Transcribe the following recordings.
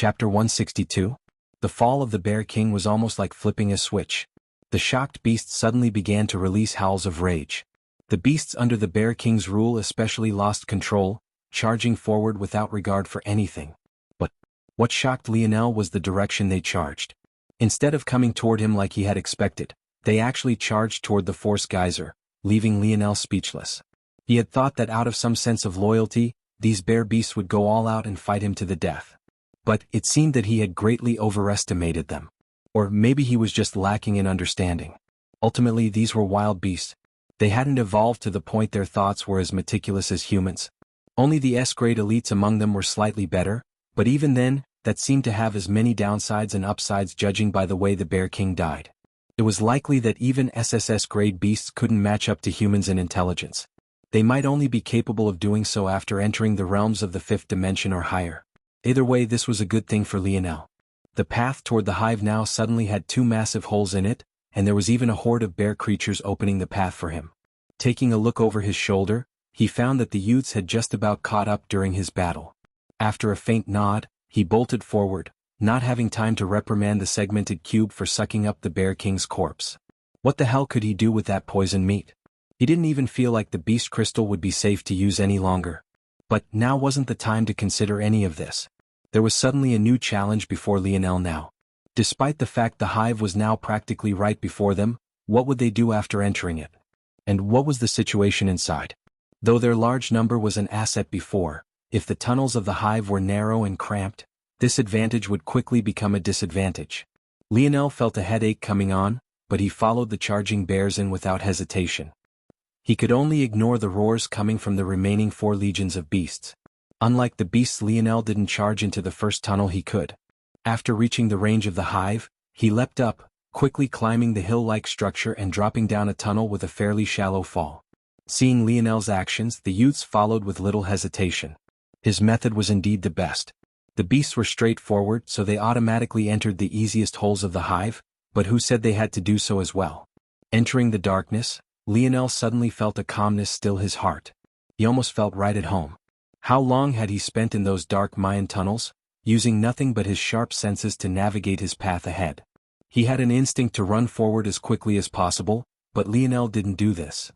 Chapter 162. The fall of the Bear King was almost like flipping a switch. The shocked beasts suddenly began to release howls of rage. The beasts under the Bear King's rule especially lost control, charging forward without regard for anything. But what shocked Lionel was the direction they charged. Instead of coming toward him like he had expected, they actually charged toward the force geyser, leaving Lionel speechless. He had thought that out of some sense of loyalty, these bear beasts would go all out and fight him to the death. But it seemed that he had greatly overestimated them. Or maybe he was just lacking in understanding. Ultimately, these were wild beasts. They hadn't evolved to the point their thoughts were as meticulous as humans. Only the S-grade elites among them were slightly better, but even then, that seemed to have as many downsides and upsides judging by the way the Bear King died. It was likely that even SSS-grade beasts couldn't match up to humans in intelligence. They might only be capable of doing so after entering the realms of the fifth dimension or higher. Either way, this was a good thing for Lionel. The path toward the hive now suddenly had two massive holes in it, and there was even a horde of bear creatures opening the path for him. Taking a look over his shoulder, he found that the youths had just about caught up during his battle. After a faint nod, he bolted forward, not having time to reprimand the segmented cube for sucking up the Bear King's corpse. What the hell could he do with that poison meat? He didn't even feel like the beast crystal would be safe to use any longer. But now wasn't the time to consider any of this. There was suddenly a new challenge before Lionel now. Despite the fact the hive was now practically right before them, what would they do after entering it? And what was the situation inside? Though their large number was an asset before, if the tunnels of the hive were narrow and cramped, this advantage would quickly become a disadvantage. Lionel felt a headache coming on, but he followed the charging bears in without hesitation. He could only ignore the roars coming from the remaining 4 legions of beasts. Unlike the beasts, Lionel didn't charge into the first tunnel he could. After reaching the range of the hive, he leapt up, quickly climbing the hill-like structure and dropping down a tunnel with a fairly shallow fall. Seeing Lionel's actions, the youths followed with little hesitation. His method was indeed the best. The beasts were straightforward, so they automatically entered the easiest holes of the hive, but who said they had to do so as well? Entering the darkness, Lionel suddenly felt a calmness still his heart. He almost felt right at home. How long had he spent in those dark Mayan tunnels, using nothing but his sharp senses to navigate his path ahead? He had an instinct to run forward as quickly as possible, but Lionel didn't do this.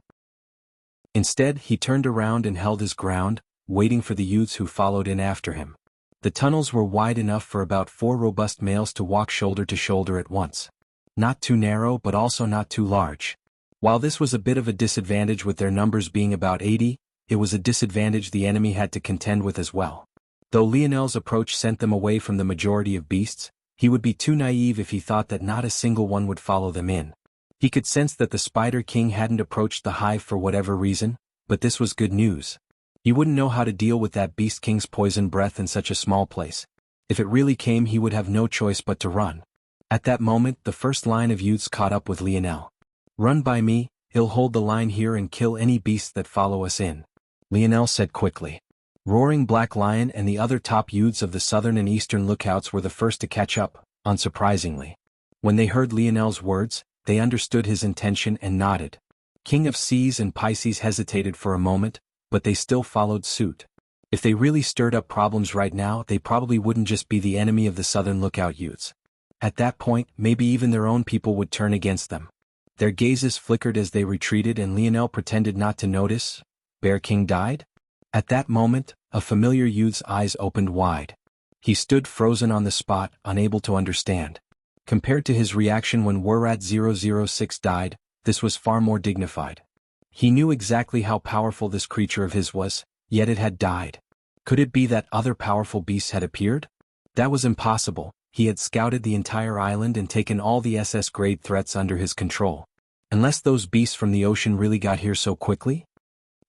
Instead, he turned around and held his ground, waiting for the youths who followed in after him. The tunnels were wide enough for about 4 robust males to walk shoulder to shoulder at once. Not too narrow but also not too large. While this was a bit of a disadvantage with their numbers being about 80, it was a disadvantage the enemy had to contend with as well. Though Lionel's approach sent them away from the majority of beasts, he would be too naive if he thought that not a single one would follow them in. He could sense that the Spider King hadn't approached the hive for whatever reason, but this was good news. He wouldn't know how to deal with that Beast King's poison breath in such a small place. If it really came, he would have no choice but to run. At that moment, the first line of youths caught up with Lionel. "Run by me, he'll hold the line here and kill any beasts that follow us in," Lionel said quickly. Roaring Black Lion and the other top youths of the southern and eastern lookouts were the first to catch up, unsurprisingly. When they heard Lionel's words, they understood his intention and nodded. King of Seas and Pisces hesitated for a moment, but they still followed suit. If they really stirred up problems right now, they probably wouldn't just be the enemy of the southern lookout youths. At that point, maybe even their own people would turn against them. Their gazes flickered as they retreated and Lionel pretended not to notice. Bear King died? At that moment, a familiar youth's eyes opened wide. He stood frozen on the spot, unable to understand. Compared to his reaction when Warrat-006 died, this was far more dignified. He knew exactly how powerful this creature of his was, yet it had died. Could it be that other powerful beasts had appeared? That was impossible. He had scouted the entire island and taken all the SS-grade threats under his control. Unless those beasts from the ocean really got here so quickly?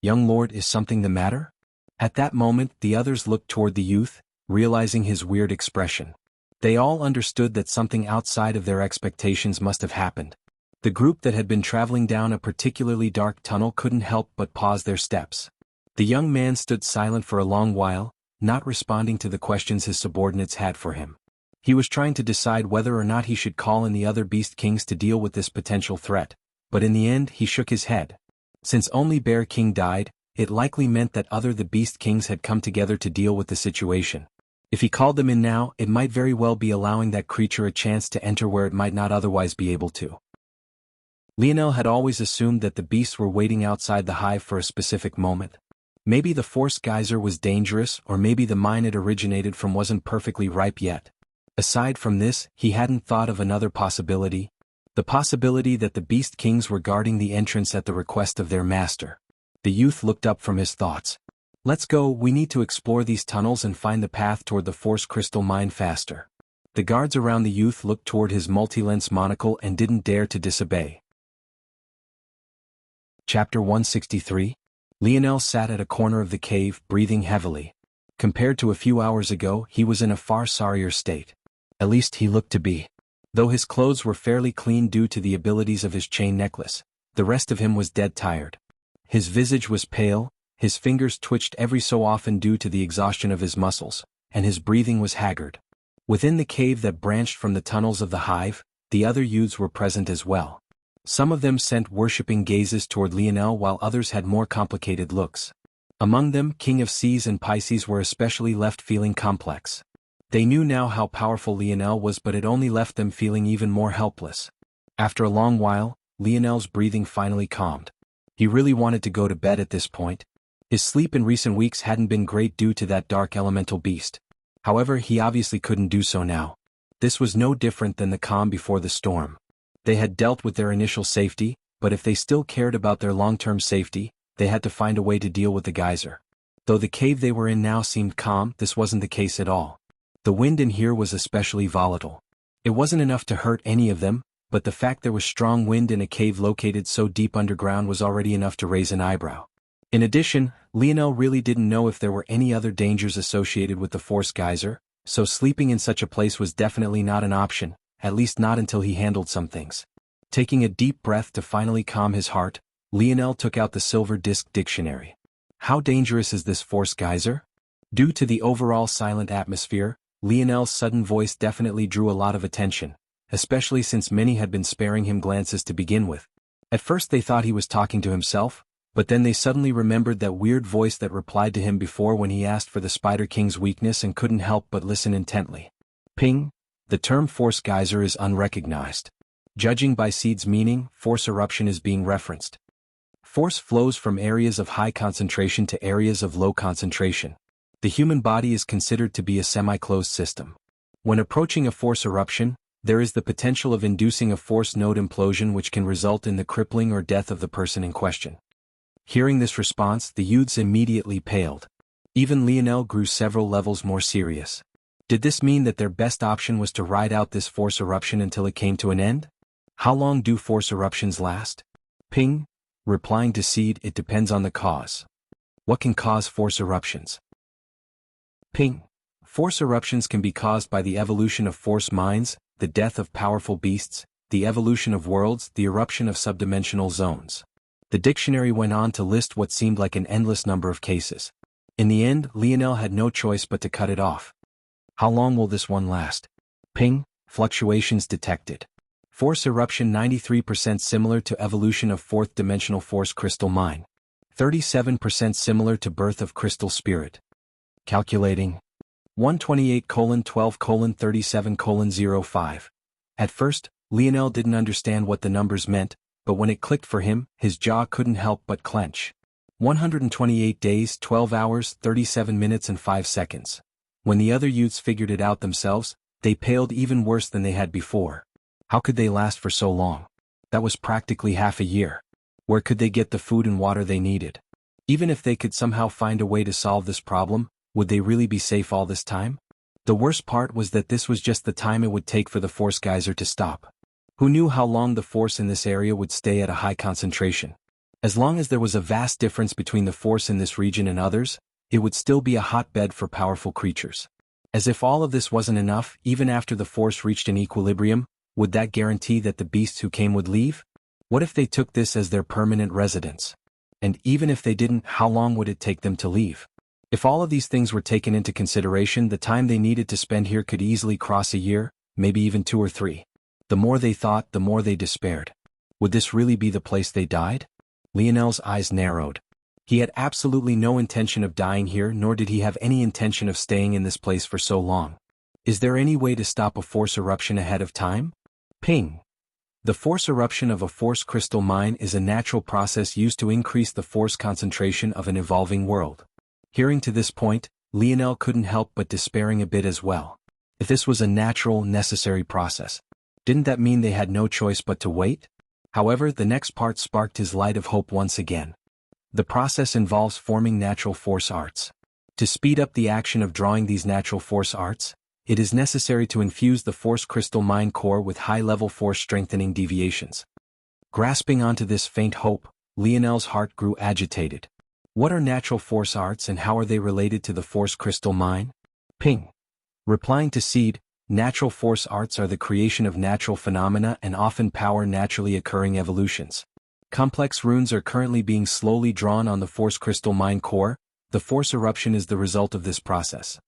Young Lord, is something the matter? At that moment, the others looked toward the youth, realizing his weird expression. They all understood that something outside of their expectations must have happened. The group that had been traveling down a particularly dark tunnel couldn't help but pause their steps. The young man stood silent for a long while, not responding to the questions his subordinates had for him. He was trying to decide whether or not he should call in the other Beast Kings to deal with this potential threat, but in the end he shook his head. Since only Bear King died, it likely meant that the Beast Kings had come together to deal with the situation. If he called them in now, it might very well be allowing that creature a chance to enter where it might not otherwise be able to. Lionel had always assumed that the beasts were waiting outside the hive for a specific moment. Maybe the force geyser was dangerous, or maybe the mine it originated from wasn't perfectly ripe yet. Aside from this, he hadn't thought of another possibility. The possibility that the Beast Kings were guarding the entrance at the request of their master. The youth looked up from his thoughts. Let's go, we need to explore these tunnels and find the path toward the Force Crystal Mine faster. The guards around the youth looked toward his multi-lens monocle and didn't dare to disobey. Chapter 163. Lionel sat at a corner of the cave, breathing heavily. Compared to a few hours ago, he was in a far sorrier state. At least he looked to be. Though his clothes were fairly clean due to the abilities of his chain necklace, the rest of him was dead tired. His visage was pale, his fingers twitched every so often due to the exhaustion of his muscles, and his breathing was haggard. Within the cave that branched from the tunnels of the hive, the other youths were present as well. Some of them sent worshipping gazes toward Lionel while others had more complicated looks. Among them, King of Seas and Pisces were especially left feeling complex. They knew now how powerful Lionel was, but it only left them feeling even more helpless. After a long while, Lionel's breathing finally calmed. He really wanted to go to bed at this point. His sleep in recent weeks hadn't been great due to that dark elemental beast. However, he obviously couldn't do so now. This was no different than the calm before the storm. They had dealt with their initial safety, but if they still cared about their long-term safety, they had to find a way to deal with the geyser. Though the cave they were in now seemed calm, this wasn't the case at all. The wind in here was especially volatile. It wasn't enough to hurt any of them, but the fact there was strong wind in a cave located so deep underground was already enough to raise an eyebrow. In addition, Lionel really didn't know if there were any other dangers associated with the Force Geyser, so sleeping in such a place was definitely not an option, at least not until he handled some things. Taking a deep breath to finally calm his heart, Lionel took out the Silver Disc Dictionary. How dangerous is this Force Geyser? Due to the overall silent atmosphere, Lionel's sudden voice definitely drew a lot of attention, especially since many had been sparing him glances to begin with. At first they thought he was talking to himself, but then they suddenly remembered that weird voice that replied to him before when he asked for the Spider King's weakness and couldn't help but listen intently. Ping. The term Force Geyser is unrecognized. Judging by Seed's meaning, force eruption is being referenced. Force flows from areas of high concentration to areas of low concentration. The human body is considered to be a semi-closed system. When approaching a force eruption, there is the potential of inducing a force node implosion which can result in the crippling or death of the person in question. Hearing this response, the youths immediately paled. Even Lionel grew several levels more serious. Did this mean that their best option was to ride out this force eruption until it came to an end? How long do force eruptions last? Ping. Replying to Seed, it depends on the cause. What can cause force eruptions? Ping. Force eruptions can be caused by the evolution of force mines, the death of powerful beasts, the evolution of worlds, the eruption of subdimensional zones. The dictionary went on to list what seemed like an endless number of cases. In the end, Lionel had no choice but to cut it off. How long will this one last? Ping. Fluctuations detected. Force eruption 93% similar to evolution of fourth dimensional force crystal mine. 37% similar to birth of crystal spirit. Calculating. 128:12:37:05. At first, Lionel didn't understand what the numbers meant, but when it clicked for him, his jaw couldn't help but clench. 128 days, 12 hours, 37 minutes and 5 seconds. When the other youths figured it out themselves, they paled even worse than they had before. How could they last for so long? That was practically half a year. Where could they get the food and water they needed? Even if they could somehow find a way to solve this problem, would they really be safe all this time? The worst part was that this was just the time it would take for the force geyser to stop. Who knew how long the force in this area would stay at a high concentration? As long as there was a vast difference between the force in this region and others, it would still be a hotbed for powerful creatures. As if all of this wasn't enough, even after the force reached an equilibrium, would that guarantee that the beasts who came would leave? What if they took this as their permanent residence? And even if they didn't, how long would it take them to leave? If all of these things were taken into consideration, the time they needed to spend here could easily cross a year, maybe even 2 or 3. The more they thought, the more they despaired. Would this really be the place they died? Lionel's eyes narrowed. He had absolutely no intention of dying here, nor did he have any intention of staying in this place for so long. Is there any way to stop a force eruption ahead of time? Ping. The force eruption of a force crystal mine is a natural process used to increase the force concentration of an evolving world. Hearing to this point, Lionel couldn't help but despairing a bit as well. If this was a natural, necessary process, didn't that mean they had no choice but to wait? However, the next part sparked his light of hope once again. The process involves forming natural force arts. To speed up the action of drawing these natural force arts, it is necessary to infuse the force crystal mine core with high-level force strengthening deviations. Grasping onto this faint hope, Lionel's heart grew agitated. What are natural force arts and how are they related to the force crystal mine? Ping. Replying to Seed, natural force arts are the creation of natural phenomena and often power naturally occurring evolutions. Complex runes are currently being slowly drawn on the force crystal mine core. The force eruption is the result of this process.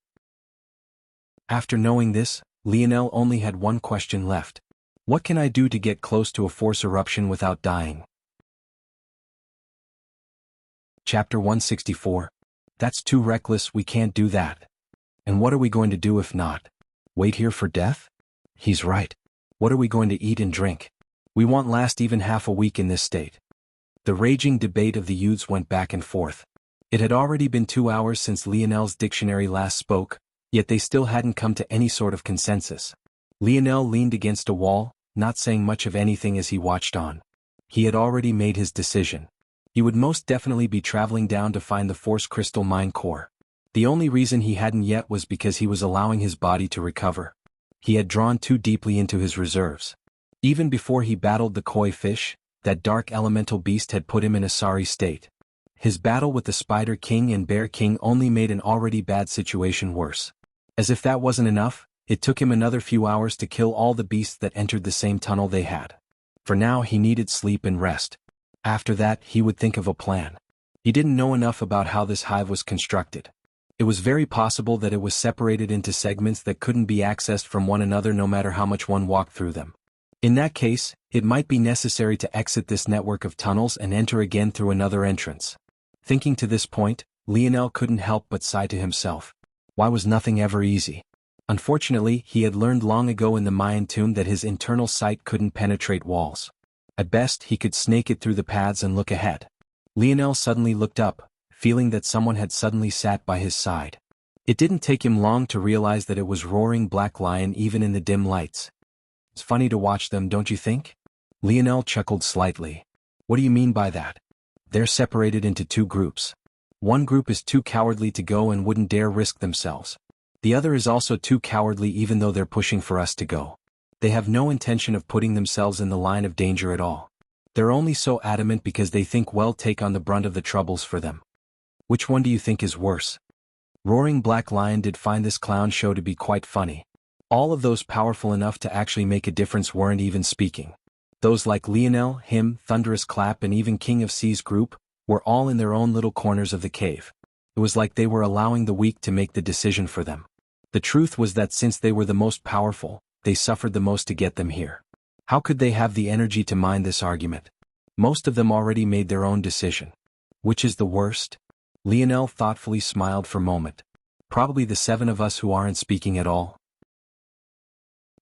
After knowing this, Lionel only had one question left. What can I do to get close to a force eruption without dying? Chapter 164. That's too reckless, we can't do that. And what are we going to do if not? Wait here for death? He's right. What are we going to eat and drink? We won't last even half a week in this state. The raging debate of the youths went back and forth. It had already been 2 hours since Lionel's dictionary last spoke, yet they still hadn't come to any sort of consensus. Lionel leaned against a wall, not saying much of anything as he watched on. He had already made his decision. He would most definitely be traveling down to find the force crystal mine core. The only reason he hadn't yet was because he was allowing his body to recover. He had drawn too deeply into his reserves. Even before he battled the koi fish, that dark elemental beast had put him in a sorry state. His battle with the Spider King and Bear King only made an already bad situation worse. As if that wasn't enough, it took him another few hours to kill all the beasts that entered the same tunnel they had. For now he needed sleep and rest. After that he would think of a plan. He didn't know enough about how this hive was constructed. It was very possible that it was separated into segments that couldn't be accessed from one another no matter how much one walked through them. In that case, it might be necessary to exit this network of tunnels and enter again through another entrance. Thinking to this point, Lionel couldn't help but sigh to himself. Why was nothing ever easy? Unfortunately, he had learned long ago in the Mayan tomb that his internal sight couldn't penetrate walls. At best, he could snake it through the paths and look ahead. Lionel suddenly looked up, feeling that someone had suddenly sat by his side. It didn't take him long to realize that it was Roaring Black Lion even in the dim lights. It's funny to watch them, don't you think? Lionel chuckled slightly. What do you mean by that? They're separated into 2 groups. One group is too cowardly to go and wouldn't dare risk themselves. The other is also too cowardly even though they're pushing for us to go. They have no intention of putting themselves in the line of danger at all. They're only so adamant because they think we'll take on the brunt of the troubles for them. Which one do you think is worse? Roaring Black Lion did find this clown show to be quite funny. All of those powerful enough to actually make a difference weren't even speaking. Those like Lionel, him, Thunderous Clap and even King of Sea's group, were all in their own little corners of the cave. It was like they were allowing the weak to make the decision for them. The truth was that since they were the most powerful, they suffered the most to get them here. How could they have the energy to mind this argument? Most of them already made their own decision. Which is the worst? Lionel thoughtfully smiled for a moment. Probably the 7 of us who aren't speaking at all.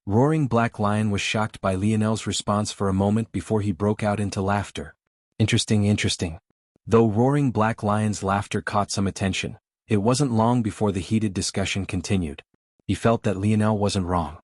Roaring Black Lion was shocked by Lionel's response for a moment before he broke out into laughter. Interesting. Though Roaring Black Lion's laughter caught some attention, it wasn't long before the heated discussion continued. He felt that Lionel wasn't wrong.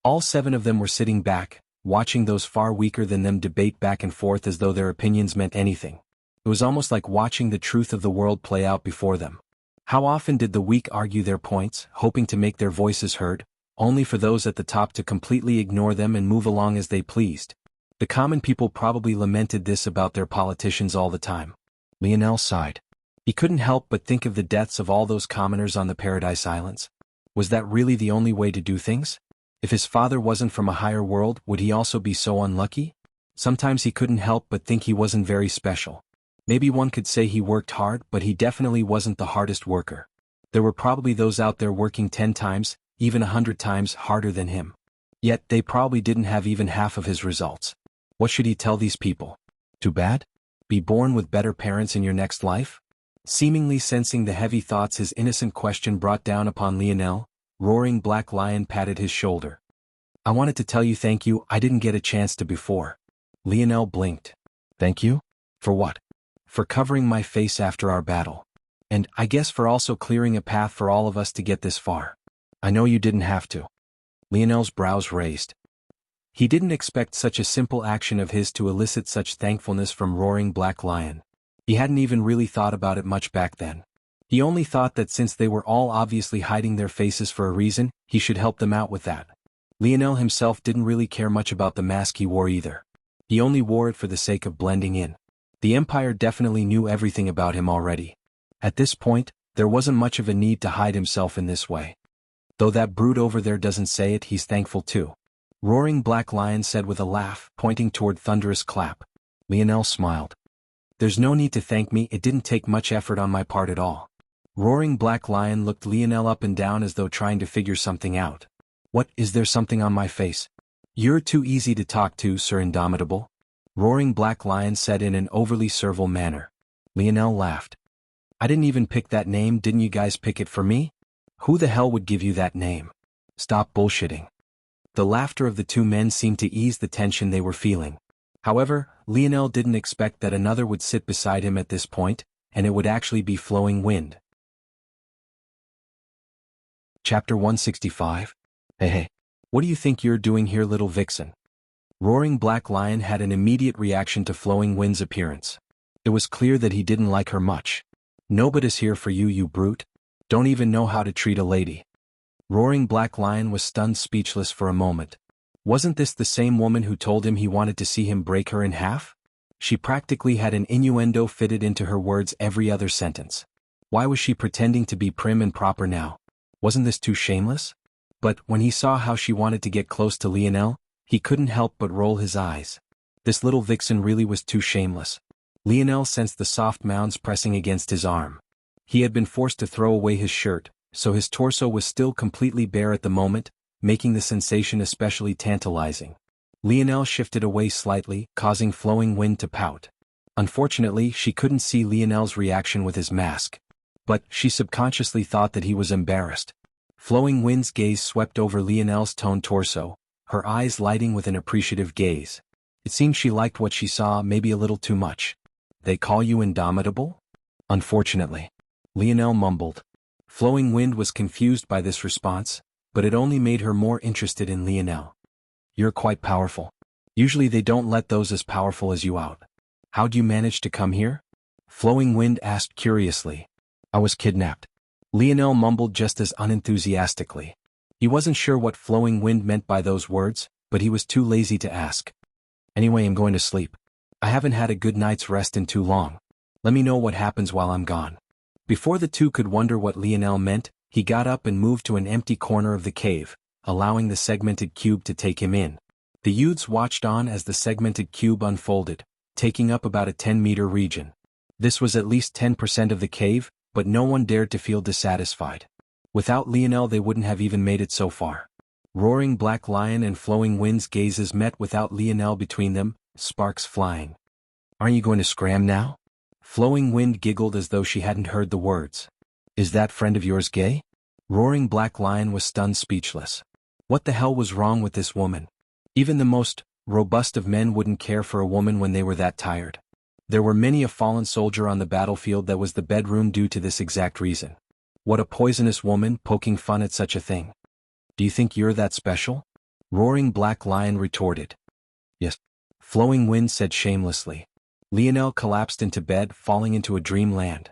All 7 of them were sitting back, watching those far weaker than them debate back and forth as though their opinions meant anything. It was almost like watching the truth of the world play out before them. How often did the weak argue their points, hoping to make their voices heard, only for those at the top to completely ignore them and move along as they pleased? The common people probably lamented this about their politicians all the time. Lionel sighed. He couldn't help but think of the deaths of all those commoners on the Paradise Islands. Was that really the only way to do things? If his father wasn't from a higher world, would he also be so unlucky? Sometimes he couldn't help but think he wasn't very special. Maybe one could say he worked hard, but he definitely wasn't the hardest worker. There were probably those out there working 10 times, even 100 times harder than him. Yet they probably didn't have even half of his results. What should he tell these people? Too bad? Be born with better parents in your next life? Seemingly sensing the heavy thoughts his innocent question brought down upon Lionel, roaring Black Lion patted his shoulder. I wanted to tell you thank you, I didn't get a chance to before. Lionel blinked. Thank you? For what? For covering my face after our battle. And, I guess for also clearing a path for all of us to get this far. I know you didn't have to. Lionel's brows raised. He didn't expect such a simple action of his to elicit such thankfulness from roaring Black Lion. He hadn't even really thought about it much back then. He only thought that since they were all obviously hiding their faces for a reason, he should help them out with that. Lionel himself didn't really care much about the mask he wore either. He only wore it for the sake of blending in. The Empire definitely knew everything about him already. At this point, there wasn't much of a need to hide himself in this way. Though that brute over there doesn't say it, he's thankful too. Roaring Black Lion said with a laugh, pointing toward Thunderous Clap. Lionel smiled. There's no need to thank me, it didn't take much effort on my part at all. Roaring Black Lion looked Lionel up and down as though trying to figure something out. What, is there something on my face? You're too easy to talk to, Sir Indomitable. Roaring Black Lion said in an overly servile manner. Lionel laughed. I didn't even pick that name, didn't you guys pick it for me? Who the hell would give you that name? Stop bullshitting. The laughter of the two men seemed to ease the tension they were feeling. However, Lionel didn't expect that another would sit beside him at this point, and it would actually be Flowing Wind. Chapter 165. Hey, what do you think you're doing here, little vixen? Roaring Black Lion had an immediate reaction to Flowing Wind's appearance. It was clear that he didn't like her much. Nobody's here for you, you brute. Don't even know how to treat a lady. Roaring Black Lion was stunned speechless for a moment. Wasn't this the same woman who told him he wanted to see him break her in half? She practically had an innuendo fitted into her words every other sentence. Why was she pretending to be prim and proper now? Wasn't this too shameless? But when he saw how she wanted to get close to Lionel, he couldn't help but roll his eyes. This little vixen really was too shameless. Lionel sensed the soft mounds pressing against his arm. He had been forced to throw away his shirt, so his torso was still completely bare at the moment, making the sensation especially tantalizing. Lionel shifted away slightly, causing Flowing Wind to pout. Unfortunately, she couldn't see Lionel's reaction with his mask. But she subconsciously thought that he was embarrassed. Flowing Wind's gaze swept over Lionel's toned torso, her eyes lighting with an appreciative gaze. It seemed she liked what she saw, maybe a little too much. They call you Indomitable? Unfortunately. Lionel mumbled. Flowing Wind was confused by this response, but it only made her more interested in Lionel. You're quite powerful. Usually they don't let those as powerful as you out. How'd you manage to come here? Flowing Wind asked curiously. I was kidnapped. Lionel mumbled just as unenthusiastically. He wasn't sure what Flowing Wind meant by those words, but he was too lazy to ask. Anyway, I'm going to sleep. I haven't had a good night's rest in too long. Let me know what happens while I'm gone. Before the two could wonder what Lionel meant, he got up and moved to an empty corner of the cave, allowing the segmented cube to take him in. The youths watched on as the segmented cube unfolded, taking up about a 10-meter region. This was at least 10% of the cave, but no one dared to feel dissatisfied. Without Lionel they wouldn't have even made it so far. Roaring Black Lion and Flowing Wind's gazes met without Lionel between them, sparks flying. Aren't you going to scram now? Flowing Wind giggled as though she hadn't heard the words. Is that friend of yours gay? Roaring Black Lion was stunned speechless. What the hell was wrong with this woman? Even the most robust of men wouldn't care for a woman when they were that tired. There were many a fallen soldier on the battlefield that was the bedroom due to this exact reason. What a poisonous woman, poking fun at such a thing. Do you think you're that special? Roaring Black Lion retorted. Yes. Flowing Wind said shamelessly. Lionel collapsed into bed, falling into a dreamland.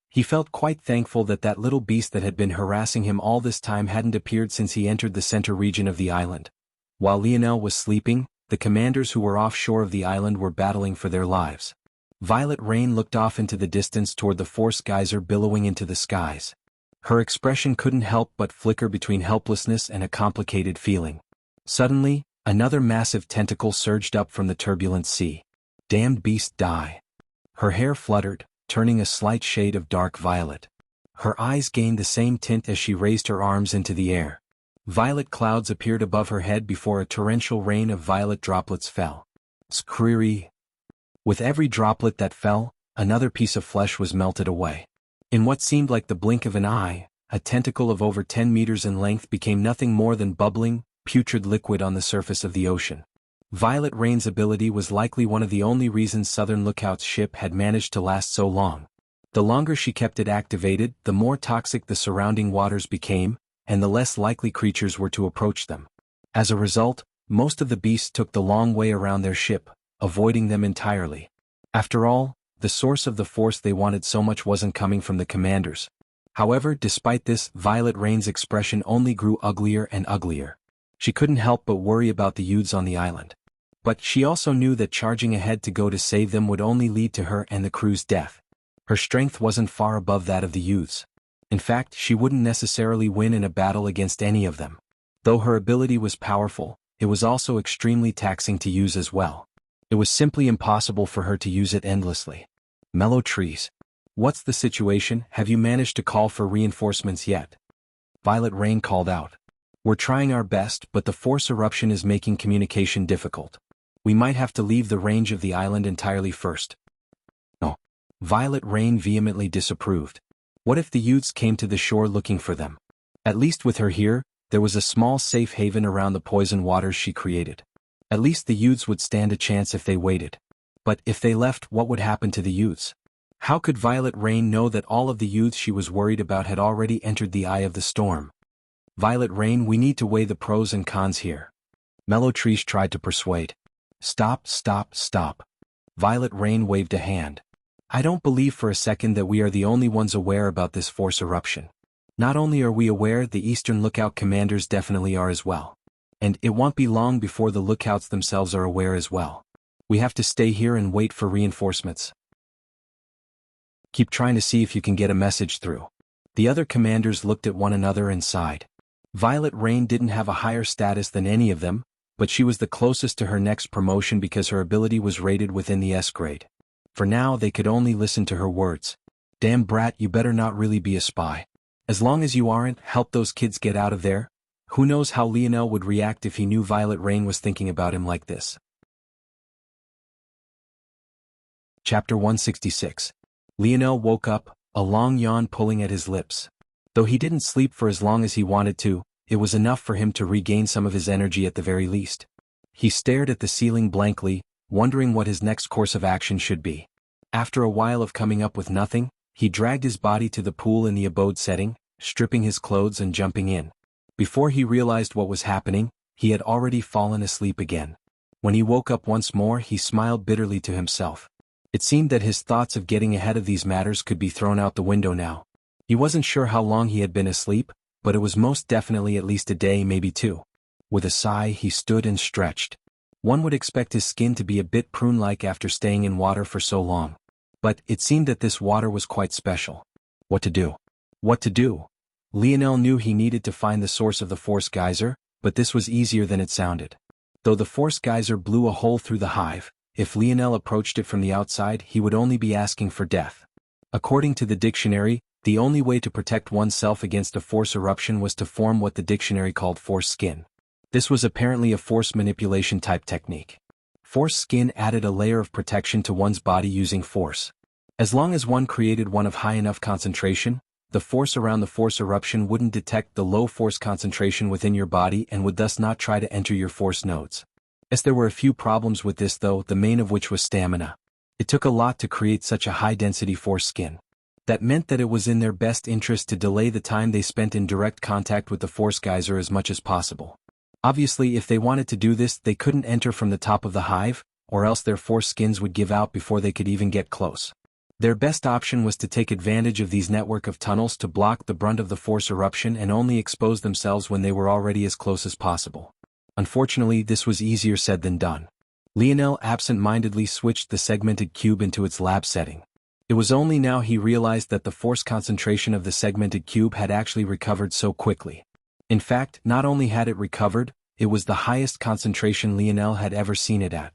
He felt quite thankful that that little beast that had been harassing him all this time hadn't appeared since he entered the center region of the island. While Lionel was sleeping, the commanders who were offshore of the island were battling for their lives. Violet Rain looked off into the distance toward the force geyser billowing into the skies. Her expression couldn't help but flicker between helplessness and a complicated feeling. Suddenly, another massive tentacle surged up from the turbulent sea. Damned beast, die. Her hair fluttered, turning a slight shade of dark violet. Her eyes gained the same tint as she raised her arms into the air. Violet clouds appeared above her head before a torrential rain of violet droplets fell. Screery. With every droplet that fell, another piece of flesh was melted away. In what seemed like the blink of an eye, a tentacle of over 10 meters in length became nothing more than bubbling, putrid liquid on the surface of the ocean. Violet Rain's ability was likely one of the only reasons Southern Lookout's ship had managed to last so long. The longer she kept it activated, the more toxic the surrounding waters became, and the less likely creatures were to approach them. As a result, most of the beasts took the long way around their ship, avoiding them entirely. After all, the source of the force they wanted so much wasn't coming from the commanders. However, despite this, Violet Rain's expression only grew uglier and uglier. She couldn't help but worry about the youths on the island. But she also knew that charging ahead to go to save them would only lead to her and the crew's death. Her strength wasn't far above that of the youths. In fact, she wouldn't necessarily win in a battle against any of them. Though her ability was powerful, it was also extremely taxing to use as well. It was simply impossible for her to use it endlessly. Mellow trees. What's the situation? Have you managed to call for reinforcements yet? Violet Rain called out. We're trying our best, but the force eruption is making communication difficult. We might have to leave the range of the island entirely first. No. Violet Rain vehemently disapproved. What if the youths came to the shore looking for them? At least with her here, there was a small safe haven around the poison waters she created. At least the youths would stand a chance if they waited. But if they left, what would happen to the youths? How could Violet Rain know that all of the youths she was worried about had already entered the eye of the storm? Violet Rain, we need to weigh the pros and cons here. Mellow Trees tried to persuade. Stop, stop, stop. Violet Rain waved a hand. I don't believe for a second that we are the only ones aware about this force eruption. Not only are we aware, the Eastern Lookout commanders definitely are as well. And it won't be long before the lookouts themselves are aware as well. We have to stay here and wait for reinforcements. Keep trying to see if you can get a message through. The other commanders looked at one another and sighed. Violet Rain didn't have a higher status than any of them, but she was the closest to her next promotion because her ability was rated within the S grade. For now, they could only listen to her words. Damn brat, you better not really be a spy. As long as you aren't, help those kids get out of there. Who knows how Lionel would react if he knew Violet Rain was thinking about him like this. Chapter 166. Lionel woke up, a long yawn pulling at his lips. Though he didn't sleep for as long as he wanted to, it was enough for him to regain some of his energy at the very least. He stared at the ceiling blankly, wondering what his next course of action should be. After a while of coming up with nothing, he dragged his body to the pool in the abode setting, stripping his clothes and jumping in. Before he realized what was happening, he had already fallen asleep again. When he woke up once more, he smiled bitterly to himself. It seemed that his thoughts of getting ahead of these matters could be thrown out the window now. He wasn't sure how long he had been asleep, but it was most definitely at least a day, maybe two. With a sigh, he stood and stretched. One would expect his skin to be a bit prune-like after staying in water for so long. But it seemed that this water was quite special. What to do? What to do? Lionel knew he needed to find the source of the force geyser, but this was easier than it sounded. Though the force geyser blew a hole through the hive, if Lionel approached it from the outside, he would only be asking for death. According to the dictionary, the only way to protect oneself against a force eruption was to form what the dictionary called force skin. This was apparently a force manipulation type technique. Force skin added a layer of protection to one's body using force. As long as one created one of high enough concentration, the force around the force eruption wouldn't detect the low force concentration within your body and would thus not try to enter your force nodes. As there were a few problems with this though, the main of which was stamina. It took a lot to create such a high-density force skin. That meant that it was in their best interest to delay the time they spent in direct contact with the force geyser as much as possible. Obviously, if they wanted to do this, they couldn't enter from the top of the hive, or else their force skins would give out before they could even get close. Their best option was to take advantage of these network of tunnels to block the brunt of the force eruption and only expose themselves when they were already as close as possible. Unfortunately, this was easier said than done. Lionel absent-mindedly switched the segmented cube into its lab setting. It was only now he realized that the force concentration of the segmented cube had actually recovered so quickly. In fact, not only had it recovered, it was the highest concentration Lionel had ever seen it at.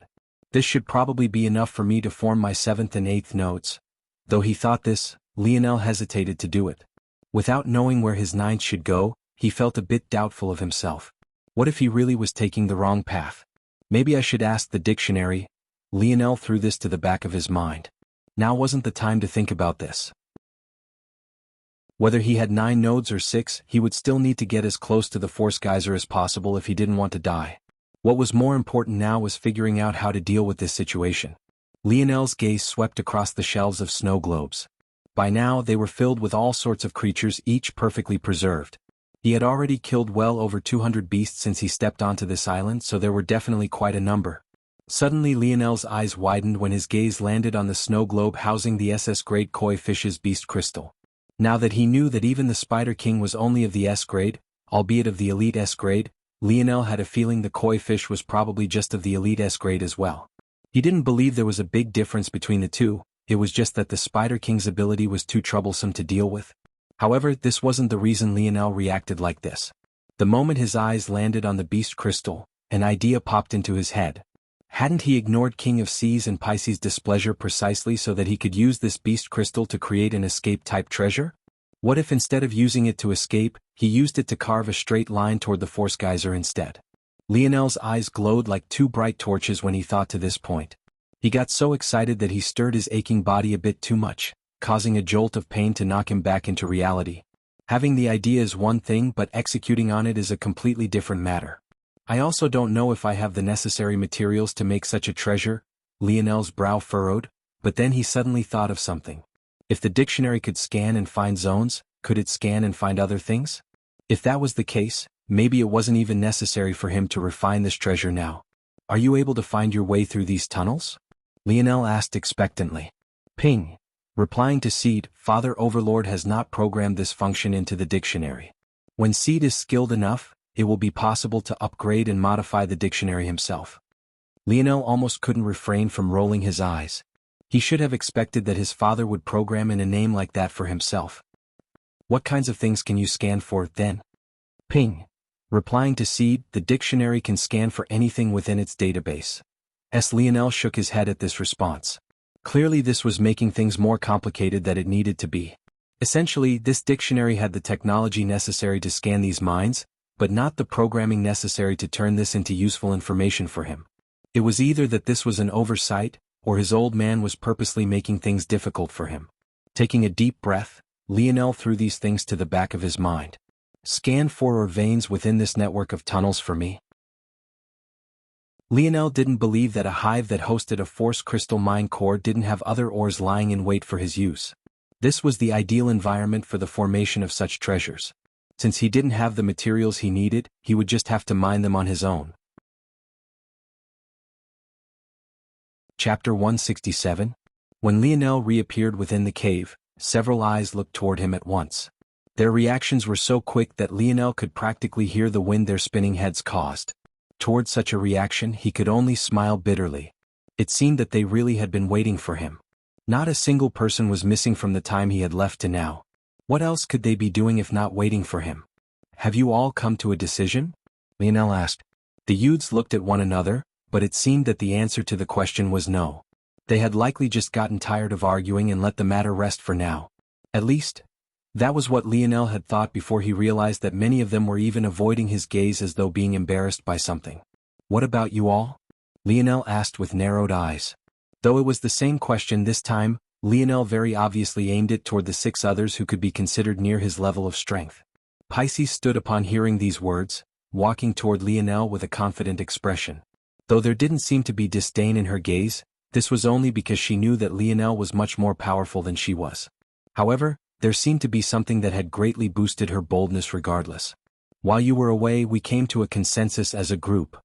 This should probably be enough for me to form my 7th and 8th nodes. Though he thought this, Lionel hesitated to do it. Without knowing where his 9th should go, he felt a bit doubtful of himself. What if he really was taking the wrong path? Maybe I should ask the dictionary. Lionel threw this to the back of his mind. Now wasn't the time to think about this. Whether he had 9 nodes or 6, he would still need to get as close to the force geyser as possible if he didn't want to die. What was more important now was figuring out how to deal with this situation. Lionel's gaze swept across the shelves of snow globes. By now they were filled with all sorts of creatures, each perfectly preserved. He had already killed well over 200 beasts since he stepped onto this island, so there were definitely quite a number. Suddenly Lionel's eyes widened when his gaze landed on the snow globe housing the SS-grade koi fish's beast crystal. Now that he knew that even the Spider King was only of the S-grade, albeit of the elite S-grade, Lionel had a feeling the koi fish was probably just of the elite S-grade as well. He didn't believe there was a big difference between the two, it was just that the Spider King's ability was too troublesome to deal with. However, this wasn't the reason Lionel reacted like this. The moment his eyes landed on the beast crystal, an idea popped into his head. Hadn't he ignored King of Seas and Pisces' displeasure precisely so that he could use this beast crystal to create an escape-type treasure? What if instead of using it to escape, he used it to carve a straight line toward the force geyser instead? Lionel's eyes glowed like 2 bright torches when he thought to this point. He got so excited that he stirred his aching body a bit too much, causing a jolt of pain to knock him back into reality. Having the idea is one thing, but executing on it is a completely different matter. I also don't know if I have the necessary materials to make such a treasure. Lionel's brow furrowed, but then he suddenly thought of something. If the dictionary could scan and find zones, could it scan and find other things? If that was the case, maybe it wasn't even necessary for him to refine this treasure now. Are you able to find your way through these tunnels? Lionel asked expectantly. Ping. Replying to Seed, Father Overlord has not programmed this function into the dictionary. When Seed is skilled enough, it will be possible to upgrade and modify the dictionary himself. Lionel almost couldn't refrain from rolling his eyes. He should have expected that his father would program in a name like that for himself. What kinds of things can you scan for, then? Ping. Replying to Seed, the dictionary can scan for anything within its database. Lionel shook his head at this response. Clearly this was making things more complicated than it needed to be. Essentially, this dictionary had the technology necessary to scan these minds, but not the programming necessary to turn this into useful information for him. It was either that this was an oversight, or his old man was purposely making things difficult for him. Taking a deep breath, Lionel threw these things to the back of his mind. Scan for veins within this network of tunnels for me. Lionel didn't believe that a hive that hosted a force crystal mine core didn't have other ores lying in wait for his use. This was the ideal environment for the formation of such treasures. Since he didn't have the materials he needed, he would just have to mine them on his own. Chapter 167. When Lionel reappeared within the cave, several eyes looked toward him at once. Their reactions were so quick that Lionel could practically hear the wind their spinning heads caused. Toward such a reaction he could only smile bitterly. It seemed that they really had been waiting for him. Not a single person was missing from the time he had left to now. What else could they be doing if not waiting for him? Have you all come to a decision? Lionel asked. The youths looked at one another, but it seemed that the answer to the question was no. They had likely just gotten tired of arguing and let the matter rest for now. At least, that was what Lionel had thought before he realized that many of them were even avoiding his gaze as though being embarrassed by something. What about you all? Lionel asked with narrowed eyes. Though it was the same question this time, Lionel very obviously aimed it toward the 6 others who could be considered near his level of strength. Pisces stood upon hearing these words, walking toward Lionel with a confident expression. Though there didn't seem to be disdain in her gaze, this was only because she knew that Lionel was much more powerful than she was. However, there seemed to be something that had greatly boosted her boldness regardless. While you were away, we came to a consensus as a group.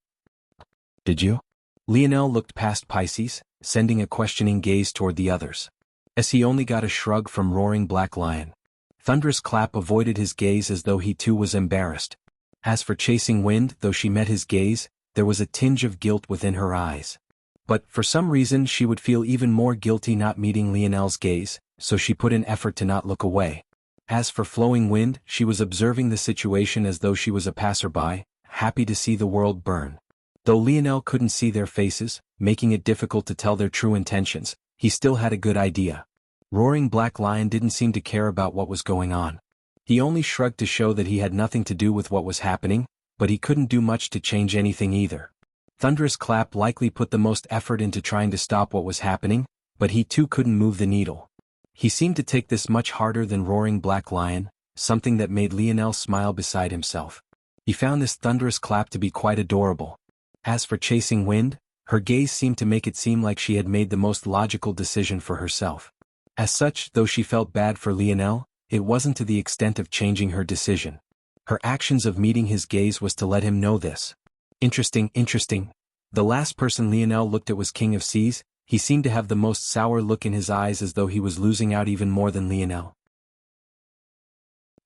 Did you? Lionel looked past Pisces, sending a questioning gaze toward the others. As he only got a shrug from Roaring Black Lion. Thunderous Clap avoided his gaze as though he too was embarrassed. As for Chasing Wind, though she met his gaze, there was a tinge of guilt within her eyes. But for some reason she would feel even more guilty not meeting Lionel's gaze, so she put an effort to not look away. As for Flowing Wind, she was observing the situation as though she was a passerby, happy to see the world burn. Though Lionel couldn't see their faces, making it difficult to tell their true intentions, he still had a good idea. Roaring Black Lion didn't seem to care about what was going on. He only shrugged to show that he had nothing to do with what was happening, but he couldn't do much to change anything either. Thunderous Clap likely put the most effort into trying to stop what was happening, but he too couldn't move the needle. He seemed to take this much harder than roaring black lion, something that made Lionel smile beside himself. He found this thunderous clap to be quite adorable. As for chasing wind, her gaze seemed to make it seem like she had made the most logical decision for herself. As such, though she felt bad for Lionel, it wasn't to the extent of changing her decision. Her actions of meeting his gaze was to let him know this. Interesting. The last person Lionel looked at was King of Seas. He seemed to have the most sour look in his eyes, as though he was losing out even more than Lionel.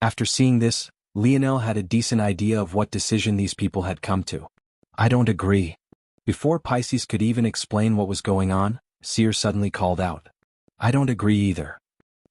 After seeing this, Lionel had a decent idea of what decision these people had come to. I don't agree. Before Pisces could even explain what was going on, Seer suddenly called out. I don't agree either.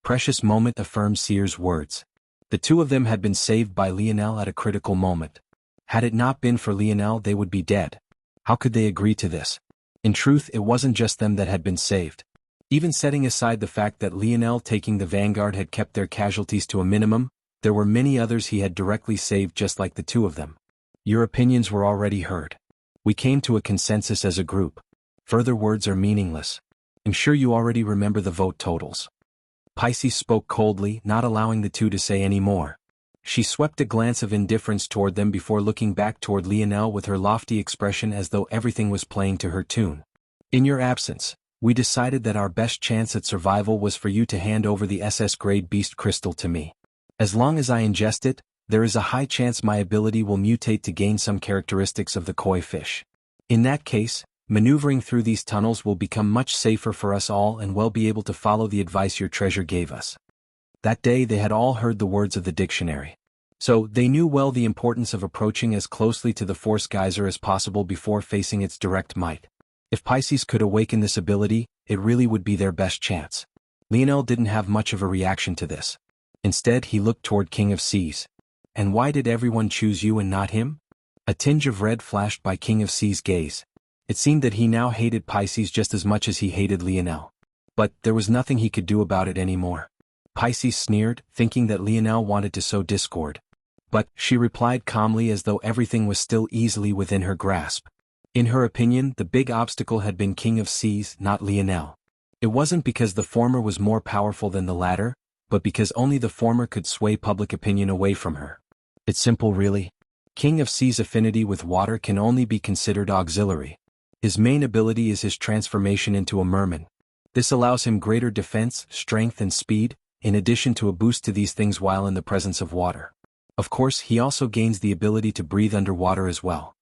Precious moment affirmed Seer's words. The two of them had been saved by Lionel at a critical moment. Had it not been for Lionel, they would be dead. How could they agree to this? In truth, it wasn't just them that had been saved. Even setting aside the fact that Lionel taking the vanguard had kept their casualties to a minimum, there were many others he had directly saved just like the two of them. Your opinions were already heard. We came to a consensus as a group. Further words are meaningless. I'm sure you already remember the vote totals. Pisces spoke coldly, not allowing the two to say any more. She swept a glance of indifference toward them before looking back toward Lionel with her lofty expression as though everything was playing to her tune. In your absence, we decided that our best chance at survival was for you to hand over the SS-grade beast crystal to me. As long as I ingest it, there is a high chance my ability will mutate to gain some characteristics of the koi fish. In that case, maneuvering through these tunnels will become much safer for us all and we'll be able to follow the advice your treasure gave us. That day they had all heard the words of the dictionary. So, they knew well the importance of approaching as closely to the force geyser as possible before facing its direct might. If Pisces could awaken this ability, it really would be their best chance. Lionel didn't have much of a reaction to this. Instead, he looked toward King of Seas. And why did everyone choose you and not him? A tinge of red flashed by King of Seas' gaze. It seemed that he now hated Pisces just as much as he hated Lionel. But there was nothing he could do about it anymore. Pisces sneered, thinking that Lionel wanted to sow discord. But she replied calmly as though everything was still easily within her grasp. In her opinion, the big obstacle had been King of Seas, not Lionel. It wasn't because the former was more powerful than the latter, but because only the former could sway public opinion away from her. It's simple really. King of Seas' affinity with water can only be considered auxiliary. His main ability is his transformation into a merman. This allows him greater defense, strength and speed, in addition to a boost to these things while in the presence of water. Of course, he also gains the ability to breathe underwater as well.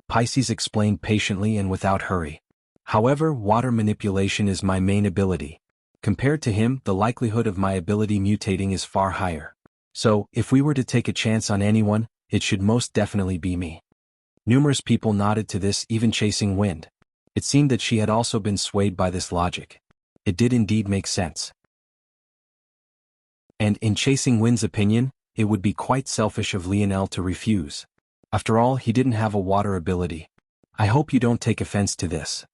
Pisces explained patiently and without hurry. However, water manipulation is my main ability. Compared to him, the likelihood of my ability mutating is far higher. So, if we were to take a chance on anyone, it should most definitely be me. Numerous people nodded to this, even chasing wind. It seemed that she had also been swayed by this logic. It did indeed make sense. And in chasing wind's opinion, it would be quite selfish of Lionel to refuse. After all, he didn't have a water ability. I hope you don't take offense to this.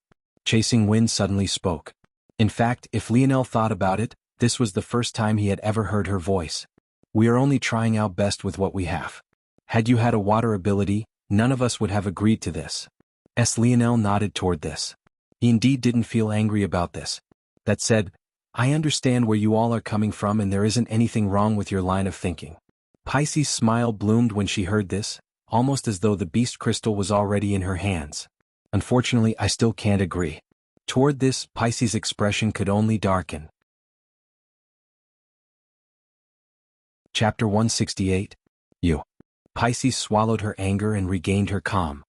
Chasing wind suddenly spoke. In fact, if Lionel thought about it, this was the first time he had ever heard her voice. We are only trying our best with what we have. Had you had a water ability, none of us would have agreed to this. Lionel nodded toward this. He indeed didn't feel angry about this. That said, I understand where you all are coming from and there isn't anything wrong with your line of thinking. Pisces' smile bloomed when she heard this, almost as though the beast crystal was already in her hands. Unfortunately, I still can't agree. Toward this, Pisces' expression could only darken. Chapter 168. You. Pisces swallowed her anger and regained her calm.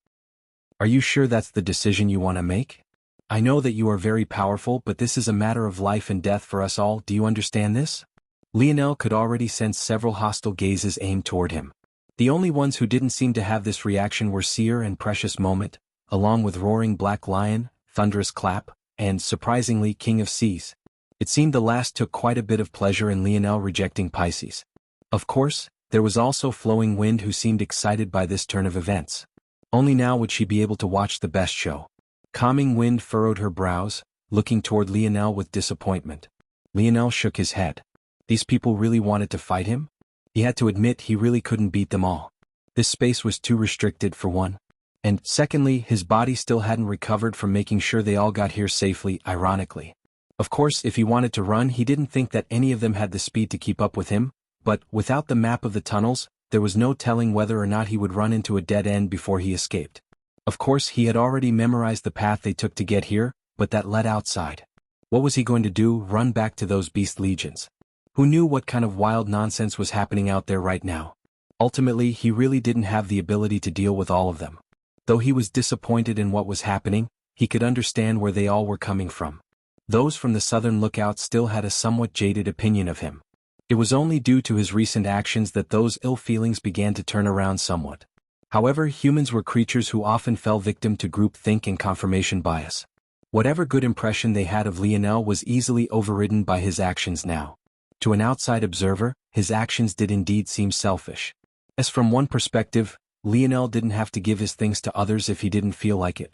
Are you sure that's the decision you want to make? I know that you are very powerful, but this is a matter of life and death for us all. Do you understand this? Lionel could already sense several hostile gazes aimed toward him. The only ones who didn't seem to have this reaction were Seer and Precious Moment, along with Roaring Black Lion, Thunderous Clap, and, surprisingly, King of Seas. It seemed the last took quite a bit of pleasure in Lionel rejecting Pisces. Of course, there was also Flowing Wind who seemed excited by this turn of events. Only now would she be able to watch the best show. Calming Wind furrowed her brows, looking toward Lionel with disappointment. Lionel shook his head. These people really wanted to fight him? He had to admit he really couldn't beat them all. This space was too restricted for one. And, secondly, his body still hadn't recovered from making sure they all got here safely, ironically. Of course, if he wanted to run, he didn't think that any of them had the speed to keep up with him, but without the map of the tunnels, there was no telling whether or not he would run into a dead end before he escaped. Of course, he had already memorized the path they took to get here, but that led outside. What was he going to do? Run back to those beast legions? Who knew what kind of wild nonsense was happening out there right now? Ultimately, he really didn't have the ability to deal with all of them. Though he was disappointed in what was happening, he could understand where they all were coming from. Those from the southern lookout still had a somewhat jaded opinion of him. It was only due to his recent actions that those ill feelings began to turn around somewhat. However, humans were creatures who often fell victim to groupthink and confirmation bias. Whatever good impression they had of Lionel was easily overridden by his actions now. To an outside observer, his actions did indeed seem selfish. As from one perspective, Lionel didn't have to give his things to others if he didn't feel like it.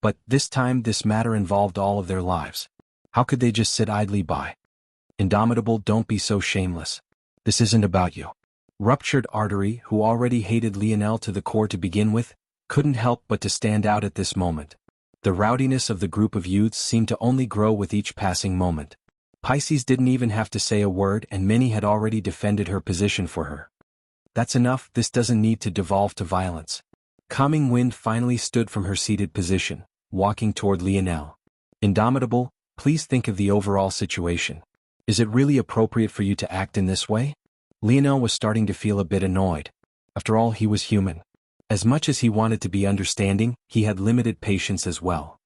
But this time this matter involved all of their lives. How could they just sit idly by? Indomitable, don't be so shameless. This isn't about you. Ruptured Artery, who already hated Lionel to the core to begin with, couldn't help but to stand out at this moment. The rowdiness of the group of youths seemed to only grow with each passing moment. Pisces didn't even have to say a word, and many had already defended her position for her. That's enough, this doesn't need to devolve to violence. Calming Wind finally stood from her seated position, walking toward Lionel. Indomitable, please think of the overall situation. Is it really appropriate for you to act in this way? Lionel was starting to feel a bit annoyed. After all, he was human. As much as he wanted to be understanding, he had limited patience as well.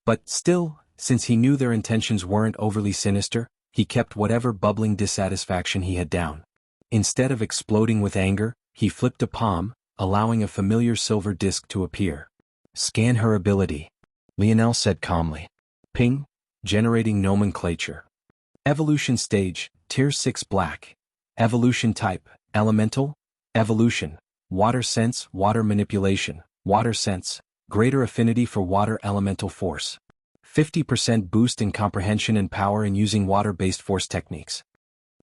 But still, since he knew their intentions weren't overly sinister, he kept whatever bubbling dissatisfaction he had down. Instead of exploding with anger, he flipped a palm, allowing a familiar silver disc to appear. Scan her ability, Lionel said calmly. Ping, generating nomenclature. Evolution stage, Tier 6 Black. Evolution type, Elemental. Evolution, Water Sense, Water Manipulation, Water Sense, greater affinity for water elemental force. 50% boost in comprehension and power in using water-based force techniques.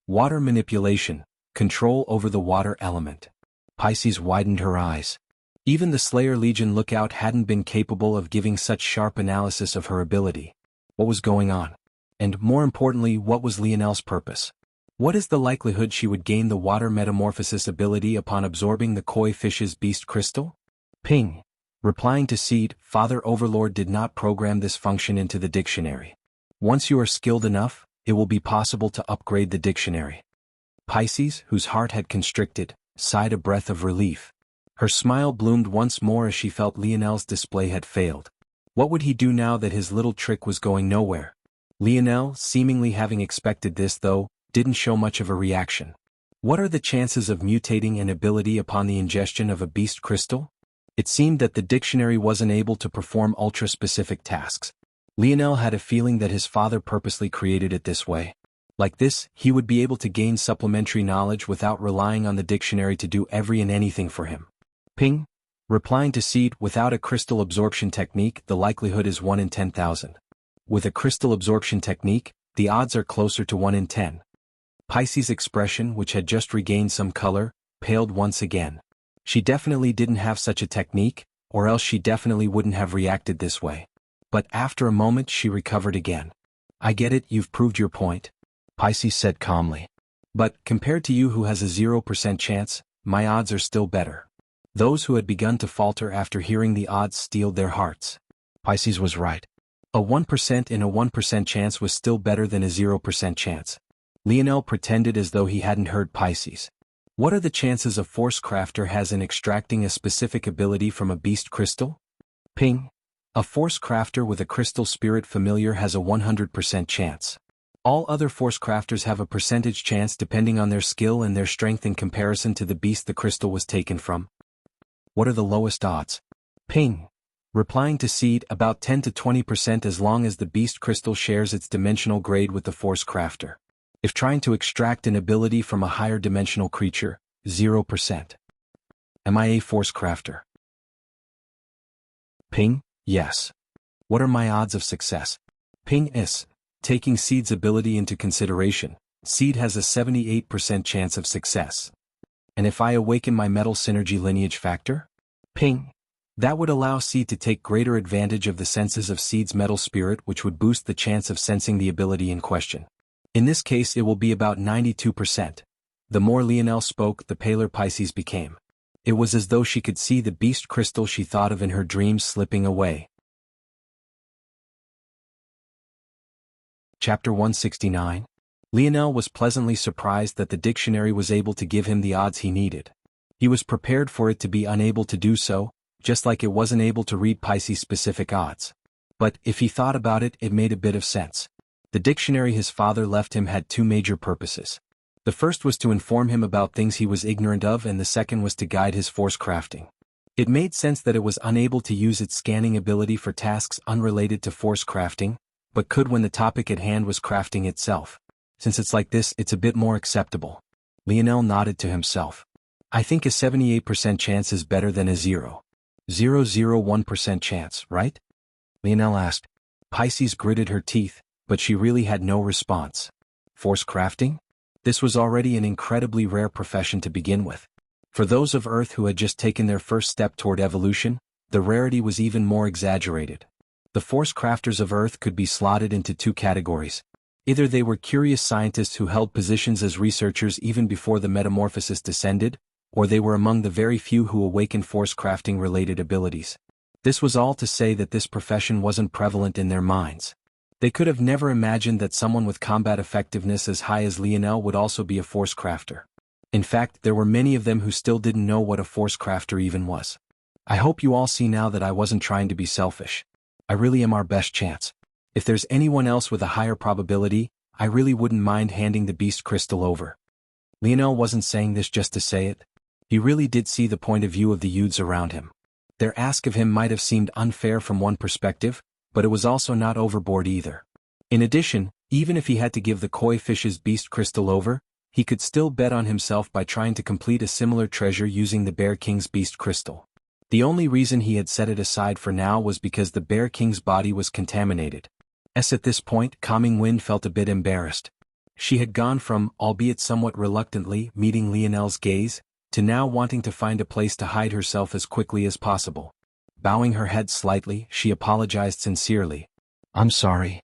Water Manipulation, control over the water element. Pisces widened her eyes. Even the Slayer Legion lookout hadn't been capable of giving such sharp analysis of her ability. What was going on? And more importantly, what was Lionel's purpose? What is the likelihood she would gain the water metamorphosis ability upon absorbing the koi fish's beast crystal? Ping. Replying to Seed, Father Overlord did not program this function into the dictionary. Once you are skilled enough, it will be possible to upgrade the dictionary. Pisces, whose heart had constricted, sighed a breath of relief. Her smile bloomed once more as she felt Lionel's display had failed. What would he do now that his little trick was going nowhere? Lionel, seemingly having expected this though, didn't show much of a reaction. What are the chances of mutating an ability upon the ingestion of a beast crystal? It seemed that the dictionary wasn't able to perform ultra-specific tasks. Lionel had a feeling that his father purposely created it this way. Like this, he would be able to gain supplementary knowledge without relying on the dictionary to do every and anything for him. Ping. Replying to Seed, without a crystal absorption technique, the likelihood is 1 in 10,000. With a crystal absorption technique, the odds are closer to 1 in 10. Pisces' expression, which had just regained some color, paled once again. She definitely didn't have such a technique, or else she definitely wouldn't have reacted this way. But after a moment she recovered again. I get it, you've proved your point, Pisces said calmly. But, compared to you who has a 0% chance, my odds are still better. Those who had begun to falter after hearing the odds steeled their hearts. Pisces was right. A 1% in a 1% chance was still better than a 0% chance. Lionel pretended as though he hadn't heard Pisces. What are the chances a Force Crafter has in extracting a specific ability from a beast crystal? Ping. A Force Crafter with a crystal spirit familiar has a 100% chance. All other Force Crafters have a percentage chance depending on their skill and their strength in comparison to the beast the crystal was taken from. What are the lowest odds? Ping. Replying to Seed, about 10 to 20% as long as the beast crystal shares its dimensional grade with the Force Crafter. If trying to extract an ability from a higher dimensional creature, 0%. Am I a Force Crafter? Ping, yes. What are my odds of success? Ping is. Taking Seed's ability into consideration, Seed has a 78% chance of success. And if I awaken my metal synergy lineage factor? Ping. That would allow Seed to take greater advantage of the senses of Seed's metal spirit, which would boost the chance of sensing the ability in question. In this case it will be about 92%. The more Lionel spoke, the paler Pisces became. It was as though she could see the beast crystal she thought of in her dreams slipping away. Chapter 169. Lionel was pleasantly surprised that the dictionary was able to give him the odds he needed. He was prepared for it to be unable to do so, just like it wasn't able to read Pisces' specific odds. But, if he thought about it, it made a bit of sense. The dictionary his father left him had two major purposes. The first was to inform him about things he was ignorant of, and the second was to guide his force crafting. It made sense that it was unable to use its scanning ability for tasks unrelated to force crafting, but could when the topic at hand was crafting itself. Since it's like this, it's a bit more acceptable. Lionel nodded to himself. I think a 78% chance is better than a 0.001% chance, right? Lionel asked. Pisces gritted her teeth, but she really had no response. Force crafting? This was already an incredibly rare profession to begin with. For those of Earth who had just taken their first step toward evolution, the rarity was even more exaggerated. The force crafters of Earth could be slotted into two categories. Either they were curious scientists who held positions as researchers even before the metamorphosis descended, or they were among the very few who awakened force crafting-related abilities. This was all to say that this profession wasn't prevalent in their minds. They could have never imagined that someone with combat effectiveness as high as Lionel would also be a force crafter. In fact, there were many of them who still didn't know what a force crafter even was. I hope you all see now that I wasn't trying to be selfish. I really am our best chance. If there's anyone else with a higher probability, I really wouldn't mind handing the beast crystal over. Lionel wasn't saying this just to say it. He really did see the point of view of the youths around him. Their ask of him might have seemed unfair from one perspective, but it was also not overboard either. In addition, even if he had to give the koi fish's beast crystal over, he could still bet on himself by trying to complete a similar treasure using the Bear King's beast crystal. The only reason he had set it aside for now was because the Bear King's body was contaminated. At this point, Calming Wind felt a bit embarrassed. She had gone from, albeit somewhat reluctantly, meeting Lionel's gaze, to now wanting to find a place to hide herself as quickly as possible. Bowing her head slightly, she apologized sincerely. I'm sorry.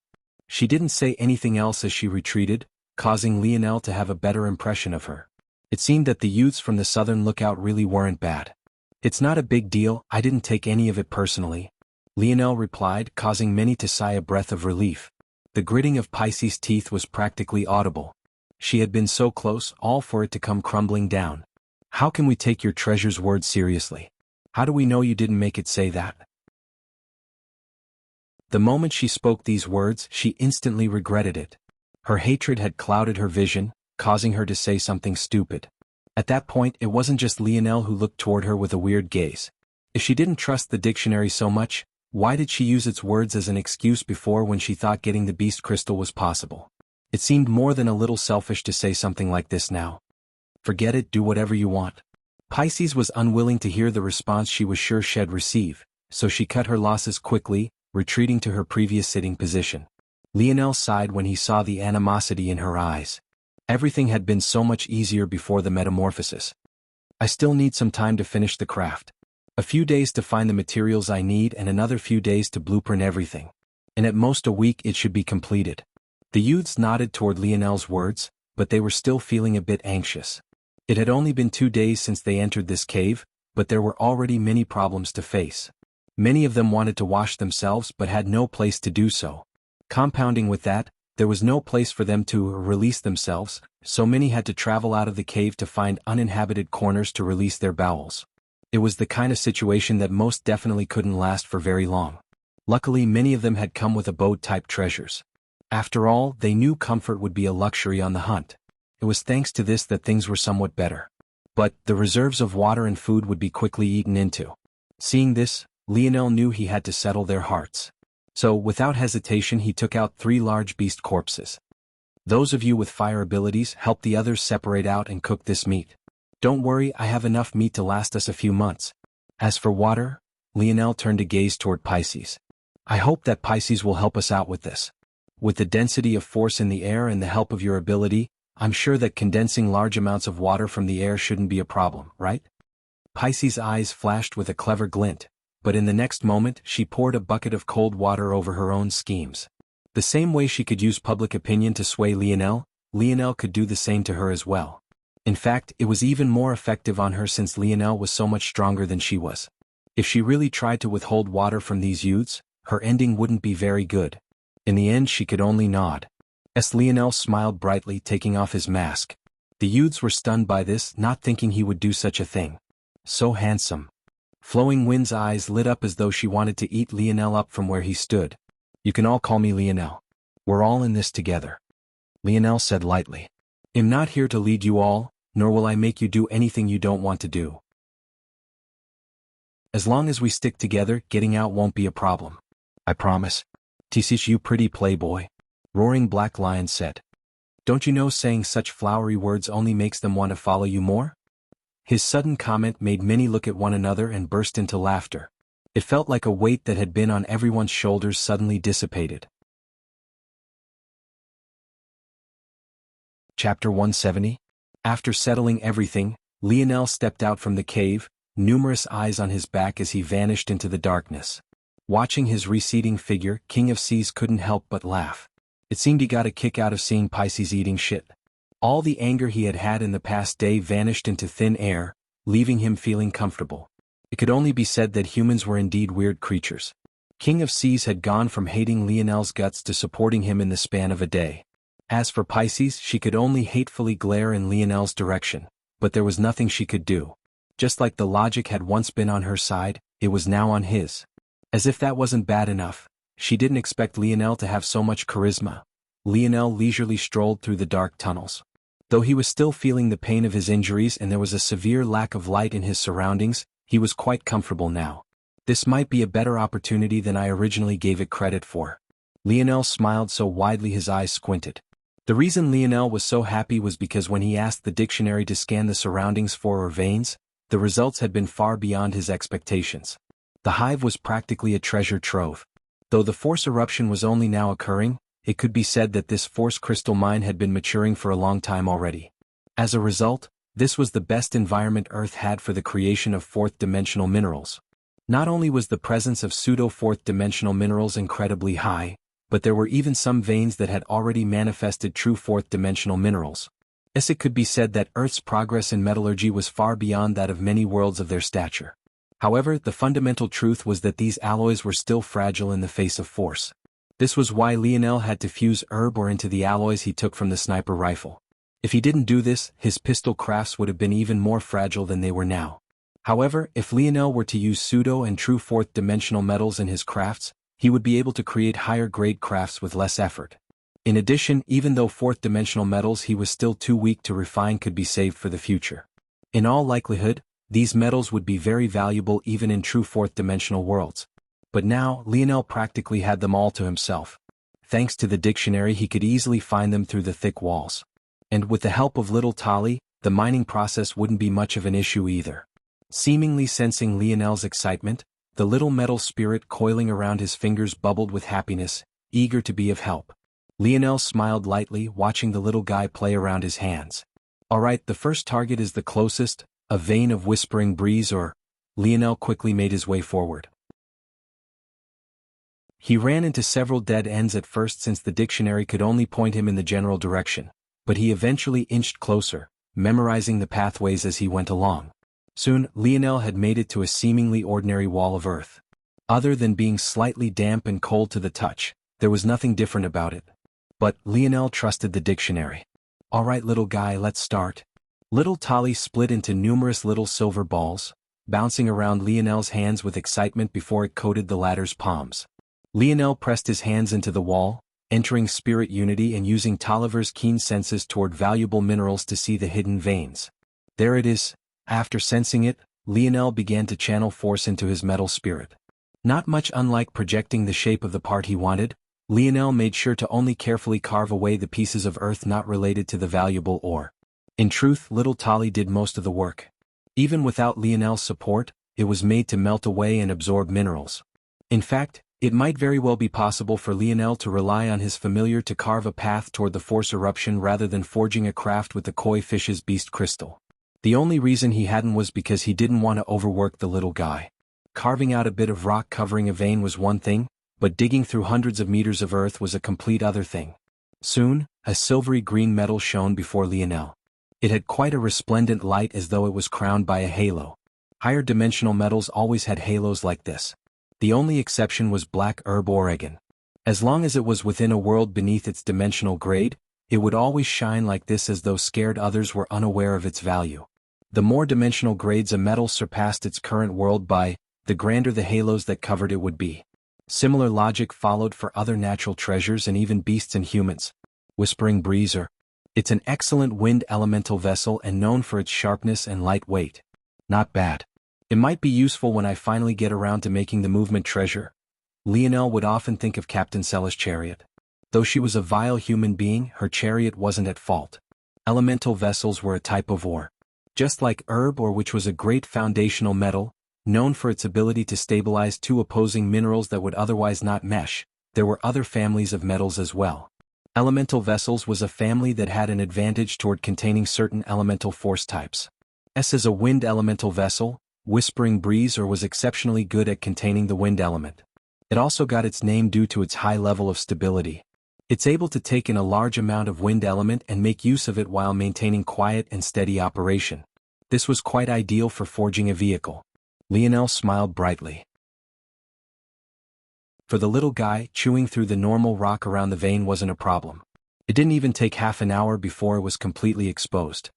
She didn't say anything else as she retreated, causing Lionel to have a better impression of her. It seemed that the youths from the southern lookout really weren't bad. It's not a big deal, I didn't take any of it personally, Lionel replied, causing many to sigh a breath of relief. The gritting of Pisces' teeth was practically audible. She had been so close, all for it to come crumbling down. How can we take your treasure's word seriously? How do we know you didn't make it say that? The moment she spoke these words, she instantly regretted it. Her hatred had clouded her vision, causing her to say something stupid. At that point, it wasn't just Lionel who looked toward her with a weird gaze. If she didn't trust the dictionary so much, why did she use its words as an excuse before when she thought getting the beast crystal was possible? It seemed more than a little selfish to say something like this now. Forget it, do whatever you want. Pisces was unwilling to hear the response she was sure she'd receive, so she cut her losses quickly, retreating to her previous sitting position. Lionel sighed when he saw the animosity in her eyes. Everything had been so much easier before the metamorphosis. I still need some time to finish the craft. A few days to find the materials I need and another few days to blueprint everything. And at most a week it should be completed. The youths nodded toward Lionel's words, but they were still feeling a bit anxious. It had only been 2 days since they entered this cave, but there were already many problems to face. Many of them wanted to wash themselves but had no place to do so. Compounding with that, there was no place for them to release themselves, so many had to travel out of the cave to find uninhabited corners to release their bowels. It was the kind of situation that most definitely couldn't last for very long. Luckily, many of them had come with abode-type treasures. After all, they knew comfort would be a luxury on the hunt. It was thanks to this that things were somewhat better. But the reserves of water and food would be quickly eaten into. Seeing this, Lionel knew he had to settle their hearts. So, without hesitation, he took out 3 large beast corpses. Those of you with fire abilities, help the others separate out and cook this meat. Don't worry, I have enough meat to last us a few months. As for water, Lionel turned to gaze toward Pisces. I hope that Pisces will help us out with this. With the density of force in the air and the help of your ability, I'm sure that condensing large amounts of water from the air shouldn't be a problem, right? Pisces' eyes flashed with a clever glint. but in the next moment she poured a bucket of cold water over her own schemes. The same way she could use public opinion to sway Lionel, Lionel could do the same to her as well. In fact, it was even more effective on her since Lionel was so much stronger than she was. If she really tried to withhold water from these youths, her ending wouldn't be very good. In the end she could only nod. As Lionel smiled brightly, taking off his mask. The youths were stunned by this, not thinking he would do such a thing. So handsome. Flowing Wind's eyes lit up as though she wanted to eat Lionel up from where he stood. You can all call me Lionel. We're all in this together. Lionel said lightly. I'm not here to lead you all, nor will I make you do anything you don't want to do. As long as we stick together, getting out won't be a problem. I promise. Tisish, you pretty playboy. Roaring Black Lion said. Don't you know saying such flowery words only makes them want to follow you more? His sudden comment made many look at one another and burst into laughter. It felt like a weight that had been on everyone's shoulders suddenly dissipated. Chapter 170. After settling everything, Lionel stepped out from the cave, numerous eyes on his back as he vanished into the darkness. Watching his receding figure, King of Seas couldn't help but laugh. It seemed he got a kick out of seeing Pisces eating shit. All the anger he had had in the past day vanished into thin air, leaving him feeling comfortable. It could only be said that humans were indeed weird creatures. King of Seas had gone from hating Lionel's guts to supporting him in the span of a day. As for Pisces, she could only hatefully glare in Lionel's direction, but there was nothing she could do. Just like the logic had once been on her side, it was now on his. As if that wasn't bad enough, she didn't expect Lionel to have so much charisma. Lionel leisurely strolled through the dark tunnels. Though he was still feeling the pain of his injuries and there was a severe lack of light in his surroundings, he was quite comfortable now. This might be a better opportunity than I originally gave it credit for. Lionel smiled so widely his eyes squinted. The reason Lionel was so happy was because when he asked the dictionary to scan the surroundings for veins, the results had been far beyond his expectations. The hive was practically a treasure trove. Though the force eruption was only now occurring, it could be said that this force crystal mine had been maturing for a long time already. As a result, this was the best environment Earth had for the creation of fourth-dimensional minerals. Not only was the presence of pseudo-fourth-dimensional minerals incredibly high, but there were even some veins that had already manifested true fourth-dimensional minerals. As it could be said that Earth's progress in metallurgy was far beyond that of many worlds of their stature. However, the fundamental truth was that these alloys were still fragile in the face of force. This was why Lionel had to fuse herb ore into the alloys he took from the sniper rifle. If he didn't do this, his pistol crafts would have been even more fragile than they were now. However, if Lionel were to use pseudo and true fourth-dimensional metals in his crafts, he would be able to create higher-grade crafts with less effort. In addition, even though fourth-dimensional metals he was still too weak to refine could be saved for the future. In all likelihood, these metals would be very valuable even in true fourth-dimensional worlds. But now, Lionel practically had them all to himself. Thanks to the dictionary he could easily find them through the thick walls. And with the help of little Tali, the mining process wouldn't be much of an issue either. Seemingly sensing Lionel's excitement, the little metal spirit coiling around his fingers bubbled with happiness, eager to be of help. Lionel smiled lightly, watching the little guy play around his hands. Alright, the first target is the closest, a vein of whispering breeze or... Lionel quickly made his way forward. He ran into several dead ends at first since the dictionary could only point him in the general direction, but he eventually inched closer, memorizing the pathways as he went along. Soon, Lionel had made it to a seemingly ordinary wall of earth. Other than being slightly damp and cold to the touch, there was nothing different about it. But Lionel trusted the dictionary. Alright little guy, let's start. Little Tali split into numerous little silver balls, bouncing around Lionel's hands with excitement before it coated the latter's palms. Lionel pressed his hands into the wall, entering spirit unity and using Taliver's keen senses toward valuable minerals to see the hidden veins. There it is. After sensing it, Lionel began to channel force into his metal spirit. Not much unlike projecting the shape of the part he wanted, Lionel made sure to only carefully carve away the pieces of earth not related to the valuable ore. In truth, little Tali did most of the work. Even without Lionel's support, it was made to melt away and absorb minerals. In fact, it might very well be possible for Lionel to rely on his familiar to carve a path toward the force eruption rather than forging a craft with the koi fish's beast crystal. The only reason he hadn't was because he didn't want to overwork the little guy. Carving out a bit of rock covering a vein was one thing, but digging through hundreds of meters of earth was a complete other thing. Soon, a silvery green metal shone before Lionel. It had quite a resplendent light as though it was crowned by a halo. Higher dimensional metals always had halos like this. The only exception was black herb Oregon. As long as it was within a world beneath its dimensional grade, it would always shine like this as though scared others were unaware of its value. The more dimensional grades a metal surpassed its current world by, the grander the halos that covered it would be. Similar logic followed for other natural treasures and even beasts and humans. Whispering Breeze. It's an excellent wind elemental vessel and known for its sharpness and light weight. Not bad. It might be useful when I finally get around to making the movement treasure. Lionel would often think of Captain Sella's chariot. Though she was a vile human being, her chariot wasn't at fault. Elemental vessels were a type of ore. Just like herb ore, which was a great foundational metal, known for its ability to stabilize two opposing minerals that would otherwise not mesh, there were other families of metals as well. Elemental vessels was a family that had an advantage toward containing certain elemental force types. As a wind elemental vessel, Whispering Breeze was exceptionally good at containing the wind element. It also got its name due to its high level of stability. It's able to take in a large amount of wind element and make use of it while maintaining quiet and steady operation. This was quite ideal for forging a vehicle. Lionel smiled brightly. For the little guy, chewing through the normal rock around the vein wasn't a problem. It didn't even take half an hour before it was completely exposed.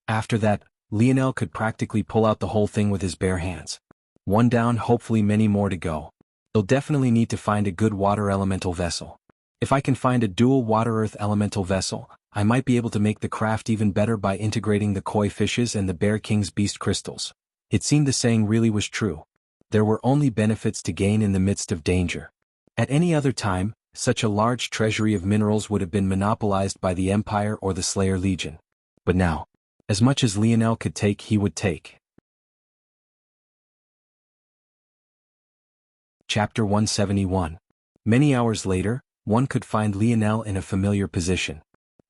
After that, Lionel could practically pull out the whole thing with his bare hands. One down, hopefully many more to go. They'll definitely need to find a good water elemental vessel. If I can find a dual water-earth elemental vessel, I might be able to make the craft even better by integrating the koi fishes and the Bear King's beast crystals. It seemed the saying really was true. There were only benefits to gain in the midst of danger. At any other time, such a large treasury of minerals would have been monopolized by the Empire or the Slayer Legion. But now, as much as Lionel could take, he would take. Chapter 171. Many hours later, one could find Lionel in a familiar position.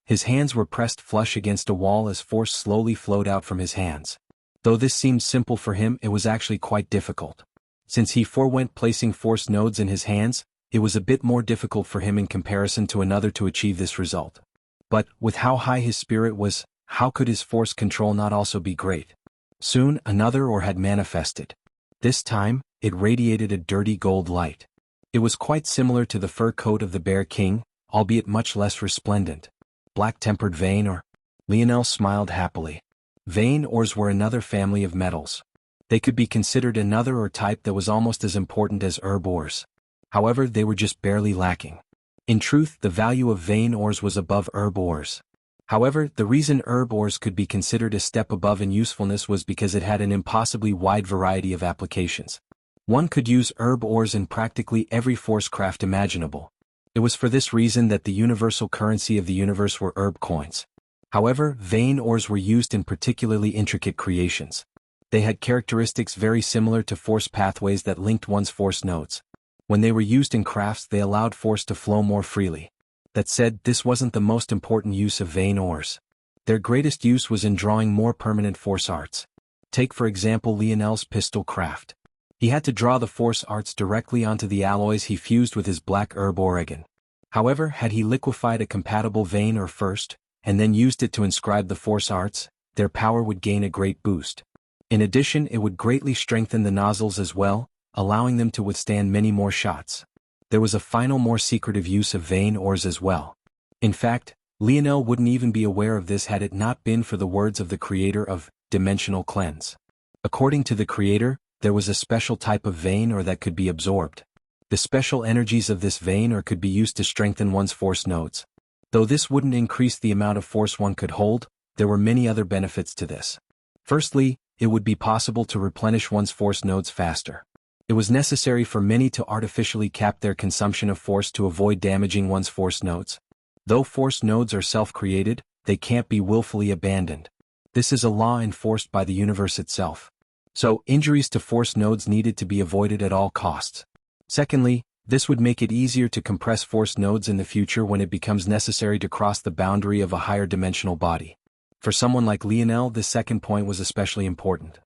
His hands were pressed flush against a wall as force slowly flowed out from his hands. Though this seemed simple for him, it was actually quite difficult. Since he forewent placing force nodes in his hands, it was a bit more difficult for him in comparison to another to achieve this result. But, with how high his spirit was, how could his force control not also be great? Soon, another ore had manifested. This time, it radiated a dirty gold light. It was quite similar to the fur coat of the Bear King, albeit much less resplendent. Black-tempered vein ore? Lionel smiled happily. Vein ores were another family of metals. They could be considered another ore type that was almost as important as herb ores. However, they were just barely lacking. In truth, the value of vein ores was above herb ores. However, the reason herb ores could be considered a step above in usefulness was because it had an impossibly wide variety of applications. One could use herb ores in practically every force craft imaginable. It was for this reason that the universal currency of the universe were herb coins. However, vein ores were used in particularly intricate creations. They had characteristics very similar to force pathways that linked one's force nodes. When they were used in crafts, they allowed force to flow more freely. That said, this wasn't the most important use of vein ores. Their greatest use was in drawing more permanent force arts. Take for example Lionel's pistol craft. He had to draw the force arts directly onto the alloys he fused with his black herb Oregon. However, had he liquefied a compatible vein ore first, and then used it to inscribe the force arts, their power would gain a great boost. In addition, it would greatly strengthen the nozzles as well, allowing them to withstand many more shots. There was a final more secretive use of vein ores as well. In fact, Lionel wouldn't even be aware of this had it not been for the words of the creator of Dimensional Cleanse. According to the creator, there was a special type of vein ore that could be absorbed. The special energies of this vein ore could be used to strengthen one's force nodes. Though this wouldn't increase the amount of force one could hold, there were many other benefits to this. Firstly, it would be possible to replenish one's force nodes faster. It was necessary for many to artificially cap their consumption of force to avoid damaging one's force nodes. Though force nodes are self-created, they can't be willfully abandoned. This is a law enforced by the universe itself. So, injuries to force nodes needed to be avoided at all costs. Secondly, this would make it easier to compress force nodes in the future when it becomes necessary to cross the boundary of a higher dimensional body. For someone like Lionel, this second point was especially important.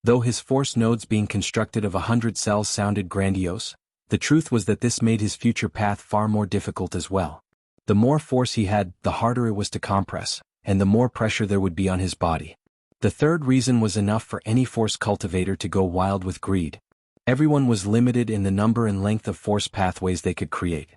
Though his force nodes being constructed of 100 cells sounded grandiose, the truth was that this made his future path far more difficult as well. The more force he had, the harder it was to compress, and the more pressure there would be on his body. The third reason was enough for any force cultivator to go wild with greed. Everyone was limited in the number and length of force pathways they could create.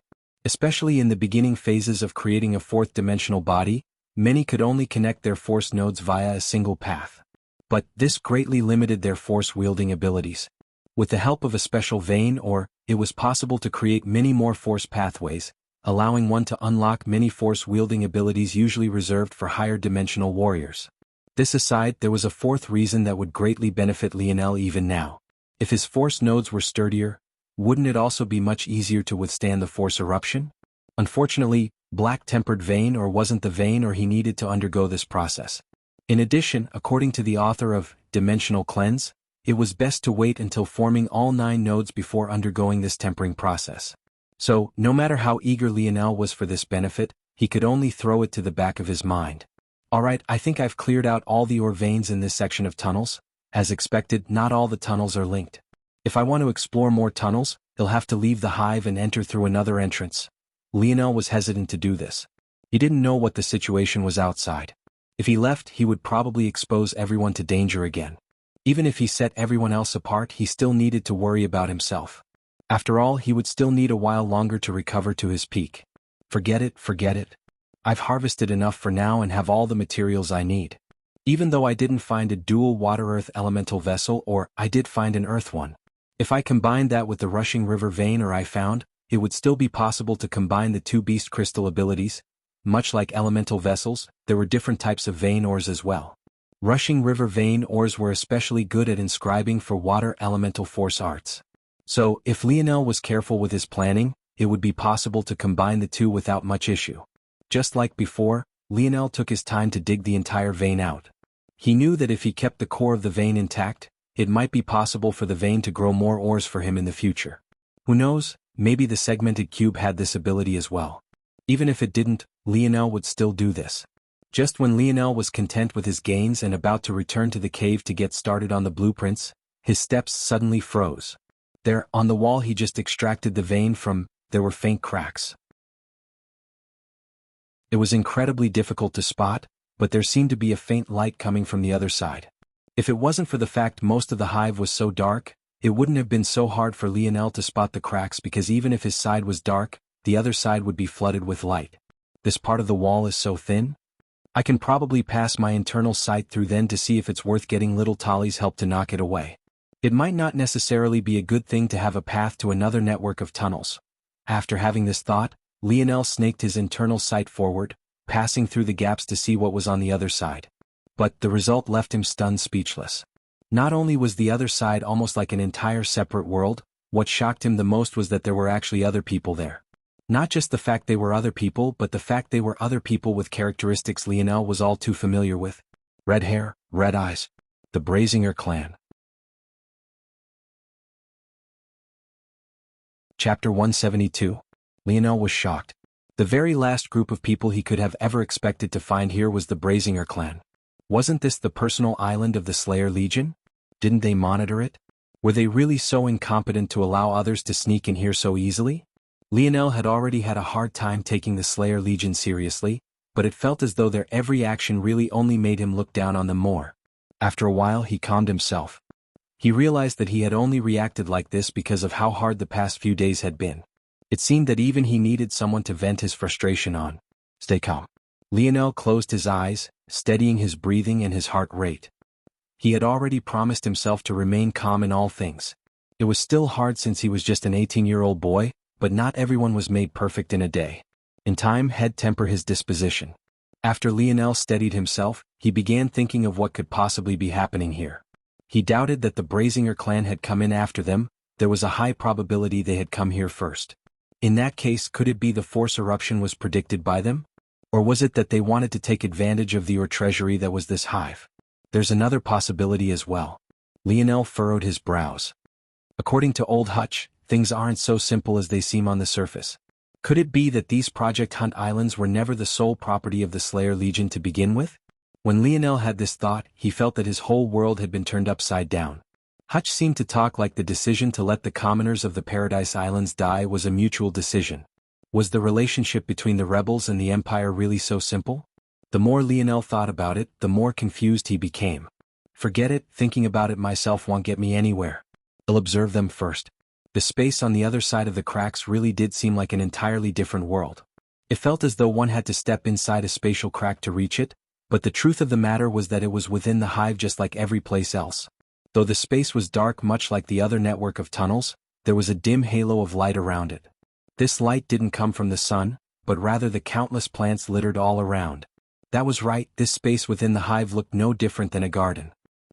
Especially in the beginning phases of creating a fourth-dimensional body, many could only connect their force nodes via a single path. But this greatly limited their force-wielding abilities. With the help of a special vein it was possible to create many more force pathways, allowing one to unlock many force-wielding abilities usually reserved for higher-dimensional warriors. This aside, there was a fourth reason that would greatly benefit Lionel even now. If his force nodes were sturdier, wouldn't it also be much easier to withstand the force eruption? Unfortunately, black-tempered vein wasn't the vein he needed to undergo this process. In addition, according to the author of Dimensional Cleanse, it was best to wait until forming all 9 nodes before undergoing this tempering process. So, no matter how eager Lionel was for this benefit, he could only throw it to the back of his mind. Alright, I think I've cleared out all the ore veins in this section of tunnels. As expected, not all the tunnels are linked. If I want to explore more tunnels, he'll have to leave the hive and enter through another entrance. Lionel was hesitant to do this. He didn't know what the situation was outside. If he left, he would probably expose everyone to danger again. Even if he set everyone else apart, he still needed to worry about himself. After all, he would still need a while longer to recover to his peak. Forget it. I've harvested enough for now and have all the materials I need. Even though I didn't find a dual water-earth elemental vessel, I did find an earth one. If I combined that with the rushing river vein I found, it would still be possible to combine the 2 beast crystal abilities. Much like elemental vessels, there were different types of vein ores as well. Rushing river vein ores were especially good at inscribing for water elemental force arts. So, if Lionel was careful with his planning, it would be possible to combine the 2 without much issue. Just like before, Lionel took his time to dig the entire vein out. He knew that if he kept the core of the vein intact, it might be possible for the vein to grow more ores for him in the future. Who knows, maybe the segmented cube had this ability as well. Even if it didn't, Lionel would still do this. Just when Lionel was content with his gains and about to return to the cave to get started on the blueprints, his steps suddenly froze. There, on the wall he just extracted the vein from, there were faint cracks. It was incredibly difficult to spot, but there seemed to be a faint light coming from the other side. If it wasn't for the fact most of the hive was so dark, it wouldn't have been so hard for Lionel to spot the cracks because even if his side was dark, the other side would be flooded with light. This part of the wall is so thin? I can probably pass my internal sight through then to see if it's worth getting little Tolly's help to knock it away. It might not necessarily be a good thing to have a path to another network of tunnels. After having this thought, Lionel snaked his internal sight forward, passing through the gaps to see what was on the other side. But the result left him stunned speechless. Not only was the other side almost like an entire separate world, what shocked him the most was that there were actually other people there. Not just the fact they were other people, but the fact they were other people with characteristics Lionel was all too familiar with. Red hair, red eyes. The Brazinger clan. Chapter 172. Lionel was shocked. The very last group of people he could have ever expected to find here was the Brazinger clan. Wasn't this the personal island of the Slayer Legion? Didn't they monitor it? Were they really so incompetent to allow others to sneak in here so easily? Lionel had already had a hard time taking the Slayer Legion seriously, but it felt as though their every action really only made him look down on them more. After a while he calmed himself. He realized that he had only reacted like this because of how hard the past few days had been. It seemed that even he needed someone to vent his frustration on. Stay calm. Lionel closed his eyes, steadying his breathing and his heart rate. He had already promised himself to remain calm in all things. It was still hard since he was just an 18-year-old boy, but not everyone was made perfect in a day. In time, he'd temper his disposition. After Lionel steadied himself, he began thinking of what could possibly be happening here. He doubted that the Brazinger clan had come in after them. There was a high probability they had come here first. In that case, could it be the force eruption was predicted by them? Or was it that they wanted to take advantage of the ore treasury that was this hive? There's another possibility as well. Lionel furrowed his brows. According to Old Hutch, things aren't so simple as they seem on the surface. Could it be that these Project Hunt Islands were never the sole property of the Slayer Legion to begin with? When Lionel had this thought, he felt that his whole world had been turned upside down. Hutch seemed to talk like the decision to let the commoners of the Paradise Islands die was a mutual decision. Was the relationship between the rebels and the Empire really so simple? The more Lionel thought about it, the more confused he became. Forget it, thinking about it myself won't get me anywhere. I'll observe them first. The space on the other side of the cracks really did seem like an entirely different world. It felt as though one had to step inside a spatial crack to reach it, but the truth of the matter was that it was within the hive just like every place else. Though the space was dark much like the other network of tunnels, there was a dim halo of light around it. This light didn't come from the sun, but rather the countless plants littered all around. That was right, this space within the hive looked no different than a garden.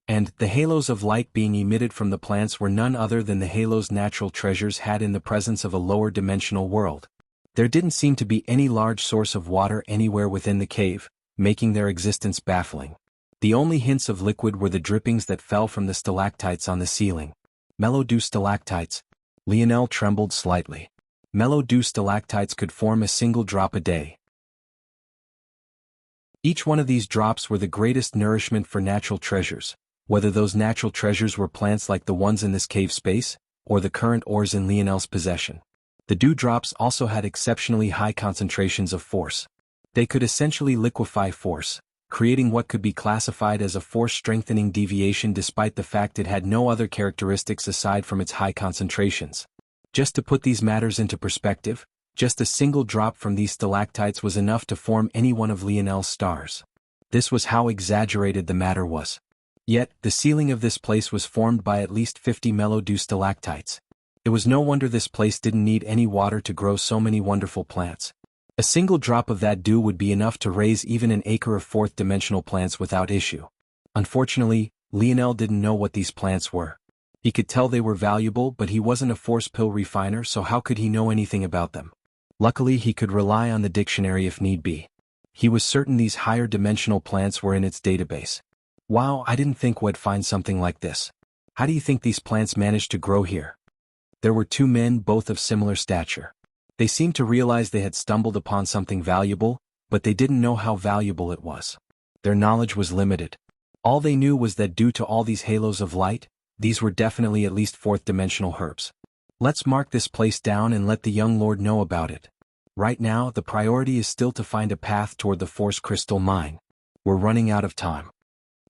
And the halos of light being emitted from the plants were none other than the halos natural treasures had in the presence of a lower dimensional world. There didn't seem to be any large source of water anywhere within the cave, making their existence baffling. The only hints of liquid were the drippings that fell from the stalactites on the ceiling. Mellow dew stalactites. Lionel trembled slightly. Mellow dew stalactites could form a single drop a day. Each one of these drops were the greatest nourishment for natural treasures, whether those natural treasures were plants like the ones in this cave space, or the current ores in Lionel's possession. The dewdrops also had exceptionally high concentrations of force. They could essentially liquefy force, creating what could be classified as a force-strengthening deviation despite the fact it had no other characteristics aside from its high concentrations. Just to put these matters into perspective, just a single drop from these stalactites was enough to form any one of Lionel's stars. This was how exaggerated the matter was. Yet, the ceiling of this place was formed by at least 50 mellow dew stalactites. It was no wonder this place didn't need any water to grow so many wonderful plants. A single drop of that dew would be enough to raise even an acre of fourth-dimensional plants without issue. Unfortunately, Lionel didn't know what these plants were. He could tell they were valuable, but he wasn't a force pill refiner, so how could he know anything about them? Luckily, he could rely on the dictionary if need be. He was certain these higher-dimensional plants were in its database. Wow, I didn't think we'd find something like this. How do you think these plants managed to grow here? There were two men, both of similar stature. They seemed to realize they had stumbled upon something valuable, but they didn't know how valuable it was. Their knowledge was limited. All they knew was that due to all these halos of light, these were definitely at least fourth-dimensional herbs. Let's mark this place down and let the young lord know about it. Right now, the priority is still to find a path toward the Force Crystal Mine. We're running out of time.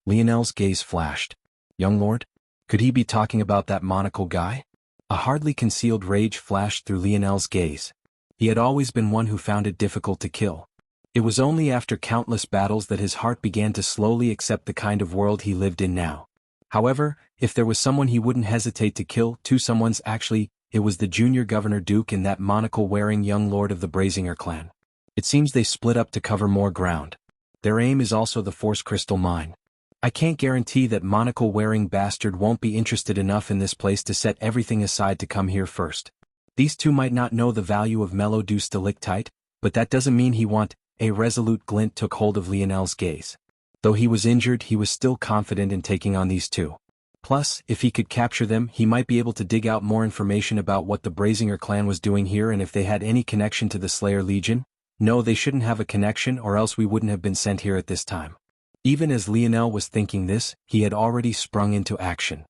Lionel's gaze flashed. Young lord? Could he be talking about that monocle guy? A hardly concealed rage flashed through Lionel's gaze. He had always been one who found it difficult to kill. It was only after countless battles that his heart began to slowly accept the kind of world he lived in now. However, if there was someone he wouldn't hesitate to kill, it was the junior Governor Duke and that monocle-wearing young lord of the Brazinger clan. It seems they split up to cover more ground. Their aim is also the Force Crystal Mine. I can't guarantee that monocle-wearing bastard won't be interested enough in this place to set everything aside to come here first. These two might not know the value of mellow dew stalactite, but that doesn't mean he won't. A resolute glint took hold of Lionel's gaze. Though he was injured, he was still confident in taking on these two. Plus, if he could capture them, he might be able to dig out more information about what the Brazinger clan was doing here and if they had any connection to the Slayer Legion. No, they shouldn't have a connection, or else we wouldn't have been sent here at this time. Even as Lionel was thinking this, he had already sprung into action.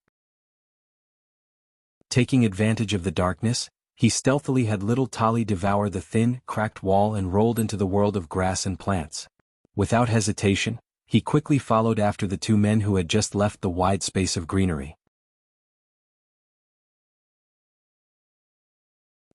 Taking advantage of the darkness, he stealthily had little Tali devour the thin, cracked wall and rolled into the world of grass and plants. Without hesitation, he quickly followed after the two men who had just left the wide space of greenery.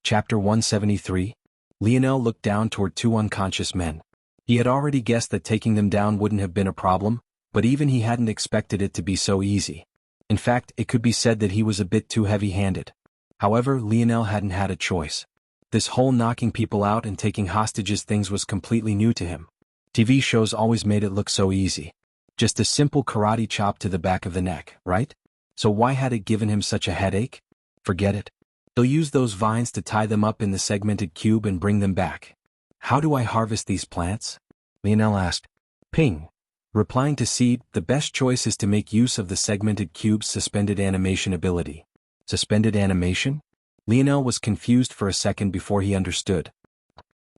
Chapter 173. Lionel looked down toward two unconscious men. He had already guessed that taking them down wouldn't have been a problem, but even he hadn't expected it to be so easy. In fact, it could be said that he was a bit too heavy-handed. However, Lionel hadn't had a choice. This whole knocking people out and taking hostages things was completely new to him. TV shows always made it look so easy. Just a simple karate chop to the back of the neck, right? So why had it given him such a headache? Forget it. He'll use those vines to tie them up in the segmented cube and bring them back. How do I harvest these plants? Lionel asked. Ping. Replying to Seed, the best choice is to make use of the segmented cube's suspended animation ability. Suspended animation? Lionel was confused for a second before he understood.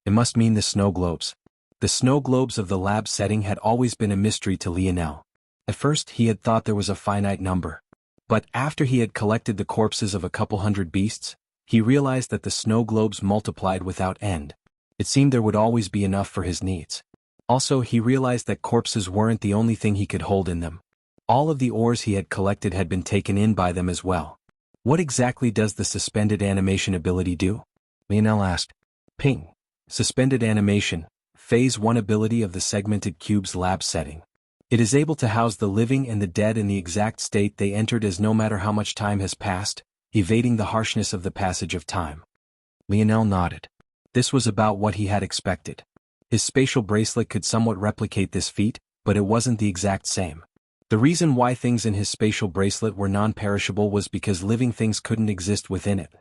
It must mean the snow globes. The snow globes of the lab setting had always been a mystery to Lionel. At first he had thought there was a finite number. But after he had collected the corpses of a couple hundred beasts, he realized that the snow globes multiplied without end. It seemed there would always be enough for his needs. Also, he realized that corpses weren't the only thing he could hold in them. All of the ores he had collected had been taken in by them as well. What exactly does the suspended animation ability do? Lionel asked. Ping. Suspended animation, Phase 1 ability of the segmented cube's lab setting. It is able to house the living and the dead in the exact state they entered as no matter how much time has passed, evading the harshness of the passage of time. Lionel nodded. This was about what he had expected. His spatial bracelet could somewhat replicate this feat, but it wasn't the exact same. The reason why things in his spatial bracelet were non-perishable was because living things couldn't exist within it.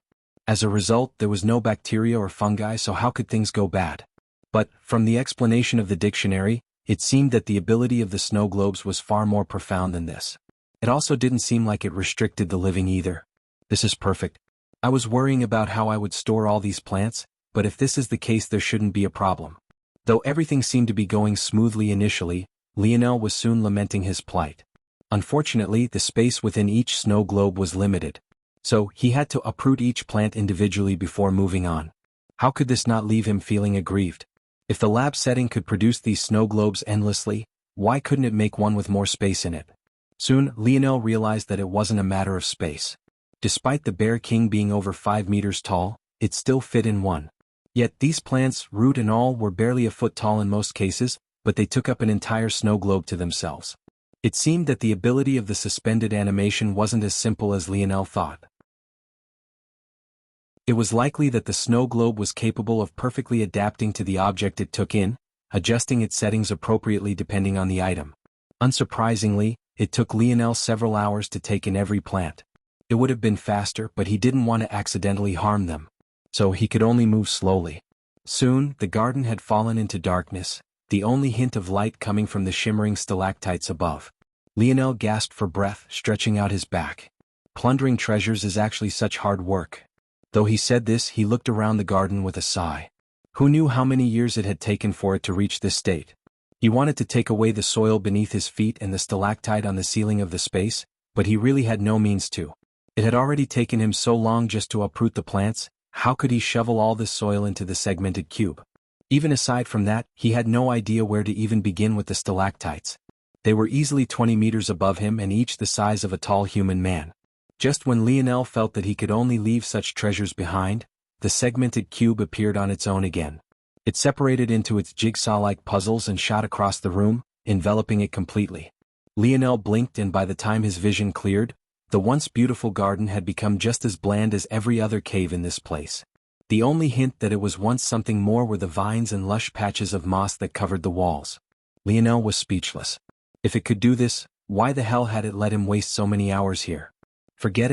As a result, there was no bacteria or fungi, so how could things go bad? But, from the explanation of the dictionary, it seemed that the ability of the snow globes was far more profound than this. It also didn't seem like it restricted the living either. This is perfect. I was worrying about how I would store all these plants, but if this is the case there shouldn't be a problem. Though everything seemed to be going smoothly initially, Lionel was soon lamenting his plight. Unfortunately, the space within each snow globe was limited. So, he had to uproot each plant individually before moving on. How could this not leave him feeling aggrieved? If the lab setting could produce these snow globes endlessly, why couldn't it make one with more space in it? Soon, Lionel realized that it wasn't a matter of space. Despite the Bear King being over 5 meters tall, it still fit in one. Yet these plants, root and all, were barely a foot tall in most cases, but they took up an entire snow globe to themselves. It seemed that the ability of the suspended animation wasn't as simple as Lionel thought. It was likely that the snow globe was capable of perfectly adapting to the object it took in, adjusting its settings appropriately depending on the item. Unsurprisingly, it took Lionel several hours to take in every plant. It would have been faster, but he didn't want to accidentally harm them. So he could only move slowly. Soon, the garden had fallen into darkness, the only hint of light coming from the shimmering stalactites above. Lionel gasped for breath, stretching out his back. Plundering treasures is actually such hard work. Though he said this, he looked around the garden with a sigh. Who knew how many years it had taken for it to reach this state? He wanted to take away the soil beneath his feet and the stalactite on the ceiling of the space, but he really had no means to. It had already taken him so long just to uproot the plants, how could he shovel all this soil into the segmented cube? Even aside from that, he had no idea where to even begin with the stalactites. They were easily 20 meters above him and each the size of a tall human man. Just when Lionel felt that he could only leave such treasures behind, the segmented cube appeared on its own again. It separated into its jigsaw-like puzzles and shot across the room, enveloping it completely. Lionel blinked and by the time his vision cleared, the once beautiful garden had become just as bland as every other cave in this place. The only hint that it was once something more were the vines and lush patches of moss that covered the walls. Lionel was speechless. If it could do this, why the hell had it let him waste so many hours here? Forget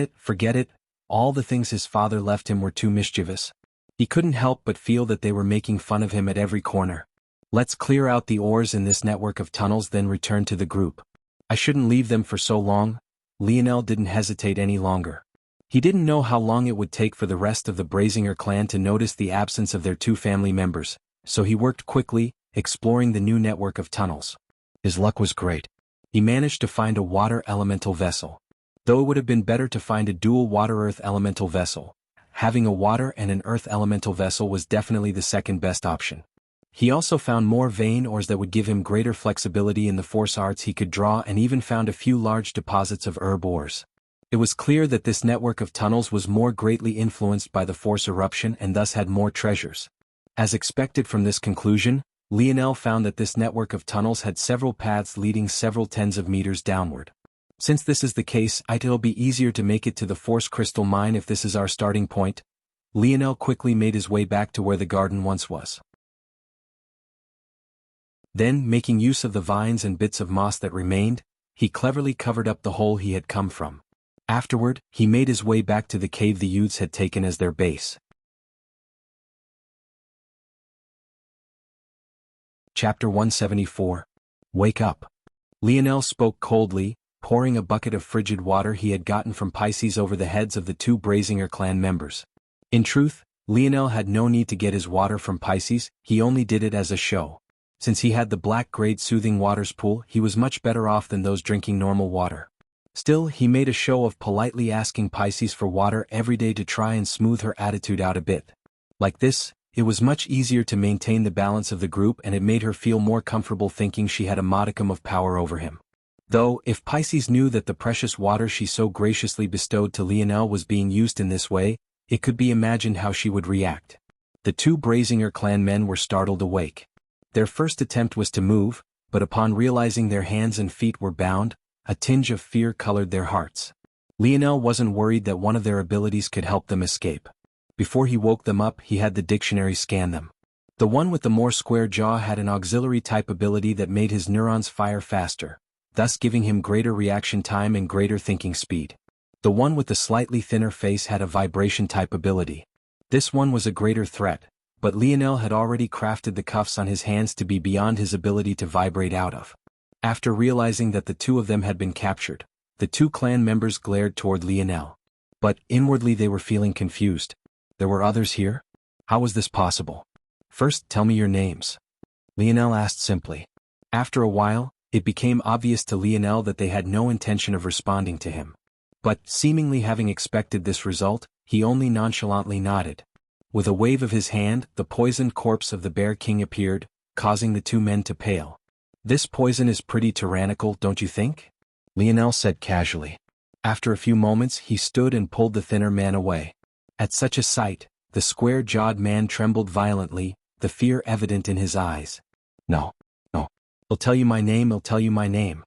it, all the things his father left him were too mischievous. He couldn't help but feel that they were making fun of him at every corner. Let's clear out the ores in this network of tunnels then return to the group. I shouldn't leave them for so long. Lionel didn't hesitate any longer. He didn't know how long it would take for the rest of the Brazinger clan to notice the absence of their 2 family members, so he worked quickly, exploring the new network of tunnels. His luck was great. He managed to find a water elemental vessel. Though it would have been better to find a dual water-earth elemental vessel, having a water and an earth elemental vessel was definitely the second best option. He also found more vein ores that would give him greater flexibility in the force arts he could draw and even found a few large deposits of herb ores. It was clear that this network of tunnels was more greatly influenced by the force eruption and thus had more treasures. As expected from this conclusion, Lionel found that this network of tunnels had several paths leading several tens of meters downward. Since this is the case, it'll be easier to make it to the Force Crystal Mine if this is our starting point. Lionel quickly made his way back to where the garden once was. Then, making use of the vines and bits of moss that remained, he cleverly covered up the hole he had come from. Afterward, he made his way back to the cave the youths had taken as their base. Chapter 174. Wake up. Lionel spoke coldly, pouring a bucket of frigid water he had gotten from Pisces over the heads of the 2 Brazinger clan members. In truth, Lionel had no need to get his water from Pisces, he only did it as a show. Since he had the black-grade soothing waters pool, he was much better off than those drinking normal water. Still, he made a show of politely asking Pisces for water every day to try and smooth her attitude out a bit. Like this, it was much easier to maintain the balance of the group, and it made her feel more comfortable thinking she had a modicum of power over him. Though, if Pisces knew that the precious water she so graciously bestowed to Lionel was being used in this way, it could be imagined how she would react. The two Brazinger clan men were startled awake. Their first attempt was to move, but upon realizing their hands and feet were bound, a tinge of fear colored their hearts. Lionel wasn't worried that one of their abilities could help them escape. Before he woke them up, he had the dictionary scan them. The one with the more square jaw had an auxiliary type ability that made his neurons fire faster, thus giving him greater reaction time and greater thinking speed. The one with the slightly thinner face had a vibration type ability. This one was a greater threat, but Lionel had already crafted the cuffs on his hands to be beyond his ability to vibrate out of. After realizing that the two of them had been captured, the two clan members glared toward Lionel. But inwardly they were feeling confused. There were others here? How was this possible? First, tell me your names. Lionel asked simply. After a while, it became obvious to Lionel that they had no intention of responding to him. But, seemingly having expected this result, he only nonchalantly nodded. With a wave of his hand, the poisoned corpse of the Bear King appeared, causing the two men to pale. This poison is pretty tyrannical, don't you think? Lionel said casually. After a few moments, he stood and pulled the thinner man away. At such a sight, the square-jawed man trembled violently, the fear evident in his eyes. No. I'll tell you my name.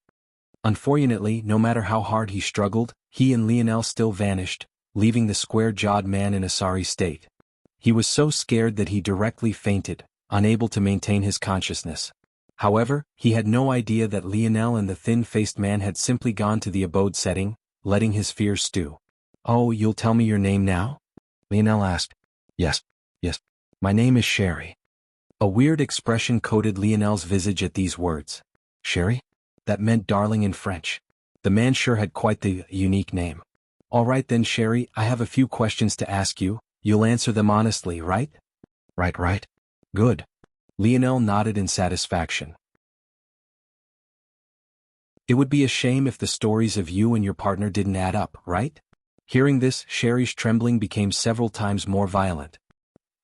Unfortunately, no matter how hard he struggled, he and Lionel still vanished, leaving the square-jawed man in a sorry state. He was so scared that he directly fainted, unable to maintain his consciousness. However, he had no idea that Lionel and the thin-faced man had simply gone to the abode setting, letting his fears stew. Oh, you'll tell me your name now? Lionel asked. Yes. My name is Sherry. A weird expression coated Lionel's visage at these words. Sherry? That meant darling in French. The man sure had quite the unique name. All right then, Sherry, I have a few questions to ask you. You'll answer them honestly, right? Right. Good. Lionel nodded in satisfaction. It would be a shame if the stories of you and your partner didn't add up, right? Hearing this, Sherry's trembling became several times more violent.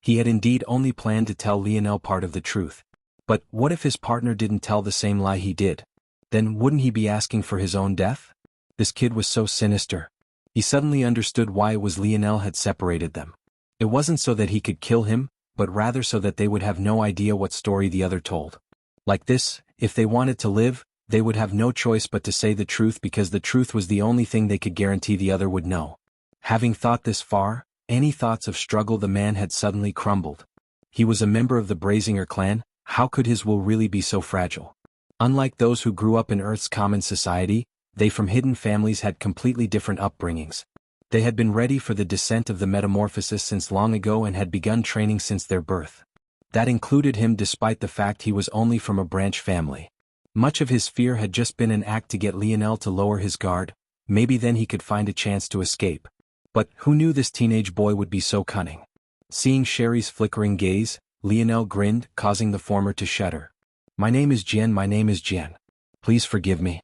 He had indeed only planned to tell Lionel part of the truth. But what if his partner didn't tell the same lie he did? Then wouldn't he be asking for his own death? This kid was so sinister. He suddenly understood why it was Lionel had separated them. It wasn't so that he could kill him, but rather so that they would have no idea what story the other told. Like this, if they wanted to live, they would have no choice but to say the truth, because the truth was the only thing they could guarantee the other would know. Having thought this far, any thoughts of struggle the man had suddenly crumbled. He was a member of the Brazinger clan. How could his will really be so fragile? Unlike those who grew up in Earth's common society, they from hidden families had completely different upbringings. They had been ready for the descent of the metamorphosis since long ago and had begun training since their birth. That included him despite the fact he was only from a branch family. Much of his fear had just been an act to get Lionel to lower his guard. Maybe then he could find a chance to escape. But who knew this teenage boy would be so cunning? Seeing Sherry's flickering gaze, Lionel grinned, causing the former to shudder. My name is Jian. Please forgive me.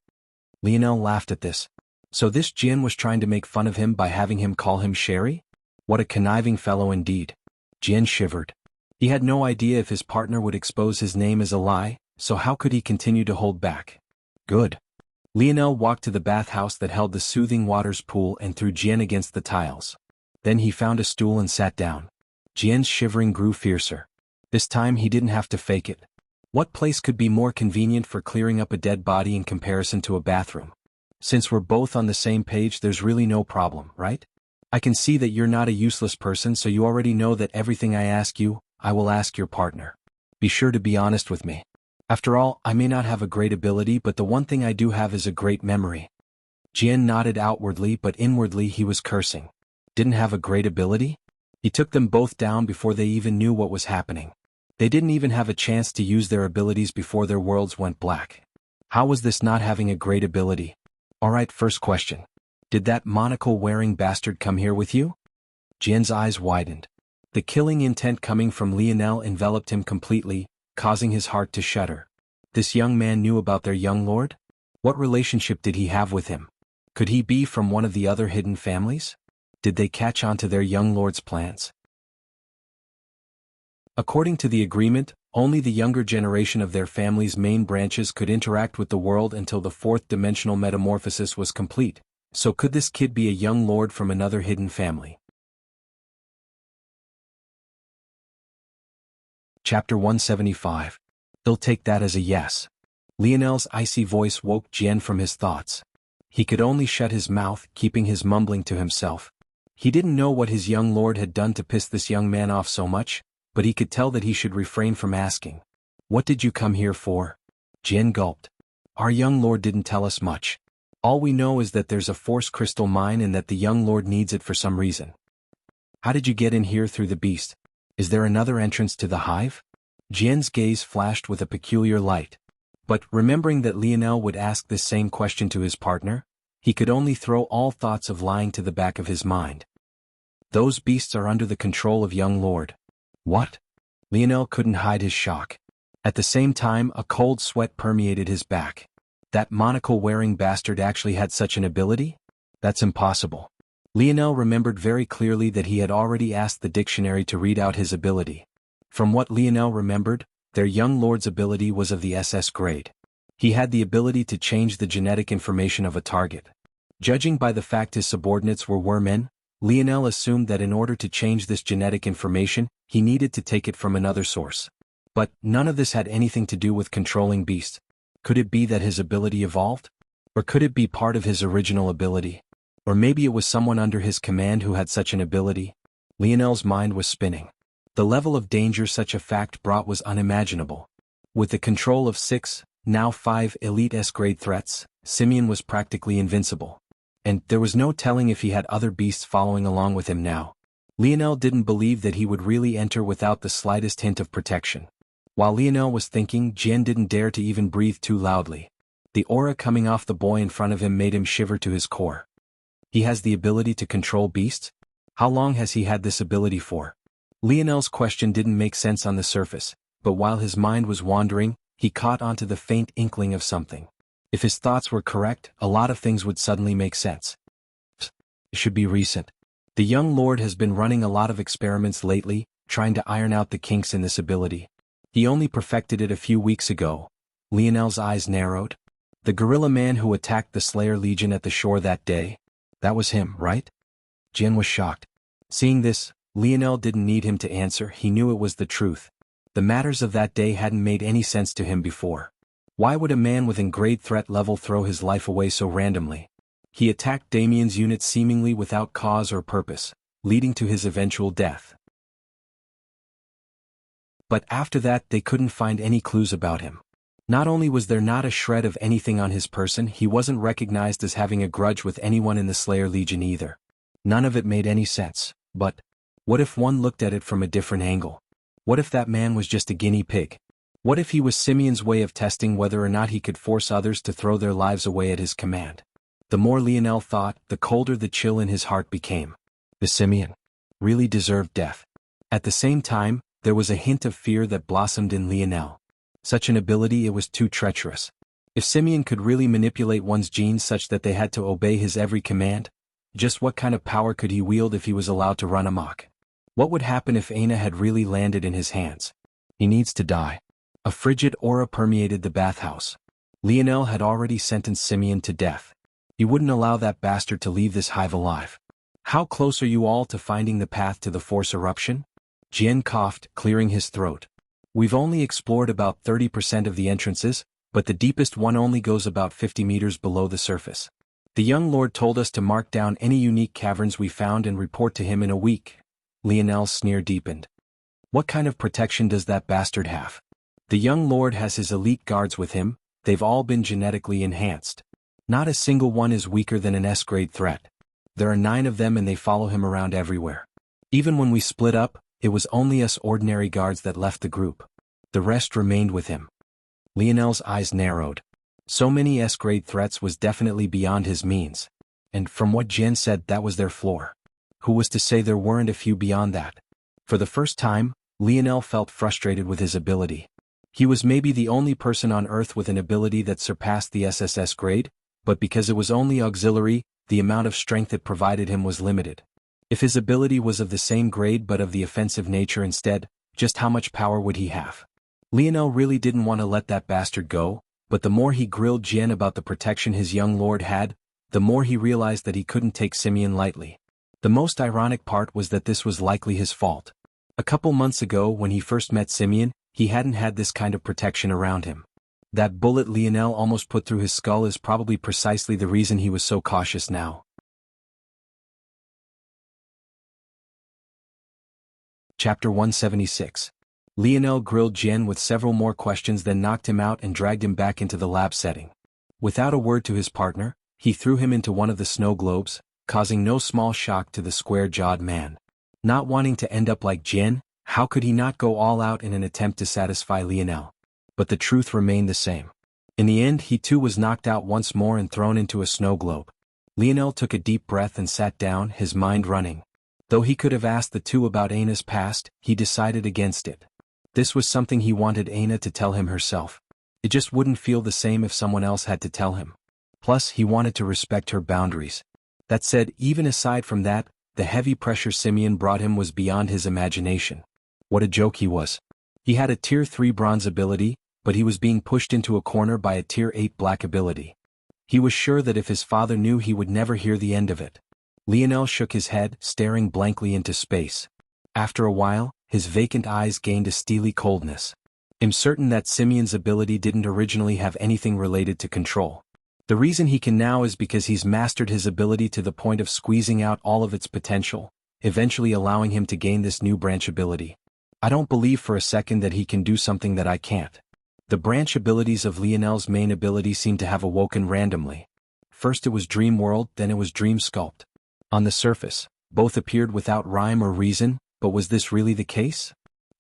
Lionel laughed at this. So this Jian was trying to make fun of him by having him call him Sherry? What a conniving fellow indeed. Jian shivered. He had no idea if his partner would expose his name as a lie, so how could he continue to hold back? Good. Lionel walked to the bathhouse that held the soothing waters pool and threw Jian against the tiles. Then he found a stool and sat down. Jian's shivering grew fiercer. This time he didn't have to fake it. What place could be more convenient for clearing up a dead body in comparison to a bathroom? Since we're both on the same page, there's really no problem, right? I can see that you're not a useless person, so you already know that everything I ask you, I will ask your partner. Be sure to be honest with me. After all, I may not have a great ability, but the one thing I do have is a great memory. Jian nodded outwardly, but inwardly he was cursing. Didn't have a great ability? He took them both down before they even knew what was happening. They didn't even have a chance to use their abilities before their worlds went black. How was this not having a great ability? Alright, first question. Did that monocle-wearing bastard come here with you? Jian's eyes widened. The killing intent coming from Lionel enveloped him completely, causing his heart to shudder. This young man knew about their young lord? What relationship did he have with him? Could he be from one of the other hidden families? Did they catch on to their young lord's plans? According to the agreement, only the younger generation of their family's main branches could interact with the world until the fourth-dimensional metamorphosis was complete. So could this kid be a young lord from another hidden family? Chapter 175. He'll take that as a yes. Lionel's icy voice woke Jian from his thoughts. He could only shut his mouth, keeping his mumbling to himself. He didn't know what his young lord had done to piss this young man off so much, but he could tell that he should refrain from asking. What did you come here for? Jian gulped. Our young lord didn't tell us much. All we know is that there's a force crystal mine and that the young lord needs it for some reason. How did you get in here through the beast? Is there another entrance to the hive? Jian's gaze flashed with a peculiar light. But, remembering that Lionel would ask this same question to his partner, he could only throw all thoughts of lying to the back of his mind. Those beasts are under the control of young lord. What? Lionel couldn't hide his shock. At the same time, a cold sweat permeated his back. That monocle-wearing bastard actually had such an ability? That's impossible. Lionel remembered very clearly that he had already asked the dictionary to read out his ability. From what Lionel remembered, their young lord's ability was of the SS grade. He had the ability to change the genetic information of a target. Judging by the fact his subordinates were men, Lionel assumed that in order to change this genetic information, he needed to take it from another source. But none of this had anything to do with controlling beasts. Could it be that his ability evolved? Or could it be part of his original ability? Or maybe it was someone under his command who had such an ability? Lionel's mind was spinning. The level of danger such a fact brought was unimaginable. With the control of 6, now 5 elite S-grade threats, Simeon was practically invincible. And there was no telling if he had other beasts following along with him now. Lionel didn't believe that he would really enter without the slightest hint of protection. While Lionel was thinking, Jian didn't dare to even breathe too loudly. The aura coming off the boy in front of him made him shiver to his core. He has the ability to control beasts? How long has he had this ability for? Lionel's question didn't make sense on the surface, but while his mind was wandering, he caught onto the faint inkling of something. If his thoughts were correct, a lot of things would suddenly make sense. It should be recent. The young lord has been running a lot of experiments lately, trying to iron out the kinks in this ability. He only perfected it a few weeks ago. Lionel's eyes narrowed. The gorilla man who attacked the Slayer Legion at the shore that day? That was him, right? Jian was shocked. Seeing this, Lionel didn't need him to answer, he knew it was the truth. The matters of that day hadn't made any sense to him before. Why would a man within grade threat level throw his life away so randomly? He attacked Damien's unit seemingly without cause or purpose, leading to his eventual death. But after that they couldn't find any clues about him. Not only was there not a shred of anything on his person, he wasn't recognized as having a grudge with anyone in the Slayer Legion either. None of it made any sense, but what if one looked at it from a different angle? What if that man was just a guinea pig? What if he was Simeon's way of testing whether or not he could force others to throw their lives away at his command? The more Lionel thought, the colder the chill in his heart became. The Simeon really deserved death. At the same time, there was a hint of fear that blossomed in Lionel. Such an ability, it was too treacherous. If Simeon could really manipulate one's genes such that they had to obey his every command, just what kind of power could he wield if he was allowed to run amok? What would happen if Aina had really landed in his hands? He needs to die. A frigid aura permeated the bathhouse. Lionel had already sentenced Simeon to death. He wouldn't allow that bastard to leave this hive alive. How close are you all to finding the path to the force eruption? Jian coughed, clearing his throat. We've only explored about 30% of the entrances, but the deepest one only goes about 50 meters below the surface. The young lord told us to mark down any unique caverns we found and report to him in a week. Lionel's sneer deepened. What kind of protection does that bastard have? The young lord has his elite guards with him, they've all been genetically enhanced. Not a single one is weaker than an S-grade threat. There are 9 of them and they follow him around everywhere. Even when we split up, it was only us ordinary guards that left the group. The rest remained with him. Lionel's eyes narrowed. So many S-grade threats was definitely beyond his means. And from what Jian said, that was their floor. Who was to say there weren't a few beyond that? For the first time, Lionel felt frustrated with his ability. He was maybe the only person on Earth with an ability that surpassed the SSS grade, but because it was only auxiliary, the amount of strength it provided him was limited. If his ability was of the same grade but of the offensive nature instead, just how much power would he have? Lionel really didn't want to let that bastard go, but the more he grilled Jin about the protection his young lord had, the more he realized that he couldn't take Simeon lightly. The most ironic part was that this was likely his fault. A couple months ago when he first met Simeon, he hadn't had this kind of protection around him. That bullet Lionel almost put through his skull is probably precisely the reason he was so cautious now. Chapter 176. Lionel grilled Jin with several more questions, then knocked him out and dragged him back into the lab setting. Without a word to his partner, he threw him into one of the snow globes, causing no small shock to the square-jawed man. Not wanting to end up like Jin, how could he not go all out in an attempt to satisfy Lionel? But the truth remained the same. In the end, he too was knocked out once more and thrown into a snow globe. Lionel took a deep breath and sat down, his mind running. Though he could have asked the two about Aina's past, he decided against it. This was something he wanted Aina to tell him herself. It just wouldn't feel the same if someone else had to tell him. Plus, he wanted to respect her boundaries. That said, even aside from that, the heavy pressure Simeon brought him was beyond his imagination. What a joke he was. He had a Tier 3 bronze ability, but he was being pushed into a corner by a Tier 8 black ability. He was sure that if his father knew, he would never hear the end of it. Lionel shook his head, staring blankly into space. After a while, his vacant eyes gained a steely coldness. I'm certain that Simeon's ability didn't originally have anything related to control. The reason he can now is because he's mastered his ability to the point of squeezing out all of its potential, eventually allowing him to gain this new branch ability. I don't believe for a second that he can do something that I can't. The branch abilities of Lionel's main ability seem to have awoken randomly. First it was Dream World, then it was Dream Sculpt. On the surface, both appeared without rhyme or reason, but was this really the case?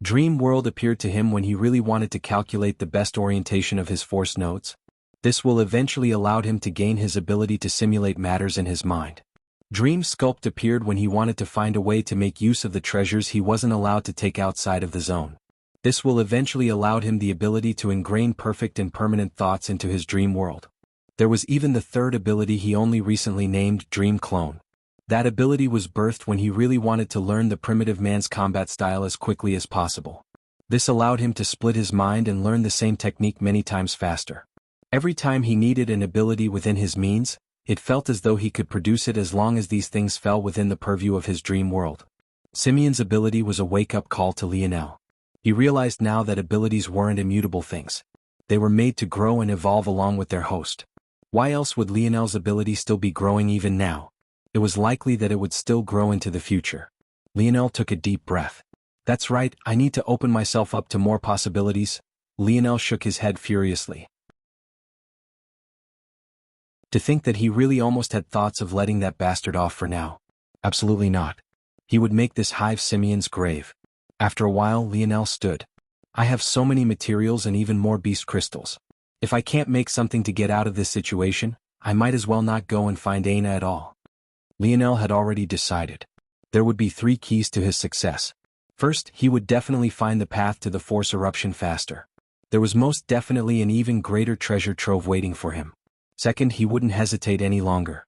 Dream World appeared to him when he really wanted to calculate the best orientation of his force nodes. This will eventually allow him to gain his ability to simulate matters in his mind. Dream Sculpt appeared when he wanted to find a way to make use of the treasures he wasn't allowed to take outside of the zone. This will eventually allow him the ability to ingrain perfect and permanent thoughts into his dream world. There was even the third ability he only recently named Dream Clone. That ability was birthed when he really wanted to learn the primitive man's combat style as quickly as possible. This allowed him to split his mind and learn the same technique many times faster. Every time he needed an ability within his means, it felt as though he could produce it as long as these things fell within the purview of his dream world. Simeon's ability was a wake-up call to Lionel. He realized now that abilities weren't immutable things. They were made to grow and evolve along with their host. Why else would Lionel's ability still be growing even now? It was likely that it would still grow into the future. Lionel took a deep breath. That's right, I need to open myself up to more possibilities. Lionel shook his head furiously. To think that he really almost had thoughts of letting that bastard off for now. Absolutely not. He would make this hive Simeon's grave. After a while, Lionel stood. I have so many materials and even more beast crystals. If I can't make something to get out of this situation, I might as well not go and find Aina at all. Lionel had already decided. There would be 3 keys to his success. First, he would definitely find the path to the force eruption faster. There was most definitely an even greater treasure trove waiting for him. Second, he wouldn't hesitate any longer.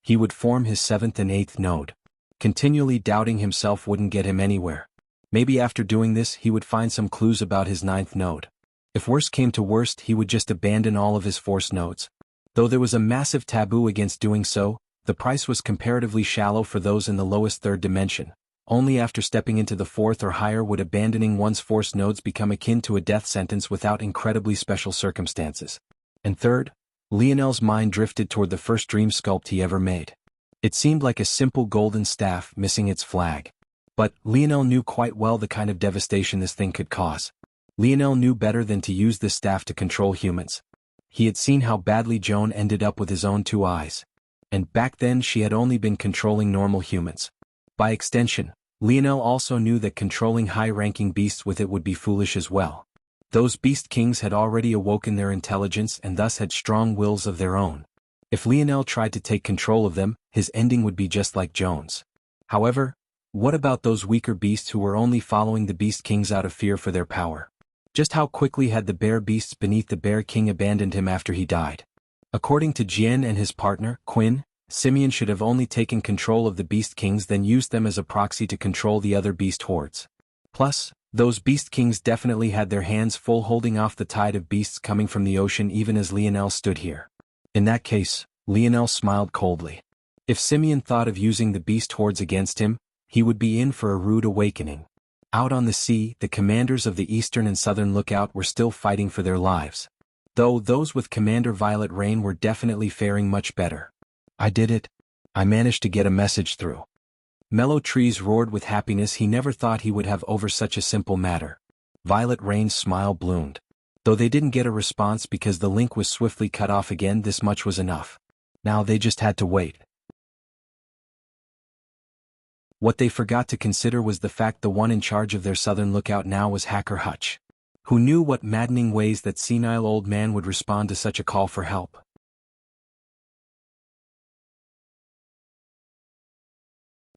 He would form his 7th and 8th node. Continually doubting himself wouldn't get him anywhere. Maybe after doing this he would find some clues about his 9th node. If worst came to worst, he would just abandon all of his force nodes. Though there was a massive taboo against doing so, the price was comparatively shallow for those in the lowest 3rd dimension. Only after stepping into the 4th or higher would abandoning one's force nodes become akin to a death sentence without incredibly special circumstances. And third, Lionel's mind drifted toward the first dream sculpt he ever made. It seemed like a simple golden staff missing its flag. But Lionel knew quite well the kind of devastation this thing could cause. Lionel knew better than to use this staff to control humans. He had seen how badly Joan ended up with his own 2 eyes. And back then she had only been controlling normal humans. By extension, Lionel also knew that controlling high-ranking beasts with it would be foolish as well. Those beast kings had already awoken their intelligence and thus had strong wills of their own. If Lionel tried to take control of them, his ending would be just like Joan's. However, what about those weaker beasts who were only following the beast kings out of fear for their power? Just how quickly had the bear beasts beneath the Bear King abandoned him after he died? According to Jian and his partner, Quinn, Simeon should have only taken control of the Beast Kings then used them as a proxy to control the other beast hordes. Plus, those Beast Kings definitely had their hands full holding off the tide of beasts coming from the ocean even as Lionel stood here. In that case, Lionel smiled coldly. If Simeon thought of using the beast hordes against him, he would be in for a rude awakening. Out on the sea, the commanders of the Eastern and Southern Lookout were still fighting for their lives. Though those with Commander Violet Rain were definitely faring much better. I did it. I managed to get a message through. Mellow Trees roared with happiness. He never thought he would have over such a simple matter. Violet Rain's smile bloomed. Though they didn't get a response because the link was swiftly cut off again, this much was enough. Now they just had to wait. What they forgot to consider was the fact the one in charge of their Southern Lookout now was Hacker Hutch. Who knew what maddening ways that senile old man would respond to such a call for help?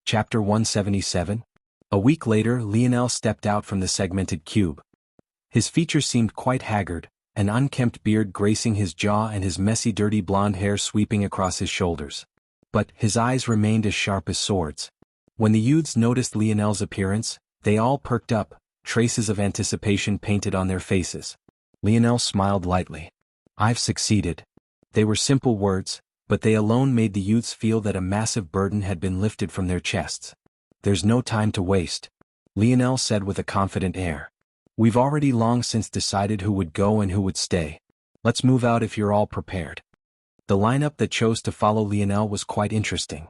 Chapter 177. A week later, Lionel stepped out from the segmented cube. His features seemed quite haggard, an unkempt beard gracing his jaw and his messy dirty blonde hair sweeping across his shoulders. But his eyes remained as sharp as swords. When the youths noticed Lionel's appearance, they all perked up, traces of anticipation painted on their faces. Lionel smiled lightly. I've succeeded. They were simple words, but they alone made the youths feel that a massive burden had been lifted from their chests. There's no time to waste, Lionel said with a confident air. We've already long since decided who would go and who would stay. Let's move out if you're all prepared. The lineup that chose to follow Lionel was quite interesting.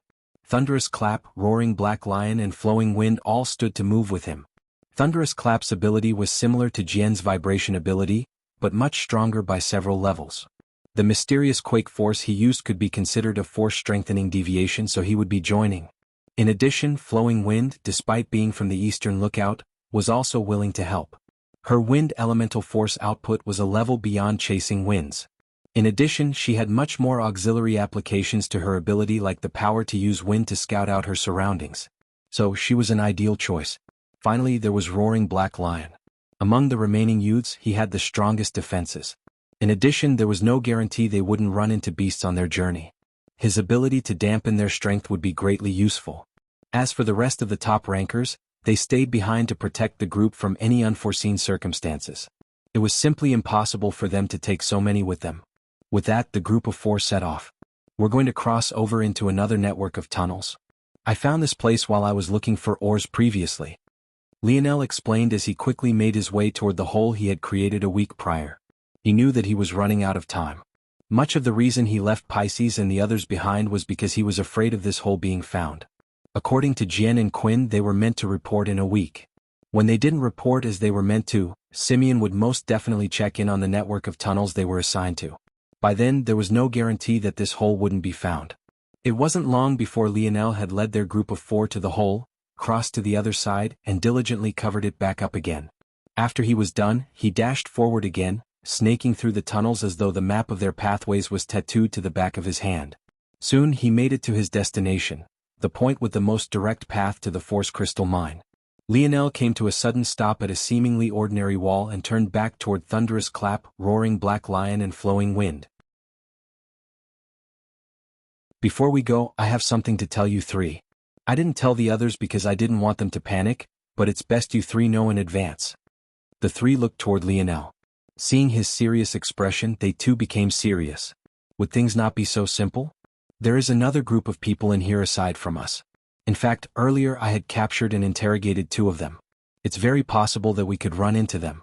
Thunderous Clap, Roaring Black Lion and Flowing Wind all stood to move with him. Thunderous Clap's ability was similar to Jian's vibration ability, but much stronger by several levels. The mysterious quake force he used could be considered a force-strengthening deviation, so he would be joining. In addition, Flowing Wind, despite being from the Eastern Lookout, was also willing to help. Her wind elemental force output was a level beyond chasing winds. In addition, she had much more auxiliary applications to her ability, like the power to use wind to scout out her surroundings. So she was an ideal choice. Finally, there was Roaring Black Lion. Among the remaining youths, he had the strongest defenses. In addition, there was no guarantee they wouldn't run into beasts on their journey. His ability to dampen their strength would be greatly useful. As for the rest of the top rankers, they stayed behind to protect the group from any unforeseen circumstances. It was simply impossible for them to take so many with them. With that, the group of 4 set off. We're going to cross over into another network of tunnels. I found this place while I was looking for ores previously. Lionel explained as he quickly made his way toward the hole he had created a week prior. He knew that he was running out of time. Much of the reason he left Pisces and the others behind was because he was afraid of this hole being found. According to Jian and Quinn, they were meant to report in a week. When they didn't report as they were meant to, Simeon would most definitely check in on the network of tunnels they were assigned to. By then, there was no guarantee that this hole wouldn't be found. It wasn't long before Lionel had led their group of 4 to the hole, crossed to the other side, and diligently covered it back up again. After he was done, he dashed forward again, snaking through the tunnels as though the map of their pathways was tattooed to the back of his hand. Soon he made it to his destination, the point with the most direct path to the Force Crystal Mine. Lionel came to a sudden stop at a seemingly ordinary wall and turned back toward Thunderous Clap, Roaring Black Lion and Flowing Wind. Before we go, I have something to tell you 3. I didn't tell the others because I didn't want them to panic, but it's best you 3 know in advance. The 3 looked toward Lionel. Seeing his serious expression, they too became serious. Would things not be so simple? There is another group of people in here aside from us. In fact, earlier I had captured and interrogated 2 of them. It's very possible that we could run into them.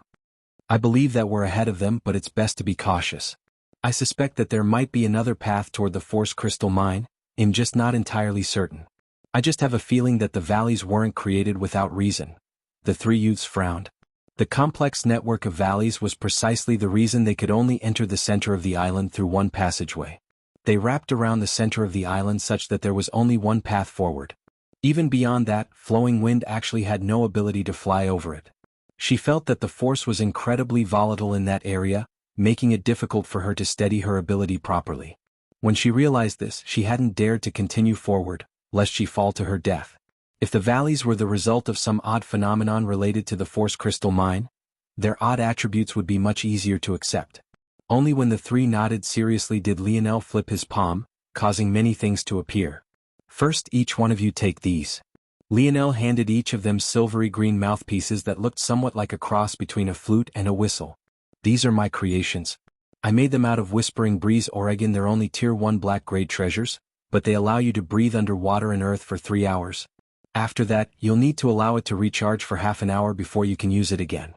I believe that we're ahead of them, but it's best to be cautious. I suspect that there might be another path toward the Force Crystal Mine, I'm just not entirely certain. I just have a feeling that the valleys weren't created without reason. The 3 youths frowned. The complex network of valleys was precisely the reason they could only enter the center of the island through one passageway. They wrapped around the center of the island such that there was only one path forward. Even beyond that, Flowing Wind actually had no ability to fly over it. She felt that the force was incredibly volatile in that area, making it difficult for her to steady her ability properly. When she realized this, she hadn't dared to continue forward, lest she fall to her death. If the valleys were the result of some odd phenomenon related to the Force Crystal Mine, their odd attributes would be much easier to accept. Only when the three nodded seriously did Lionel flip his palm, causing many things to appear. First, each one of you take these. Lionel handed each of them silvery green mouthpieces that looked somewhat like a cross between a flute and a whistle. These are my creations. I made them out of Whispering Breeze Oregon. They're only Tier 1 black-grade treasures, but they allow you to breathe under water and earth for 3 hours. After that, you'll need to allow it to recharge for half an hour before you can use it again.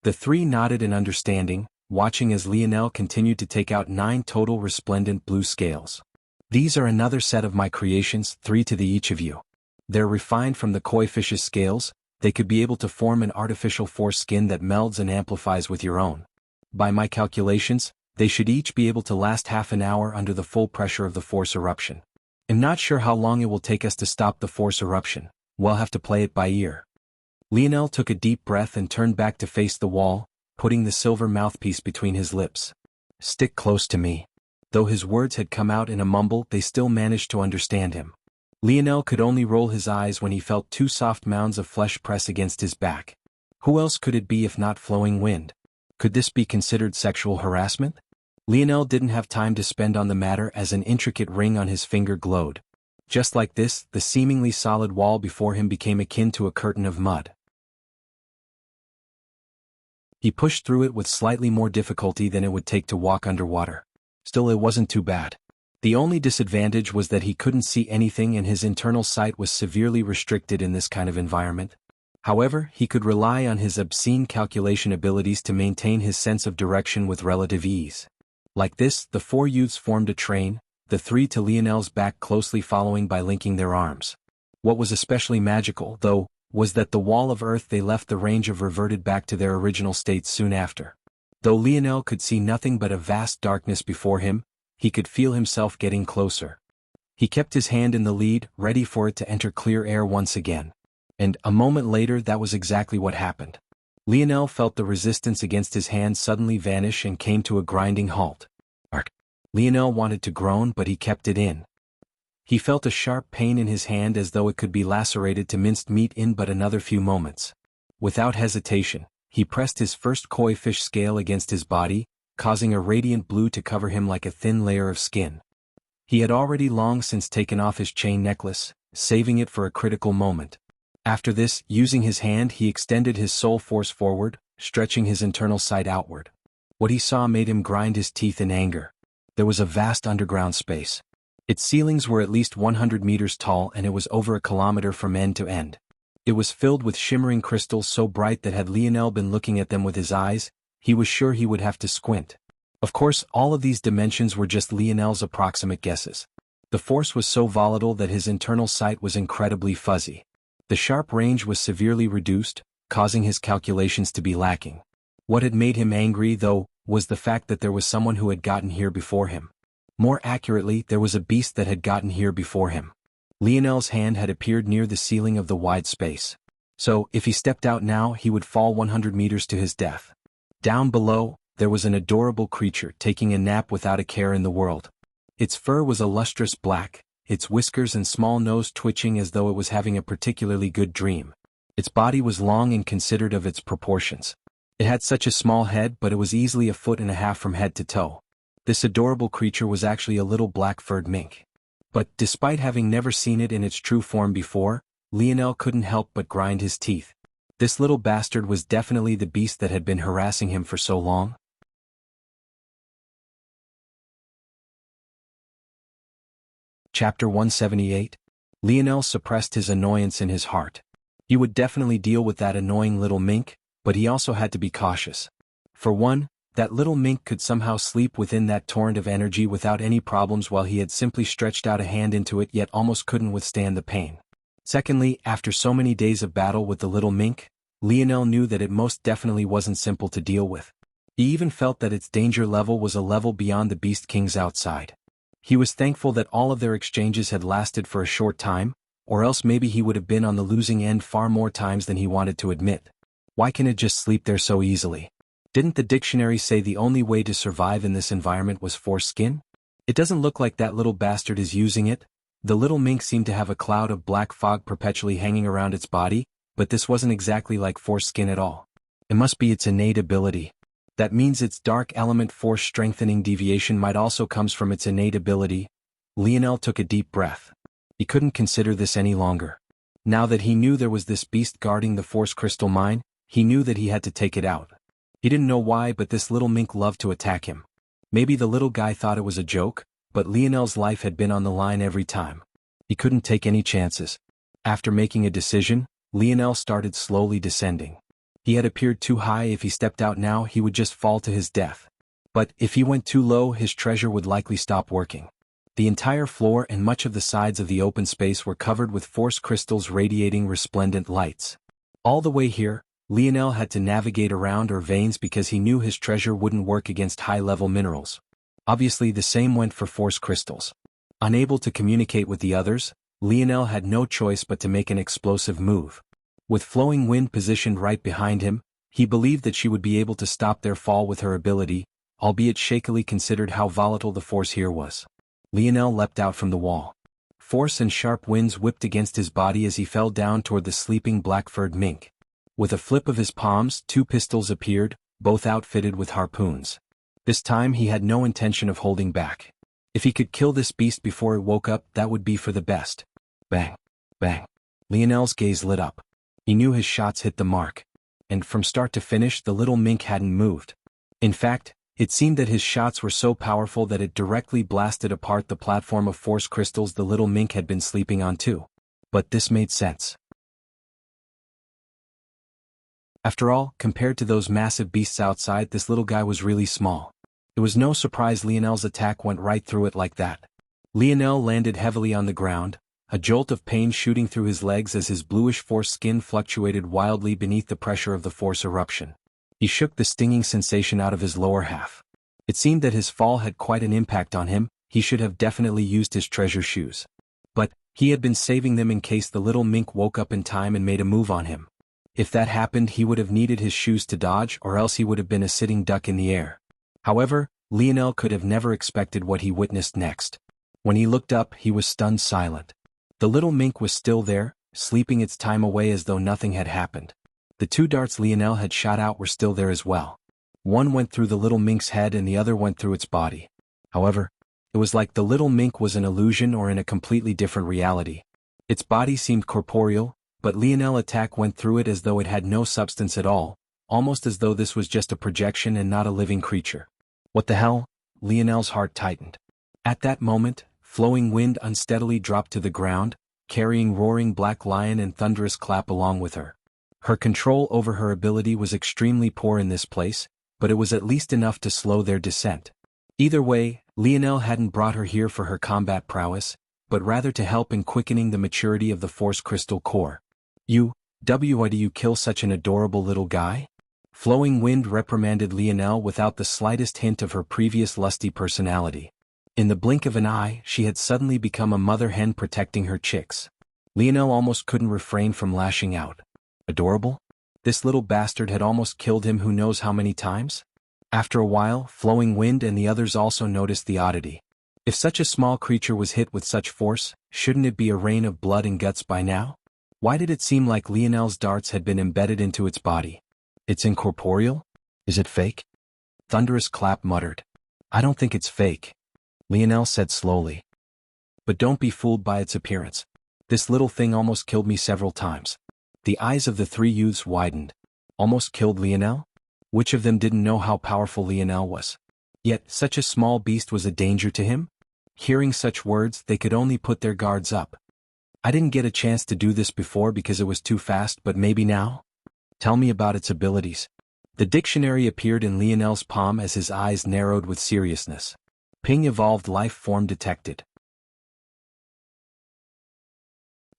The three nodded in understanding, watching as Lionel continued to take out 9 total resplendent blue scales. These are another set of my creations, 3 to the each of you. They're refined from the koi fish's scales. They could be able to form an artificial force skin that melds and amplifies with your own. By my calculations, they should each be able to last half an hour under the full pressure of the force eruption. I'm not sure how long it will take us to stop the force eruption. We'll have to play it by ear. Lionel took a deep breath and turned back to face the wall, putting the silver mouthpiece between his lips. Stick close to me. Though his words had come out in a mumble, they still managed to understand him. Lionel could only roll his eyes when he felt 2 soft mounds of flesh press against his back. Who else could it be if not Flowing Wind? Could this be considered sexual harassment? Lionel didn't have time to spend on the matter as an intricate ring on his finger glowed. Just like this, the seemingly solid wall before him became akin to a curtain of mud. He pushed through it with slightly more difficulty than it would take to walk underwater. Still, it wasn't too bad. The only disadvantage was that he couldn't see anything and his internal sight was severely restricted in this kind of environment. However, he could rely on his obscene calculation abilities to maintain his sense of direction with relative ease. Like this, the 4 youths formed a train, the 3 to Lionel's back closely following by linking their arms. What was especially magical, though, was that the wall of earth they left the range of reverted back to their original states soon after. Though Lionel could see nothing but a vast darkness before him, he could feel himself getting closer. He kept his hand in the lead, ready for it to enter clear air once again. And, a moment later, that was exactly what happened. Lionel felt the resistance against his hand suddenly vanish and came to a grinding halt. Ark! Lionel wanted to groan, but he kept it in. He felt a sharp pain in his hand as though it could be lacerated to minced meat in but another few moments. Without hesitation, he pressed his first koi fish scale against his body, causing a radiant blue to cover him like a thin layer of skin. He had already long since taken off his chain necklace, saving it for a critical moment. After this, using his hand, he extended his soul force forward, stretching his internal sight outward. What he saw made him grind his teeth in anger. There was a vast underground space. Its ceilings were at least 100 meters tall and it was over a kilometer from end to end. It was filled with shimmering crystals so bright that had Lionel been looking at them with his eyes, he was sure he would have to squint. Of course, all of these dimensions were just Lionel's approximate guesses. The force was so volatile that his internal sight was incredibly fuzzy. The sharp range was severely reduced, causing his calculations to be lacking. What had made him angry, though, was the fact that there was someone who had gotten here before him. More accurately, there was a beast that had gotten here before him. Lionel's hand had appeared near the ceiling of the wide space. So, if he stepped out now, he would fall 100 meters to his death. Down below, there was an adorable creature taking a nap without a care in the world. Its fur was a lustrous black, its whiskers and small nose twitching as though it was having a particularly good dream. Its body was long and considered of its proportions. It had such a small head, but it was easily 1.5 feet from head to toe. This adorable creature was actually a little black-furred mink. But, despite having never seen it in its true form before, Lionel couldn't help but grind his teeth. This little bastard was definitely the beast that had been harassing him for so long. Chapter 178. Lionel suppressed his annoyance in his heart. He would definitely deal with that annoying little mink, but he also had to be cautious. For one, that little mink could somehow sleep within that torrent of energy without any problems while he had simply stretched out a hand into it yet almost couldn't withstand the pain. Secondly, after so many days of battle with the little mink, Lionel knew that it most definitely wasn't simple to deal with. He even felt that its danger level was a level beyond the Beast King's outside. He was thankful that all of their exchanges had lasted for a short time, or else maybe he would have been on the losing end far more times than he wanted to admit. Why can it just sleep there so easily? Didn't the dictionary say the only way to survive in this environment was foreskin? It doesn't look like that little bastard is using it. The little mink seemed to have a cloud of black fog perpetually hanging around its body, but this wasn't exactly like foreskin at all. It must be its innate ability. That means its dark element force strengthening deviation might also comes from its innate ability. Lionel took a deep breath. He couldn't consider this any longer. Now that he knew there was this beast guarding the force crystal mine, he knew that he had to take it out. He didn't know why, but this little mink loved to attack him. Maybe the little guy thought it was a joke, but Lionel's life had been on the line every time. He couldn't take any chances. After making a decision, Lionel started slowly descending. He had appeared too high. If he stepped out now, he would just fall to his death. But if he went too low, his treasure would likely stop working. The entire floor and much of the sides of the open space were covered with force crystals radiating resplendent lights. All the way here, Lionel had to navigate around veins because he knew his treasure wouldn't work against high-level minerals. Obviously the same went for force crystals. Unable to communicate with the others, Lionel had no choice but to make an explosive move. With Flowing Wind positioned right behind him, he believed that she would be able to stop their fall with her ability, albeit shakily considered how volatile the force here was. Lionel leapt out from the wall. Force and sharp winds whipped against his body as he fell down toward the sleeping black-furred mink. With a flip of his palms, 2 pistols appeared, both outfitted with harpoons. This time he had no intention of holding back. If he could kill this beast before it woke up, that would be for the best. Bang! Bang! Lionel's gaze lit up. He knew his shots hit the mark. And from start to finish, the little mink hadn't moved. In fact, it seemed that his shots were so powerful that it directly blasted apart the platform of force crystals the little mink had been sleeping on too. But this made sense. After all, compared to those massive beasts outside, this little guy was really small. It was no surprise Lionel's attack went right through it like that. Lionel landed heavily on the ground, a jolt of pain shooting through his legs as his bluish force skin fluctuated wildly beneath the pressure of the force eruption. He shook the stinging sensation out of his lower half. It seemed that his fall had quite an impact on him. He should have definitely used his treasure shoes. But he had been saving them in case the little mink woke up in time and made a move on him. If that happened, he would have needed his shoes to dodge, or else he would have been a sitting duck in the air. However, Lionel could have never expected what he witnessed next. When he looked up, he was stunned silent. The little mink was still there, sleeping its time away as though nothing had happened. The 2 darts Lionel had shot out were still there as well. One went through the little mink's head and the other went through its body. However, it was like the little mink was an illusion or in a completely different reality. Its body seemed corporeal, but Lionel's attack went through it as though it had no substance at all, almost as though this was just a projection and not a living creature. What the hell? Lionel's heart tightened. At that moment, Flowing Wind unsteadily dropped to the ground, carrying Roaring Black Lion and Thunderous Clap along with her. Her control over her ability was extremely poor in this place, but it was at least enough to slow their descent. Either way, Lionel hadn't brought her here for her combat prowess, but rather to help in quickening the maturity of the Force Crystal core. Why do you kill such an adorable little guy? Flowing Wind reprimanded Lionel without the slightest hint of her previous lusty personality. In the blink of an eye, she had suddenly become a mother hen protecting her chicks. Lionel almost couldn't refrain from lashing out. Adorable? This little bastard had almost killed him who knows how many times? After a while, Flowing Wind and the others also noticed the oddity. If such a small creature was hit with such force, shouldn't it be a rain of blood and guts by now? Why did it seem like Lionel's darts had been embedded into its body? It's incorporeal? Is it fake? Thunderous Clap muttered. I don't think it's fake, Lionel said slowly. But don't be fooled by its appearance. This little thing almost killed me several times. The eyes of the 3 youths widened. Almost killed Lionel? Which of them didn't know how powerful Lionel was? Yet such a small beast was a danger to him? Hearing such words, they could only put their guards up. I didn't get a chance to do this before because it was too fast, but maybe now? Tell me about its abilities. The dictionary appeared in Lionel's palm as his eyes narrowed with seriousness. Ping evolved life form detected.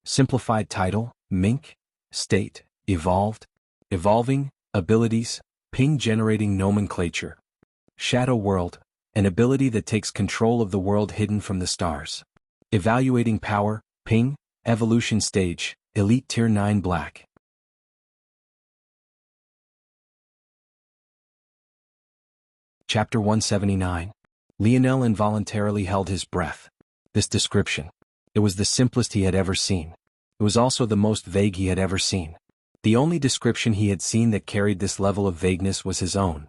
Simplified title, Mink. State, evolved. Evolving, abilities, Ping generating nomenclature. Shadow world, an ability that takes control of the world hidden from the stars. Evaluating power, Ping, evolution stage, elite tier 9 black. Chapter 179. Lionel involuntarily held his breath. This description. It was the simplest he had ever seen. It was also the most vague he had ever seen. The only description he had seen that carried this level of vagueness was his own.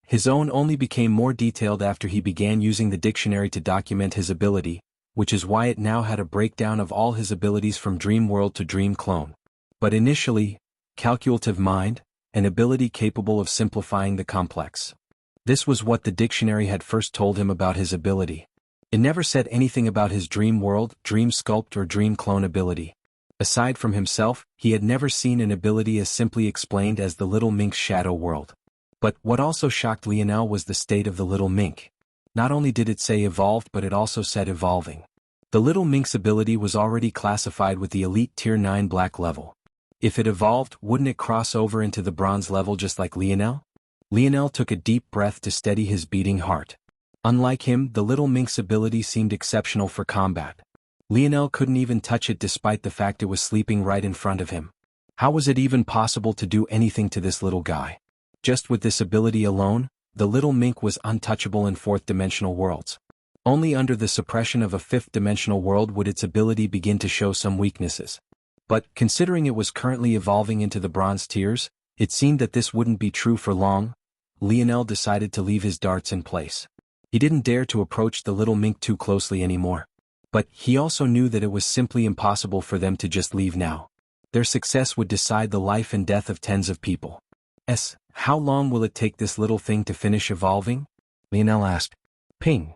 His own only became more detailed after he began using the dictionary to document his ability, which is why it now had a breakdown of all his abilities from dream world to dream clone. But initially, calculative mind, an ability capable of simplifying the complex. This was what the dictionary had first told him about his ability. It never said anything about his dream world, dream sculpt or dream clone ability. Aside from himself, he had never seen an ability as simply explained as the little mink's shadow world. But what also shocked Lionel was the state of the little mink. Not only did it say evolved but it also said evolving. The little mink's ability was already classified with the elite tier 9 black level. If it evolved, wouldn't it cross over into the bronze level just like Lionel? Lionel took a deep breath to steady his beating heart. Unlike him, the little mink's ability seemed exceptional for combat. Lionel couldn't even touch it despite the fact it was sleeping right in front of him. How was it even possible to do anything to this little guy? Just with this ability alone, the little mink was untouchable in fourth-dimensional worlds. Only under the suppression of a fifth-dimensional world would its ability begin to show some weaknesses. But, considering it was currently evolving into the bronze tiers, it seemed that this wouldn't be true for long. Lionel decided to leave his darts in place. He didn't dare to approach the little mink too closely anymore. But he also knew that it was simply impossible for them to just leave now. Their success would decide the life and death of tens of people. How long will it take this little thing to finish evolving? Lionel asked. Ping.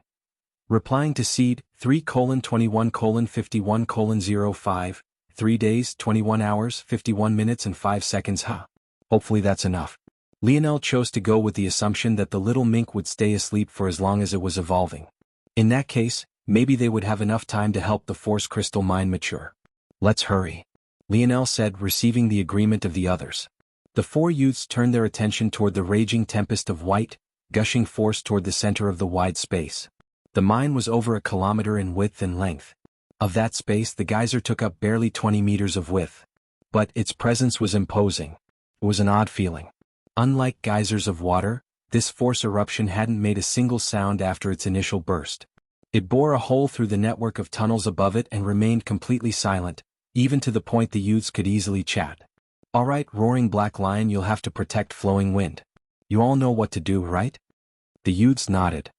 Replying to Seed, 3:21:51:05, 3 days, 21 hours, 51 minutes and 5 seconds. Hopefully that's enough. Lionel chose to go with the assumption that the little mink would stay asleep for as long as it was evolving. In that case, maybe they would have enough time to help the Force Crystal mine mature. Let's hurry, Lionel said, receiving the agreement of the others. The four youths turned their attention toward the raging tempest of white, gushing force toward the center of the wide space. The mine was over a kilometer in width and length. Of that space, the geyser took up barely 20 meters of width. But its presence was imposing. It was an odd feeling. Unlike geysers of water, this force eruption hadn't made a single sound after its initial burst. It bore a hole through the network of tunnels above it and remained completely silent, even to the point the youths could easily chat. Alright, Roaring Black Lion, you'll have to protect Flowing Wind. You all know what to do, right? The youths nodded.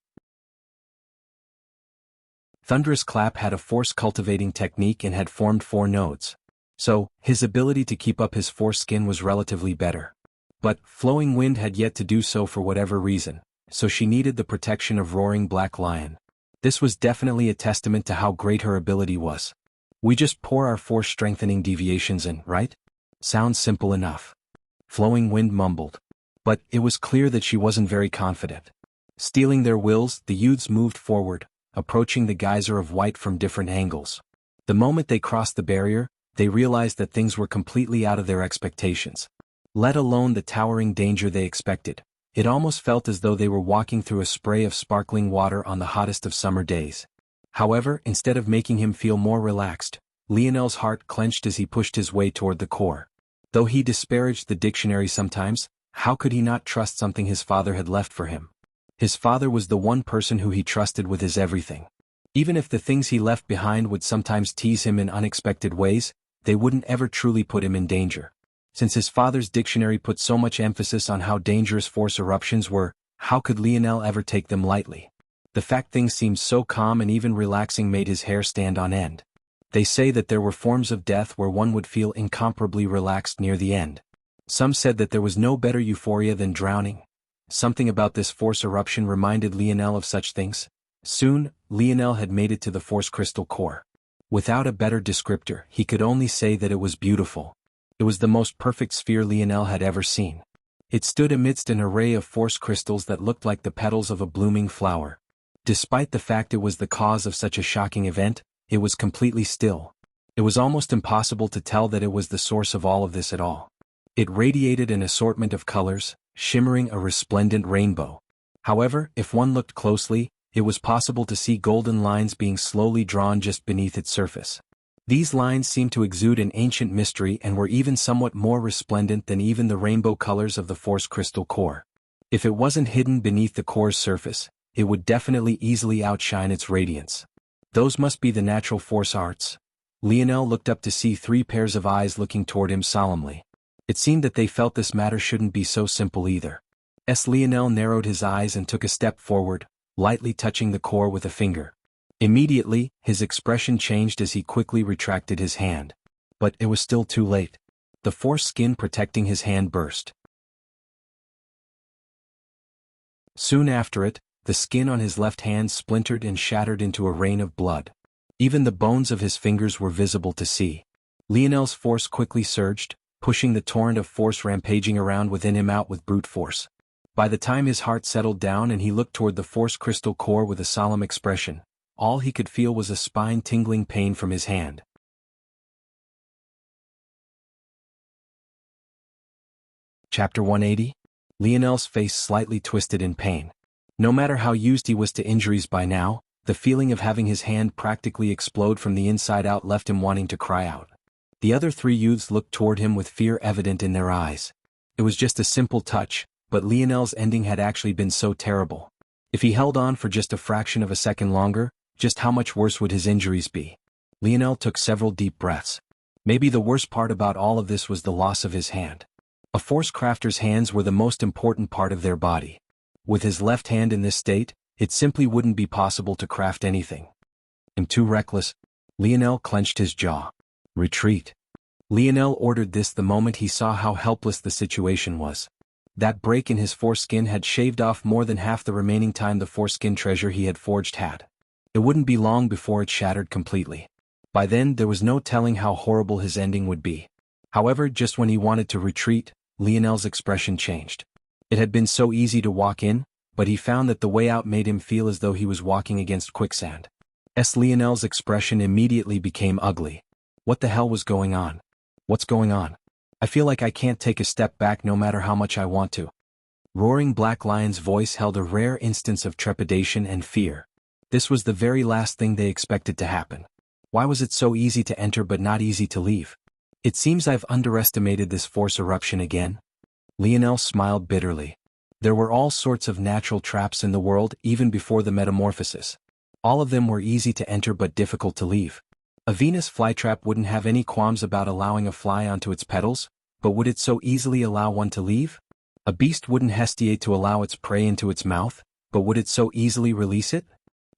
Thunderous Clap had a force-cultivating technique and had formed 4 nodes. So, his ability to keep up his force skin was relatively better. But, Flowing Wind had yet to do so for whatever reason, so she needed the protection of Roaring Black Lion. This was definitely a testament to how great her ability was. We just pour our force-strengthening deviations in, right? Sounds simple enough. Flowing Wind mumbled. But, it was clear that she wasn't very confident. Stealing their wills, the youths moved forward, approaching the geyser of white from different angles. The moment they crossed the barrier, they realized that things were completely out of their expectations. Let alone the towering danger they expected. It almost felt as though they were walking through a spray of sparkling water on the hottest of summer days. However, instead of making him feel more relaxed, Lionel's heart clenched as he pushed his way toward the core. Though he disparaged the dictionary sometimes, how could he not trust something his father had left for him? His father was the one person who he trusted with his everything. Even if the things he left behind would sometimes tease him in unexpected ways, they wouldn't ever truly put him in danger. Since his father's dictionary put so much emphasis on how dangerous force eruptions were, how could Lionel ever take them lightly? The fact things seemed so calm and even relaxing made his hair stand on end. They say that there were forms of death where one would feel incomparably relaxed near the end. Some said that there was no better euphoria than drowning. Something about this force eruption reminded Lionel of such things. Soon, Lionel had made it to the Force Crystal core. Without a better descriptor, he could only say that it was beautiful. It was the most perfect sphere Lionel had ever seen. It stood amidst an array of force crystals that looked like the petals of a blooming flower. Despite the fact it was the cause of such a shocking event, it was completely still. It was almost impossible to tell that it was the source of all of this at all. It radiated an assortment of colors, shimmering a resplendent rainbow. However, if one looked closely, it was possible to see golden lines being slowly drawn just beneath its surface. These lines seemed to exude an ancient mystery and were even somewhat more resplendent than even the rainbow colors of the Force Crystal core. If it wasn't hidden beneath the core's surface, it would definitely easily outshine its radiance. Those must be the natural force arts. Lionel looked up to see 3 pairs of eyes looking toward him solemnly. It seemed that they felt this matter shouldn't be so simple either. Lionel narrowed his eyes and took a step forward, lightly touching the core with a finger. Immediately, his expression changed as he quickly retracted his hand. But it was still too late. The force skin protecting his hand burst. Soon after it, the skin on his left hand splintered and shattered into a rain of blood. Even the bones of his fingers were visible to see. Lionel's force quickly surged, pushing the torrent of force rampaging around within him out with brute force. By the time his heart settled down and he looked toward the force crystal core with a solemn expression, all he could feel was a spine-tingling pain from his hand. Chapter 180? Lionel's face slightly twisted in pain. No matter how used he was to injuries by now, the feeling of having his hand practically explode from the inside out left him wanting to cry out. The other three youths looked toward him with fear evident in their eyes. It was just a simple touch, but Lionel's ending had actually been so terrible. If he held on for just a fraction of a second longer, just how much worse would his injuries be? Lionel took several deep breaths. Maybe the worst part about all of this was the loss of his hand. A force crafter's hands were the most important part of their body. With his left hand in this state, it simply wouldn't be possible to craft anything. I'm too reckless. Lionel clenched his jaw. Retreat. Lionel ordered this the moment he saw how helpless the situation was. That break in his foreskin had shaved off more than half the remaining time the foreskin treasure he had forged had. It wouldn't be long before it shattered completely. By then there was no telling how horrible his ending would be. However, just when he wanted to retreat, Lionel's expression changed. It had been so easy to walk in, but he found that the way out made him feel as though he was walking against quicksand. Lionel's expression immediately became ugly. What the hell was going on? What's going on? I feel like I can't take a step back no matter how much I want to. Roaring Black Lion's voice held a rare instance of trepidation and fear. This was the very last thing they expected to happen. Why was it so easy to enter but not easy to leave? It seems I've underestimated this force eruption again. Lionel smiled bitterly. There were all sorts of natural traps in the world even before the metamorphosis. All of them were easy to enter but difficult to leave. A Venus flytrap wouldn't have any qualms about allowing a fly onto its petals, but would it so easily allow one to leave? A beast wouldn't hesitate to allow its prey into its mouth, but would it so easily release it?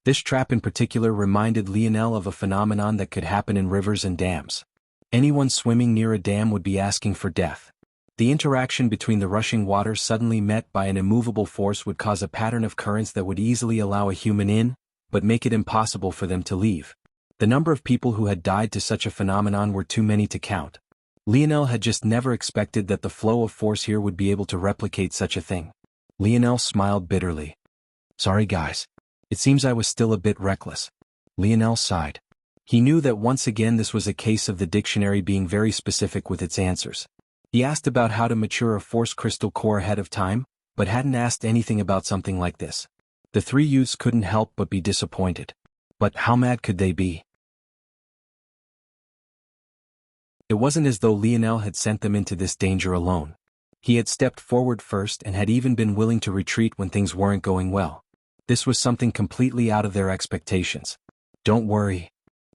This trap in particular reminded Lionel of a phenomenon that could happen in rivers and dams. Anyone swimming near a dam would be asking for death. The interaction between the rushing water suddenly met by an immovable force would cause a pattern of currents that would easily allow a human in, but make it impossible for them to leave. The number of people who had died to such a phenomenon were too many to count. Lionel had just never expected that the flow of force here would be able to replicate such a thing. Lionel smiled bitterly. Sorry guys. It seems I was still a bit reckless. Lionel sighed. He knew that once again this was a case of the dictionary being very specific with its answers. He asked about how to mature a force crystal core ahead of time, but hadn't asked anything about something like this. The three youths couldn't help but be disappointed. But how mad could they be? It wasn't as though Lionel had sent them into this danger alone. He had stepped forward first and had even been willing to retreat when things weren't going well. This was something completely out of their expectations. Don't worry,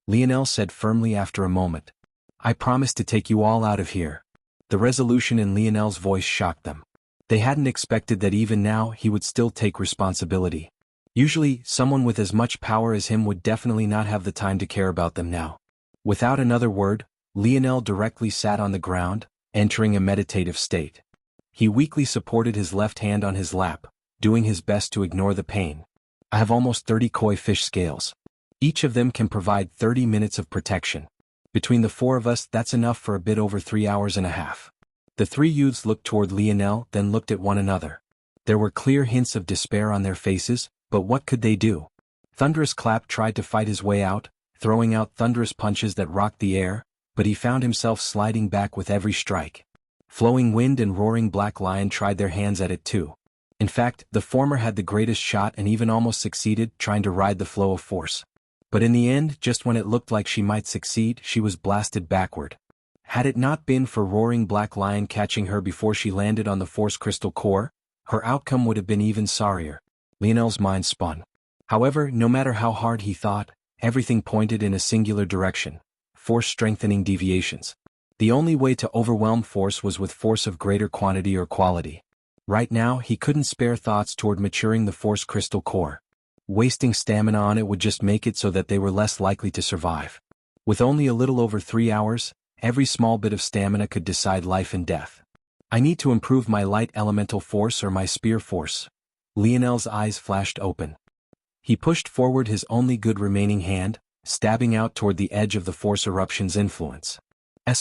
Lionel said firmly after a moment. I promise to take you all out of here. The resolution in Lionel's voice shocked them. They hadn't expected that even now he would still take responsibility. Usually, someone with as much power as him would definitely not have the time to care about them now. Without another word, Lionel directly sat on the ground, entering a meditative state. He weakly supported his left hand on his lap, doing his best to ignore the pain. I have almost 30 koi fish scales. Each of them can provide 30 minutes of protection. Between the four of us, that's enough for a bit over 3 hours and a half. The three youths looked toward Lionel, then looked at one another. There were clear hints of despair on their faces, but what could they do? Thunderous Clap tried to fight his way out, throwing out thunderous punches that rocked the air, but he found himself sliding back with every strike. Flowing Wind and Roaring Black Lion tried their hands at it too. In fact, the former had the greatest shot and even almost succeeded trying to ride the flow of force. But in the end, just when it looked like she might succeed, she was blasted backward. Had it not been for Roaring Black Lion catching her before she landed on the force crystal core, her outcome would have been even sorrier. Lionel's mind spun. However, no matter how hard he thought, everything pointed in a singular direction: force-strengthening deviations. The only way to overwhelm force was with force of greater quantity or quality. Right now, he couldn't spare thoughts toward maturing the force crystal core. Wasting stamina on it would just make it so that they were less likely to survive. With only a little over 3 hours, every small bit of stamina could decide life and death. I need to improve my light elemental force or my spear force. Lionel's eyes flashed open. He pushed forward his only good remaining hand, stabbing out toward the edge of the force eruption's influence.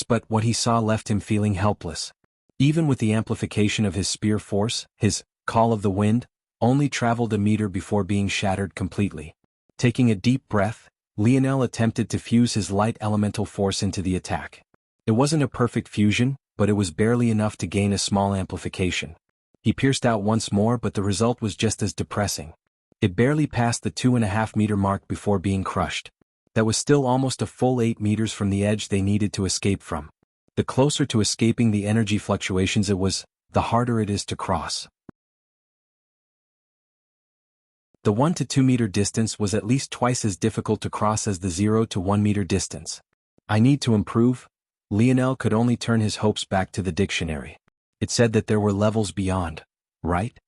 But what he saw left him feeling helpless. Even with the amplification of his spear force, his call of the wind only traveled a meter before being shattered completely. Taking a deep breath, Lionel attempted to fuse his light elemental force into the attack. It wasn't a perfect fusion, but it was barely enough to gain a small amplification. He pierced out once more, but the result was just as depressing. It barely passed the 2.5-meter mark before being crushed. That was still almost a full 8 meters from the edge they needed to escape from. The closer to escaping the energy fluctuations it was, the harder it is to cross. The 1 to 2 meter distance was at least twice as difficult to cross as the 0 to 1 meter distance. I need to improve. Lionel could only turn his hopes back to the dictionary. It said that there were levels beyond, right?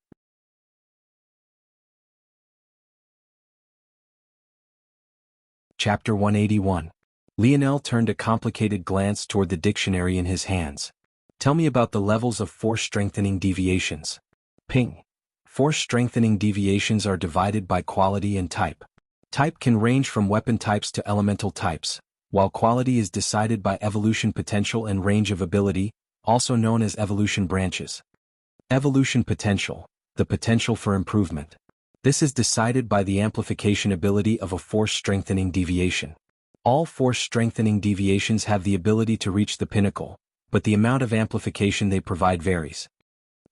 Chapter 181. Lionel turned a complicated glance toward the dictionary in his hands. Tell me about the levels of force-strengthening deviations. Ping. Force-strengthening deviations are divided by quality and type. Type can range from weapon types to elemental types, while quality is decided by evolution potential and range of ability, also known as evolution branches. Evolution potential, the potential for improvement. This is decided by the amplification ability of a force-strengthening deviation. All force-strengthening deviations have the ability to reach the pinnacle, but the amount of amplification they provide varies.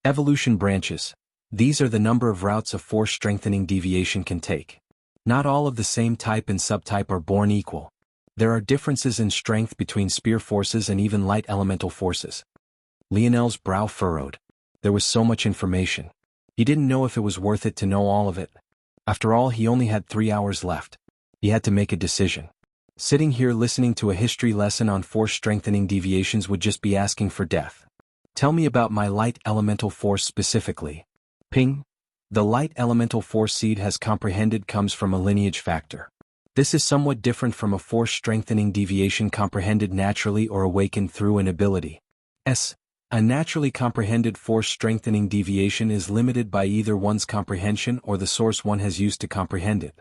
Evolution branches. These are the number of routes a force-strengthening deviation can take. Not all of the same type and subtype are born equal. There are differences in strength between spear forces and even light elemental forces. Lionel's brow furrowed. There was so much information. He didn't know if it was worth it to know all of it. After all, he only had 3 hours left. He had to make a decision. Sitting here listening to a history lesson on force-strengthening deviations would just be asking for death. Tell me about my light elemental force specifically. Ping. The light elemental force seed has comprehended comes from a lineage factor. This is somewhat different from a force-strengthening deviation comprehended naturally or awakened through an ability. A naturally comprehended force-strengthening deviation is limited by either one's comprehension or the source one has used to comprehend it.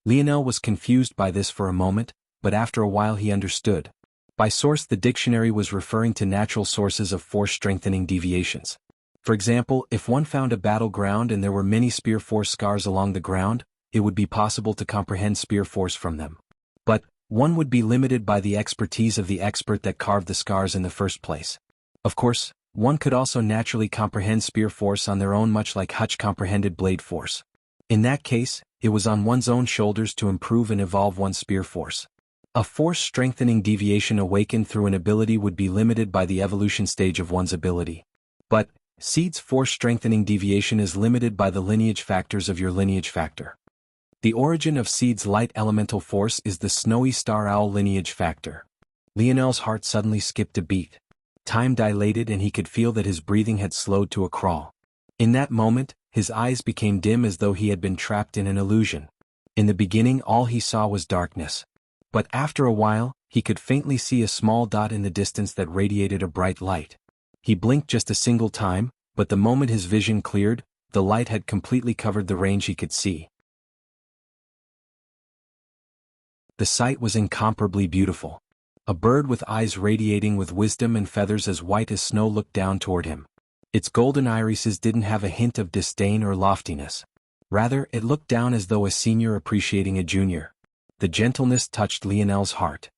Lionel was confused by this for a moment, but after a while he understood. By source, the dictionary was referring to natural sources of force-strengthening deviations. For example, if one found a battleground and there were many spear force scars along the ground, it would be possible to comprehend spear force from them. But one would be limited by the expertise of the expert that carved the scars in the first place. Of course, one could also naturally comprehend spear force on their own, much like Hutch comprehended blade force. In that case, it was on one's own shoulders to improve and evolve one's spear force. A force-strengthening deviation awakened through an ability would be limited by the evolution stage of one's ability. But Seed's force-strengthening deviation is limited by the lineage factors of your lineage factor. The origin of Seed's light elemental force is the Snowy Star Owl lineage factor. Lionel's heart suddenly skipped a beat. Time dilated and he could feel that his breathing had slowed to a crawl. In that moment, his eyes became dim as though he had been trapped in an illusion. In the beginning, all he saw was darkness. But after a while, he could faintly see a small dot in the distance that radiated a bright light. He blinked just a single time, but the moment his vision cleared, the light had completely covered the range he could see. The sight was incomparably beautiful. A bird with eyes radiating with wisdom and feathers as white as snow looked down toward him. Its golden irises didn't have a hint of disdain or loftiness. Rather, it looked down as though a senior appreciating a junior. The gentleness touched Lionel's heart.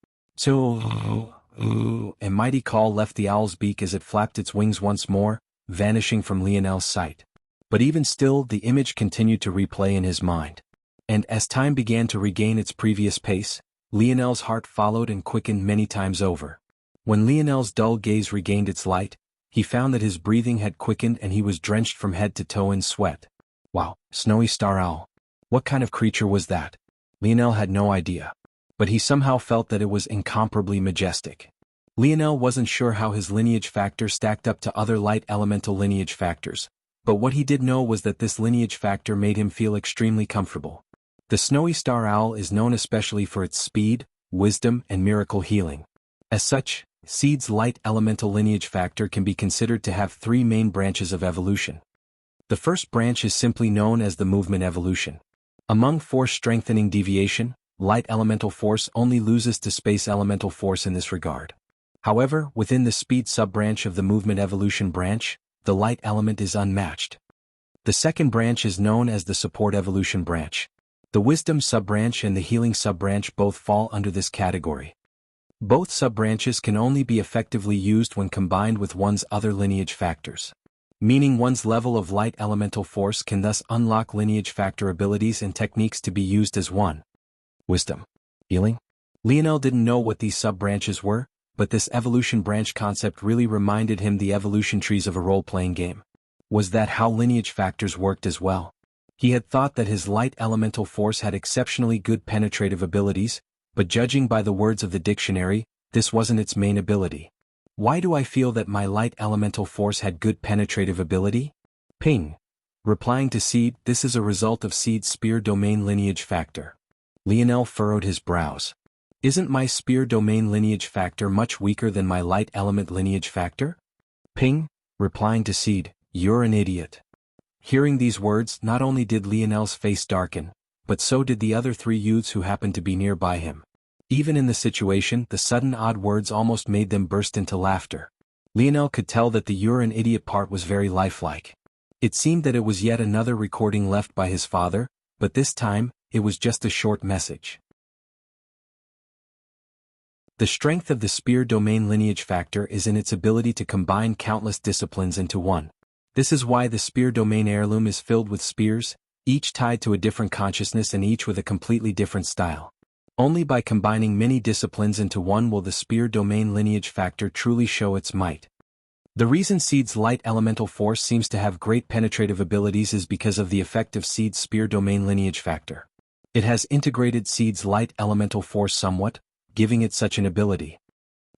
A mighty call left the owl's beak as it flapped its wings once more, vanishing from Lionel's sight. But even still, the image continued to replay in his mind. And as time began to regain its previous pace, Lionel's heart followed and quickened many times over. When Lionel's dull gaze regained its light, he found that his breathing had quickened and he was drenched from head to toe in sweat. Wow, Snowy Star Owl. What kind of creature was that? Lionel had no idea. But he somehow felt that it was incomparably majestic. Lionel wasn't sure how his lineage factor stacked up to other light elemental lineage factors, but what he did know was that this lineage factor made him feel extremely comfortable. The snowy star owl is known especially for its speed, wisdom, and miracle healing. As such, Seed's light elemental lineage factor can be considered to have three main branches of evolution. The first branch is simply known as the movement evolution. Among force strengthening deviation, light elemental force only loses to space elemental force in this regard. However, within the speed sub-branch of the movement evolution branch, the light element is unmatched. The second branch is known as the support evolution branch. The wisdom sub-branch and the healing sub-branch both fall under this category. Both sub-branches can only be effectively used when combined with one's other lineage factors. Meaning one's level of light elemental force can thus unlock lineage factor abilities and techniques to be used as one. Wisdom. Healing? Lionel didn't know what these sub-branches were, but this evolution branch concept really reminded him the evolution trees of a role-playing game. Was that how lineage factors worked as well? He had thought that his light elemental force had exceptionally good penetrative abilities, but judging by the words of the dictionary, this wasn't its main ability. Why do I feel that my light elemental force had good penetrative ability? Ping. Replying to Seed, this is a result of Seed's spear domain lineage factor. Lionel furrowed his brows. Isn't my spear domain lineage factor much weaker than my light element lineage factor? Ping. Replying to Seed, you're an idiot. Hearing these words, not only did Lionel's face darken, but so did the other three youths who happened to be nearby him. Even in the situation, the sudden odd words almost made them burst into laughter. Lionel could tell that the "you're an idiot" part was very lifelike. It seemed that it was yet another recording left by his father, but this time, it was just a short message. The strength of the spear domain lineage factor is in its ability to combine countless disciplines into one. This is why the spear domain heirloom is filled with spears, each tied to a different consciousness and each with a completely different style. Only by combining many disciplines into one will the spear domain lineage factor truly show its might. The reason Seed's light elemental force seems to have great penetrative abilities is because of the effect of Seed's spear domain lineage factor. It has integrated Seed's light elemental force somewhat, giving it such an ability.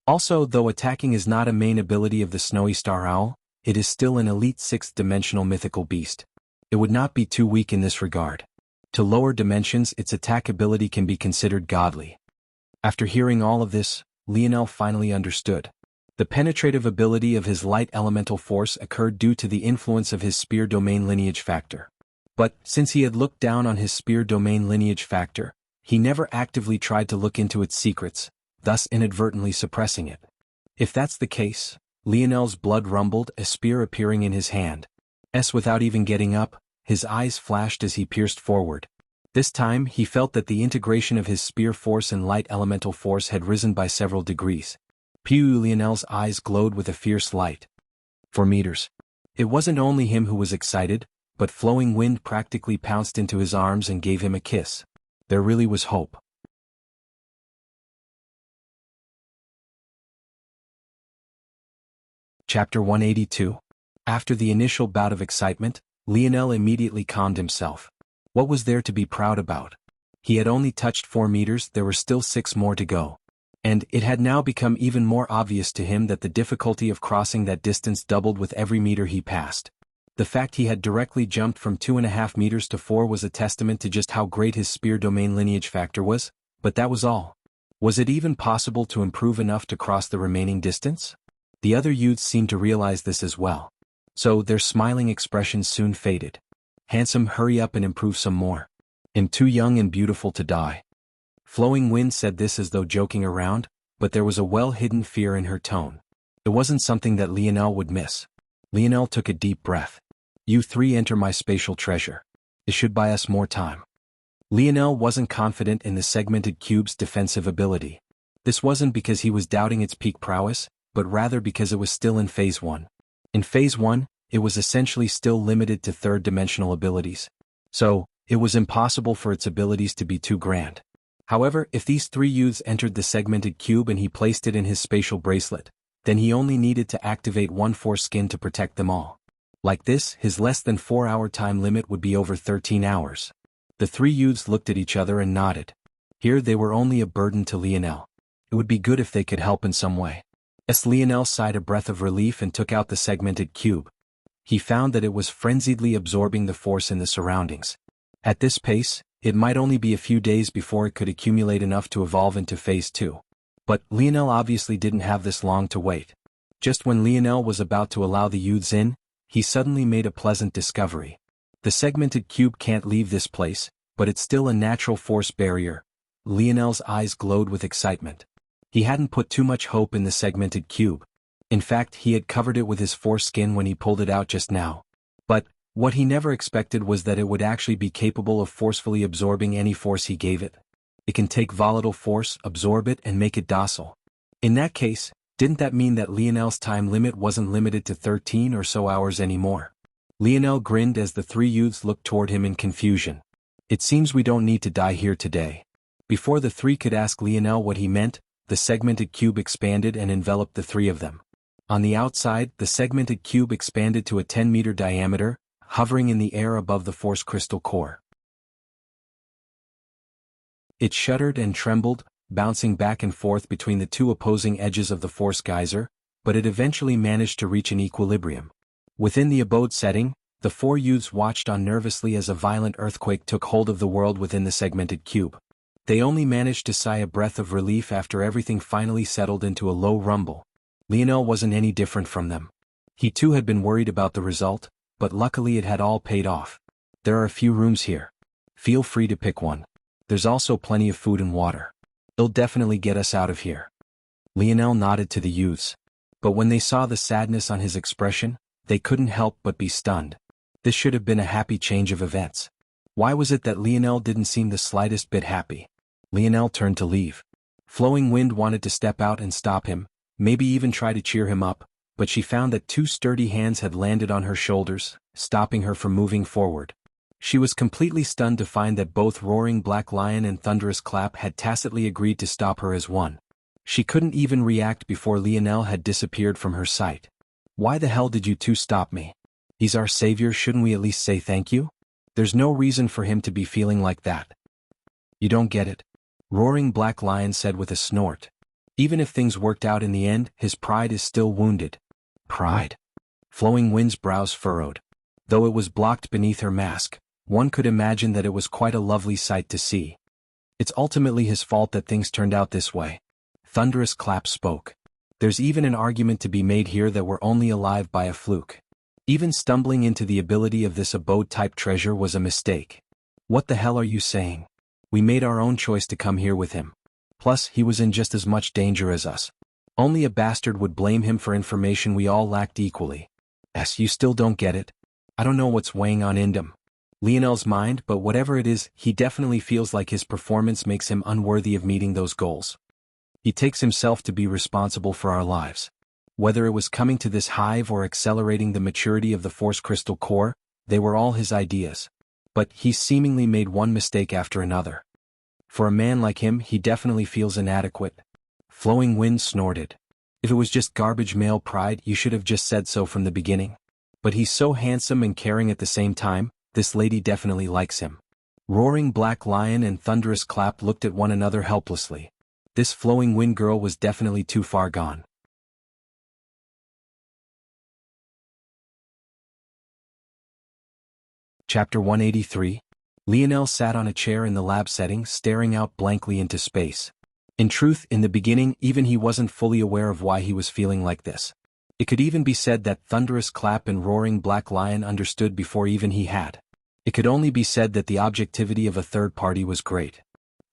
Also, though attacking is not a main ability of the snowy star owl, it is still an elite 6th-dimensional mythical beast. It would not be too weak in this regard. To lower dimensions, its attack ability can be considered godly. After hearing all of this, Lionel finally understood. The penetrative ability of his light elemental force occurred due to the influence of his spear domain lineage factor. But, since he had looked down on his spear domain lineage factor, he never actively tried to look into its secrets, thus inadvertently suppressing it. If that's the case, Lionel's blood rumbled, a spear appearing in his hand. Without even getting up, his eyes flashed as he pierced forward. This time, he felt that the integration of his spear force and light elemental force had risen by several degrees. Lionel's eyes glowed with a fierce light. 4 meters. It wasn't only him who was excited, but Flowing Wind practically pounced into his arms and gave him a kiss. There really was hope. Chapter 182. After the initial bout of excitement, Lionel immediately calmed himself. What was there to be proud about? He had only touched 4 meters, there were still 6 more to go. And it had now become even more obvious to him that the difficulty of crossing that distance doubled with every meter he passed. The fact he had directly jumped from 2.5 meters to 4 was a testament to just how great his spear domain lineage factor was, but that was all. Was it even possible to improve enough to cross the remaining distance? The other youths seemed to realize this as well. So their smiling expressions soon faded. Handsome, hurry up and improve some more. I'm too young and beautiful to die. Flowing Wind said this as though joking around, but there was a well-hidden fear in her tone. It wasn't something that Lionel would miss. Lionel took a deep breath. You 3 enter my spatial treasure. It should buy us more time. Lionel wasn't confident in the segmented cube's defensive ability. This wasn't because he was doubting its peak prowess, but rather because it was still in Phase 1. In Phase 1, it was essentially still limited to third-dimensional abilities. So, it was impossible for its abilities to be too grand. However, if these 3 youths entered the segmented cube and he placed it in his spatial bracelet, then he only needed to activate 1 force skin to protect them all. Like this, his less than 4-hour time limit would be over 13 hours. The 3 youths looked at each other and nodded. Here they were only a burden to Lionel. It would be good if they could help in some way. Lionel sighed a breath of relief and took out the segmented cube. He found that it was frenziedly absorbing the force in the surroundings. At this pace, it might only be a few days before it could accumulate enough to evolve into Phase 2. But Lionel obviously didn't have this long to wait. Just when Lionel was about to allow the youths in, he suddenly made a pleasant discovery. The segmented cube can't leave this place, but it's still a natural force barrier. Lionel's eyes glowed with excitement. He hadn't put too much hope in the segmented cube. In fact, he had covered it with his force skin when he pulled it out just now. But what he never expected was that it would actually be capable of forcefully absorbing any force he gave it. It can take volatile force, absorb it, and make it docile. In that case, didn't that mean that Lionel's time limit wasn't limited to 13 or so hours anymore? Lionel grinned as the three youths looked toward him in confusion. It seems we don't need to die here today. Before the three could ask Lionel what he meant, the segmented cube expanded and enveloped the three of them. On the outside, the segmented cube expanded to a 10-meter diameter, hovering in the air above the force crystal core. It shuddered and trembled, bouncing back and forth between the two opposing edges of the force geyser, but it eventually managed to reach an equilibrium. Within the abode setting, the four youths watched on nervously as a violent earthquake took hold of the world within the segmented cube. They only managed to sigh a breath of relief after everything finally settled into a low rumble. Lionel wasn't any different from them. He too had been worried about the result, but luckily it had all paid off. There are a few rooms here. Feel free to pick one. There's also plenty of food and water. It'll definitely get us out of here. Lionel nodded to the youths. But when they saw the sadness on his expression, they couldn't help but be stunned. This should have been a happy change of events. Why was it that Lionel didn't seem the slightest bit happy? Lionel turned to leave. Flowing Wind wanted to step out and stop him, maybe even try to cheer him up, but she found that two sturdy hands had landed on her shoulders, stopping her from moving forward. She was completely stunned to find that both Roaring Black Lion and Thunderous Clap had tacitly agreed to stop her as one. She couldn't even react before Lionel had disappeared from her sight. Why the hell did you two stop me? He's our savior, shouldn't we at least say thank you? There's no reason for him to be feeling like that. You don't get it. Roaring Black Lion said with a snort. Even if things worked out in the end, his pride is still wounded. Pride? Flowing Wind's brows furrowed. Though it was blocked beneath her mask, one could imagine that it was quite a lovely sight to see. It's ultimately his fault that things turned out this way. Thunderous Clap spoke. There's even an argument to be made here that we're only alive by a fluke. Even stumbling into the ability of this abode-type treasure was a mistake. What the hell are you saying? We made our own choice to come here with him. Plus, he was in just as much danger as us. Only a bastard would blame him for information we all lacked equally. You still don't get it? I don't know what's weighing on Indum. Lionel's mind, but whatever it is, he definitely feels like his performance makes him unworthy of meeting those goals. He takes himself to be responsible for our lives. Whether it was coming to this hive or accelerating the maturity of the Force Crystal Core, they were all his ideas. But he's seemingly made one mistake after another. For a man like him, he definitely feels inadequate. Flowing Wind snorted. If it was just garbage male pride, you should have just said so from the beginning. But he's so handsome and caring at the same time, this lady definitely likes him. Roaring Black Lion and Thunderous Clap looked at one another helplessly. This Flowing Wind girl was definitely too far gone. Chapter 183. Lionel sat on a chair in the lab setting, staring out blankly into space. In truth, in the beginning, even he wasn't fully aware of why he was feeling like this. It could even be said that Thunderous Clap and Roaring Black Lion understood before even he had. It could only be said that the objectivity of a third party was great.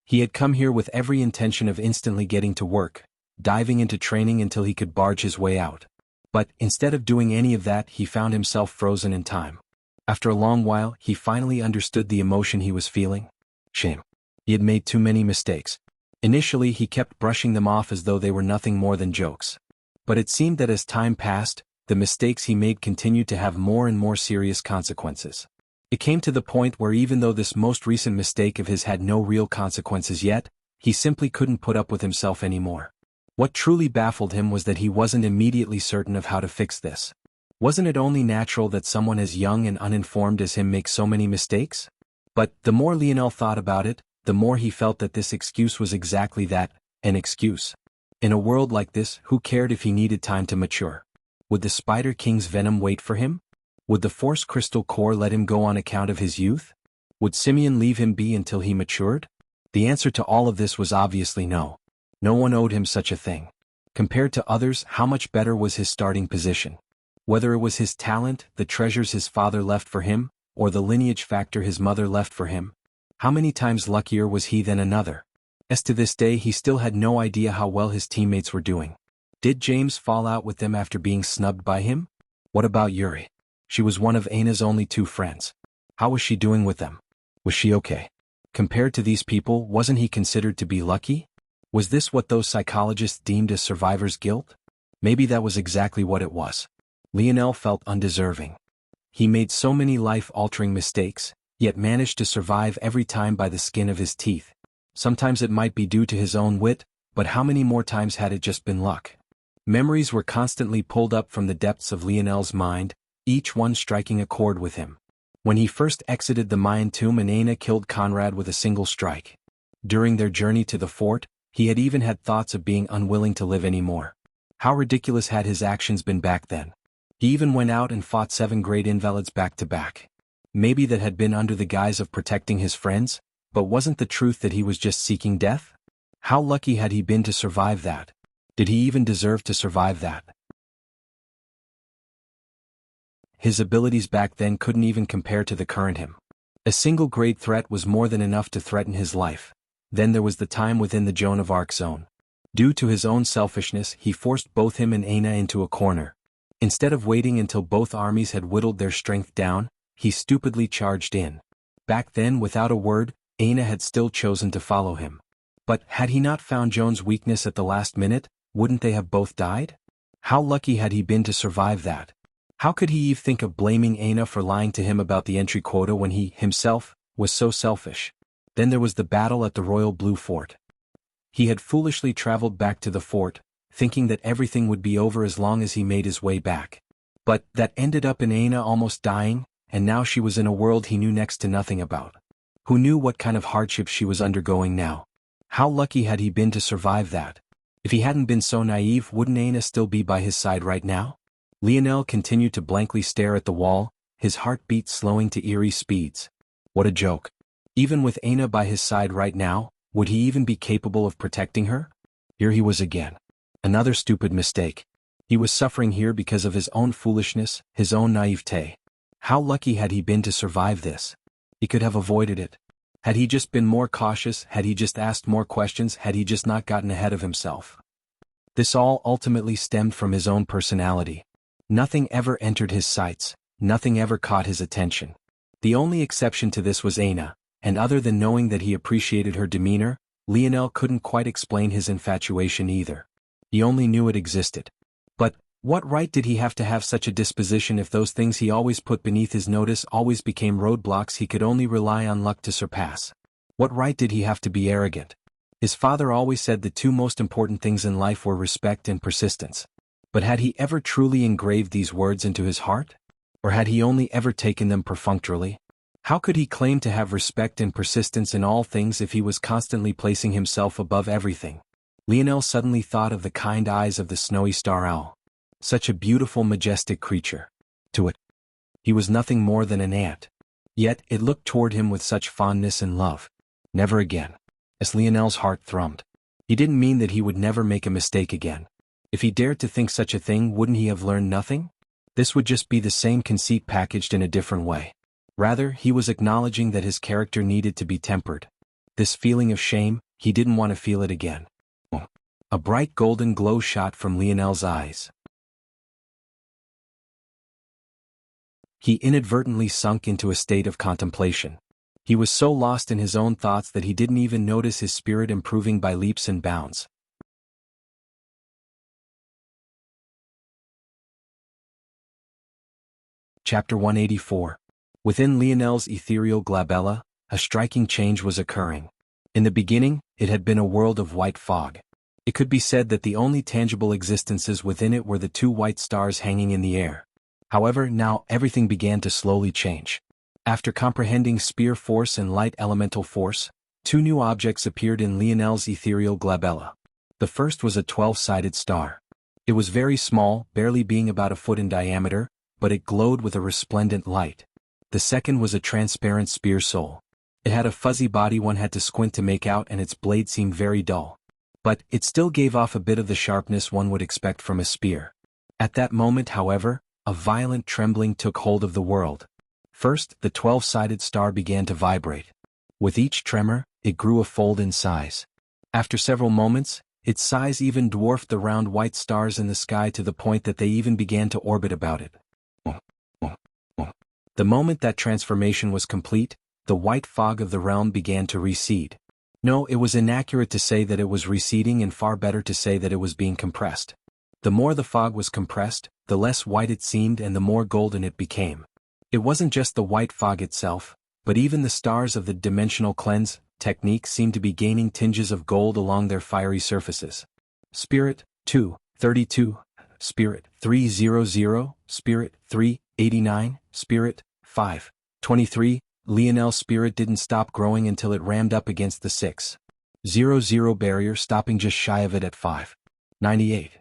He had come here with every intention of instantly getting to work, diving into training until he could barge his way out. But instead of doing any of that, he found himself frozen in time. After a long while, he finally understood the emotion he was feeling. Shame. He had made too many mistakes. Initially, he kept brushing them off as though they were nothing more than jokes. But it seemed that as time passed, the mistakes he made continued to have more and more serious consequences. It came to the point where even though this most recent mistake of his had no real consequences yet, he simply couldn't put up with himself anymore. What truly baffled him was that he wasn't immediately certain of how to fix this. Wasn't it only natural that someone as young and uninformed as him make so many mistakes? But the more Lionel thought about it, the more he felt that this excuse was exactly that, an excuse. In a world like this, who cared if he needed time to mature? Would the Spider King's venom wait for him? Would the Force Crystal Core let him go on account of his youth? Would Simeon leave him be until he matured? The answer to all of this was obviously no. No one owed him such a thing. Compared to others, how much better was his starting position? Whether it was his talent, the treasures his father left for him, or the lineage factor his mother left for him, how many times luckier was he than another? As to this day, he still had no idea how well his teammates were doing. Did James fall out with them after being snubbed by him? What about Yuri? She was one of Aina's only 2 friends. How was she doing with them? Was she okay? Compared to these people, wasn't he considered to be lucky? Was this what those psychologists deemed as survivor's guilt? Maybe that was exactly what it was. Lionel felt undeserving. He made so many life-altering mistakes, yet managed to survive every time by the skin of his teeth. Sometimes it might be due to his own wit, but how many more times had it just been luck? Memories were constantly pulled up from the depths of Lionel's mind, each one striking a chord with him. When he first exited the Mayan tomb and Aina killed Conrad with a single strike. During their journey to the fort, he had even had thoughts of being unwilling to live anymore. How ridiculous had his actions been back then? He even went out and fought 7 great invalids back to back. Maybe that had been under the guise of protecting his friends, but wasn't the truth that he was just seeking death? How lucky had he been to survive that? Did he even deserve to survive that? His abilities back then couldn't even compare to the current him. A single great threat was more than enough to threaten his life. Then there was the time within the Joan of Arc zone. Due to his own selfishness, he forced both him and Aina into a corner. Instead of waiting until both armies had whittled their strength down, he stupidly charged in. Back then, without a word, Aina had still chosen to follow him. But had he not found Joan's weakness at the last minute, wouldn't they have both died? How lucky had he been to survive that? How could he even think of blaming Aina for lying to him about the entry quota when he, himself, was so selfish? Then there was the battle at the Royal Blue Fort. He had foolishly traveled back to the fort, thinking that everything would be over as long as he made his way back. But that ended up in Aina almost dying, and now she was in a world he knew next to nothing about. Who knew what kind of hardship she was undergoing now? How lucky had he been to survive that? If he hadn't been so naive, wouldn't Aina still be by his side right now? Lionel continued to blankly stare at the wall, his heartbeat slowing to eerie speeds. What a joke. Even with Aina by his side right now, would he even be capable of protecting her? Here he was again. Another stupid mistake. He was suffering here because of his own foolishness, his own naivete. How lucky had he been to survive this? He could have avoided it. Had he just been more cautious, had he just asked more questions, had he just not gotten ahead of himself? This all ultimately stemmed from his own personality. Nothing ever entered his sights, nothing ever caught his attention. The only exception to this was Aina, and other than knowing that he appreciated her demeanor, Lionel couldn't quite explain his infatuation either. He only knew it existed. But what right did he have to have such a disposition if those things he always put beneath his notice always became roadblocks he could only rely on luck to surpass? What right did he have to be arrogant? His father always said the 2 most important things in life were respect and persistence. But had he ever truly engraved these words into his heart? Or had he only ever taken them perfunctorily? How could he claim to have respect and persistence in all things if he was constantly placing himself above everything? Lionel suddenly thought of the kind eyes of the snowy star owl. Such a beautiful, majestic creature. To it, he was nothing more than an ant. Yet it looked toward him with such fondness and love. Never again. As Lionel's heart thrummed. He didn't mean that he would never make a mistake again. If he dared to think such a thing, wouldn't he have learned nothing? This would just be the same conceit packaged in a different way. Rather, he was acknowledging that his character needed to be tempered. This feeling of shame, he didn't want to feel it again. A bright golden glow shot from Lionel's eyes. He inadvertently sunk into a state of contemplation. He was so lost in his own thoughts that he didn't even notice his spirit improving by leaps and bounds. Chapter 184. Within Lionel's ethereal glabella, a striking change was occurring. In the beginning, it had been a world of white fog. It could be said that the only tangible existences within it were the 2 white stars hanging in the air. However, now everything began to slowly change. After comprehending spear force and light elemental force, 2 new objects appeared in Lionel's ethereal glabella. The first was a 12-sided star. It was very small, barely being about a foot in diameter, but it glowed with a resplendent light. The second was a transparent spear soul. It had a fuzzy body one had to squint to make out, and its blade seemed very dull. But it still gave off a bit of the sharpness one would expect from a spear. At that moment, however, a violent trembling took hold of the world. First, the 12-sided star began to vibrate. With each tremor, it grew a fold in size. After several moments, its size even dwarfed the round white stars in the sky to the point that they even began to orbit about it. The moment that transformation was complete, the white fog of the realm began to recede. No, it was inaccurate to say that it was receding, and far better to say that it was being compressed. The more the fog was compressed, the less white it seemed and the more golden it became. It wasn't just the white fog itself, but even the stars of the dimensional cleanse technique seemed to be gaining tinges of gold along their fiery surfaces. Spirit 232, Spirit 300, Spirit 389, Spirit 523. Lionel's spirit didn't stop growing until it rammed up against the 600 barrier, stopping just shy of it at 598.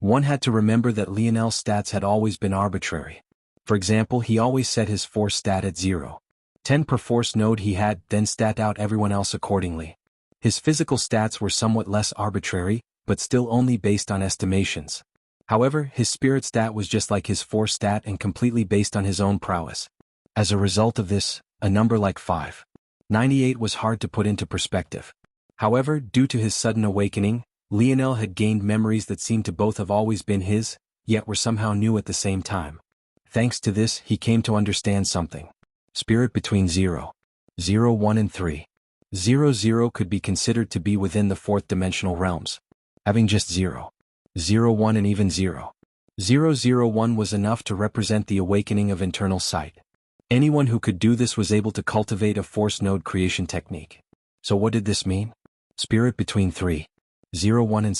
One had to remember that Lionel's stats had always been arbitrary. For example, he always set his force stat at 0.10 per force node he had, then stat out everyone else accordingly. His physical stats were somewhat less arbitrary, but still only based on estimations. However, his spirit stat was just like his force stat and completely based on his own prowess. As a result of this, a number like 598 was hard to put into perspective. However, due to his sudden awakening, Lionel had gained memories that seemed to both have always been his, yet were somehow new at the same time. Thanks to this, he came to understand something. Spirit between 0.01 and 3.00 could be considered to be within the fourth dimensional realms. Having just 0.01 and even 0.001 was enough to represent the awakening of internal sight. Anyone who could do this was able to cultivate a force node creation technique. So what did this mean? Spirit between 3.01 and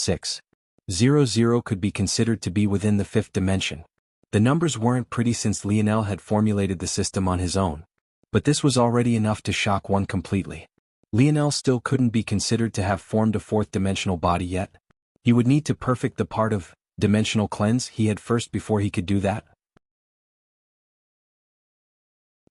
6.00 could be considered to be within the fifth dimension. The numbers weren't pretty since Lionel had formulated the system on his own. But this was already enough to shock one completely. Lionel still couldn't be considered to have formed a fourth dimensional body yet. He would need to perfect the part of dimensional cleanse he had first before he could do that.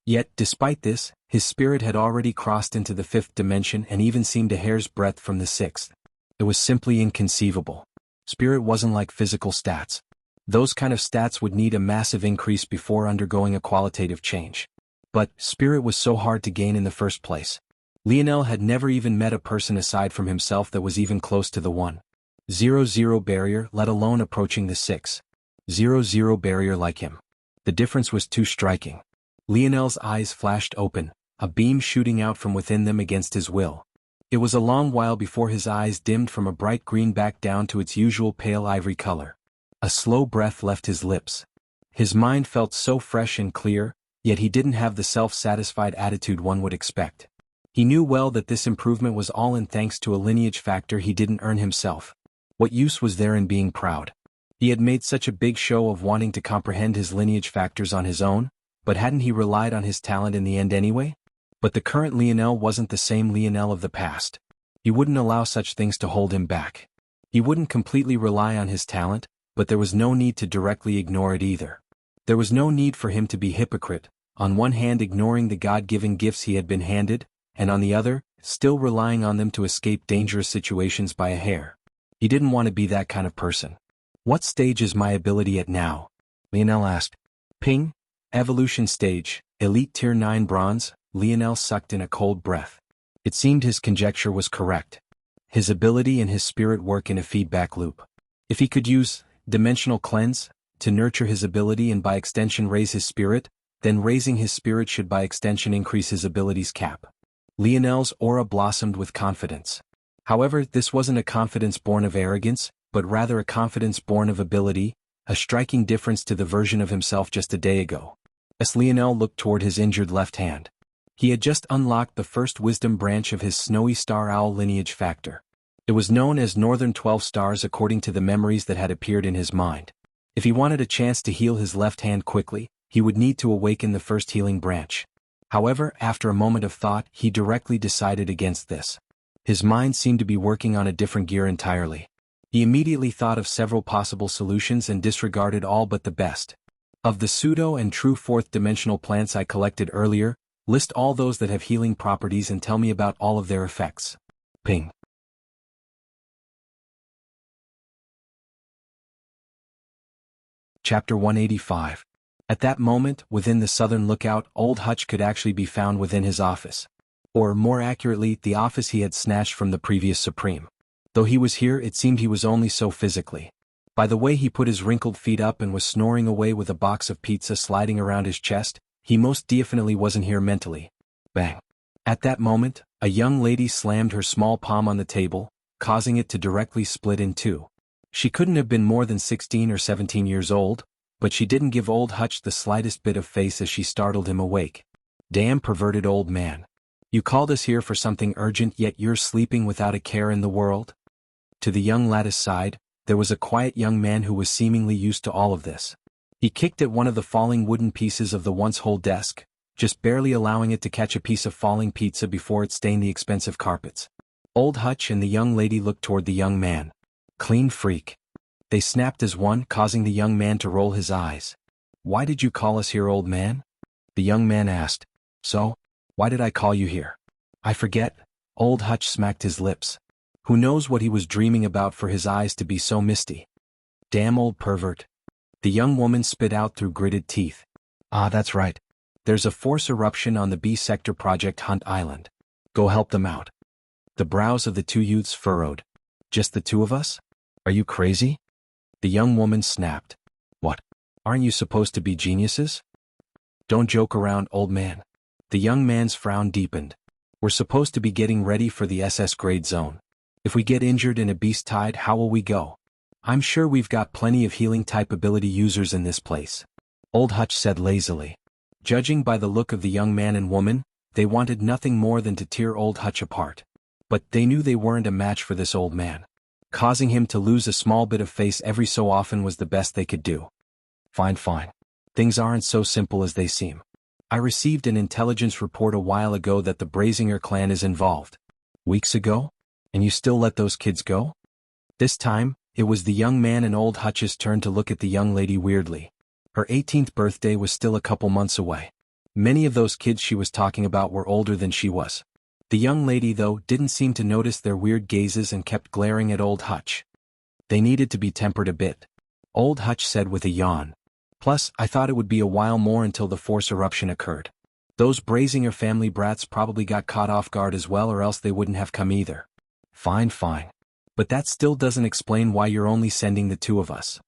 Yet, despite this, his spirit had already crossed into the fifth dimension and even seemed a hair's breadth from the sixth. It was simply inconceivable. Spirit wasn't like physical stats. Those kind of stats would need a massive increase before undergoing a qualitative change. But spirit was so hard to gain in the first place. Lionel had never even met a person aside from himself that was even close to the 1.00 barrier, let alone approaching the 6.00 barrier like him. The difference was too striking. Lionel's eyes flashed open, a beam shooting out from within them against his will. It was a long while before his eyes dimmed from a bright green back down to its usual pale ivory color. A slow breath left his lips. His mind felt so fresh and clear, yet he didn't have the self-satisfied attitude one would expect. He knew well that this improvement was all in thanks to a lineage factor he didn't earn himself. What use was there in being proud? He had made such a big show of wanting to comprehend his lineage factors on his own, but hadn't he relied on his talent in the end anyway? But the current Lionel wasn't the same Lionel of the past. He wouldn't allow such things to hold him back. He wouldn't completely rely on his talent, but there was no need to directly ignore it either. There was no need for him to be hypocrite, on one hand ignoring the God-given gifts he had been handed, and on the other, still relying on them to escape dangerous situations by a hair. He didn't want to be that kind of person. What stage is my ability at now? Lionel asked. Ping. Evolution stage, Elite Tier 9 Bronze. Lionel sucked in a cold breath. It seemed his conjecture was correct. His ability and his spirit work in a feedback loop. If he could use dimensional cleanse to nurture his ability and by extension raise his spirit, then raising his spirit should by extension increase his ability's cap. Lionel's aura blossomed with confidence. However, this wasn't a confidence born of arrogance, but rather a confidence born of ability, a striking difference to the version of himself just a day ago. As Lionel looked toward his injured left hand, he had just unlocked the first wisdom branch of his snowy star owl lineage factor. It was known as Northern 12 Stars according to the memories that had appeared in his mind. If he wanted a chance to heal his left hand quickly, he would need to awaken the first healing branch. However, after a moment of thought, he directly decided against this. His mind seemed to be working on a different gear entirely. He immediately thought of several possible solutions and disregarded all but the best. Of the pseudo and true fourth-dimensional plants I collected earlier, list all those that have healing properties and tell me about all of their effects. Ping. Chapter 185. At that moment, within the southern lookout, Old Hutch could actually be found within his office. Or, more accurately, the office he had snatched from the previous Supreme. Though he was here, it seemed he was only so physically. By the way he put his wrinkled feet up and was snoring away with a box of pizza sliding around his chest, he most definitely wasn't here mentally. Bang. At that moment, a young lady slammed her small palm on the table, causing it to directly split in two. She couldn't have been more than 16 or 17 years old, but she didn't give Old Hutch the slightest bit of face as she startled him awake. Damn perverted old man. You called us here for something urgent, yet you're sleeping without a care in the world? To the young lattice side, there was a quiet young man who was seemingly used to all of this. He kicked at one of the falling wooden pieces of the once whole desk, just barely allowing it to catch a piece of falling pizza before it stained the expensive carpets. Old Hutch and the young lady looked toward the young man. Clean freak. They snapped as one, causing the young man to roll his eyes. Why did you call us here, old man? The young man asked. So, why did I call you here? I forget. Old Hutch smacked his lips. Who knows what he was dreaming about for his eyes to be so misty? Damn old pervert. The young woman spit out through gritted teeth. Ah, that's right. There's a force eruption on the B Sector Project Hunt Island. Go help them out. The brows of the two youths furrowed. Just the two of us? Are you crazy? The young woman snapped. What? Aren't you supposed to be geniuses? Don't joke around, old man. The young man's frown deepened. We're supposed to be getting ready for the SS grade zone. If we get injured in a beast tide, how will we go? I'm sure we've got plenty of healing type ability users in this place. Old Hutch said lazily. Judging by the look of the young man and woman, they wanted nothing more than to tear Old Hutch apart. But they knew they weren't a match for this old man. Causing him to lose a small bit of face every so often was the best they could do. Fine. Things aren't so simple as they seem. I received an intelligence report a while ago that the Brazinger clan is involved. Weeks ago? And you still let those kids go? This time, it was the young man and Old Hutch's turn to look at the young lady weirdly. Her 18th birthday was still a couple months away. Many of those kids she was talking about were older than she was. The young lady, though, didn't seem to notice their weird gazes and kept glaring at Old Hutch. They needed to be tempered a bit. Old Hutch said with a yawn. Plus, I thought it would be a while more until the force eruption occurred. Those Brazinger family brats probably got caught off guard as well, or else they wouldn't have come either. Fine. But that still doesn't explain why you're only sending the two of us.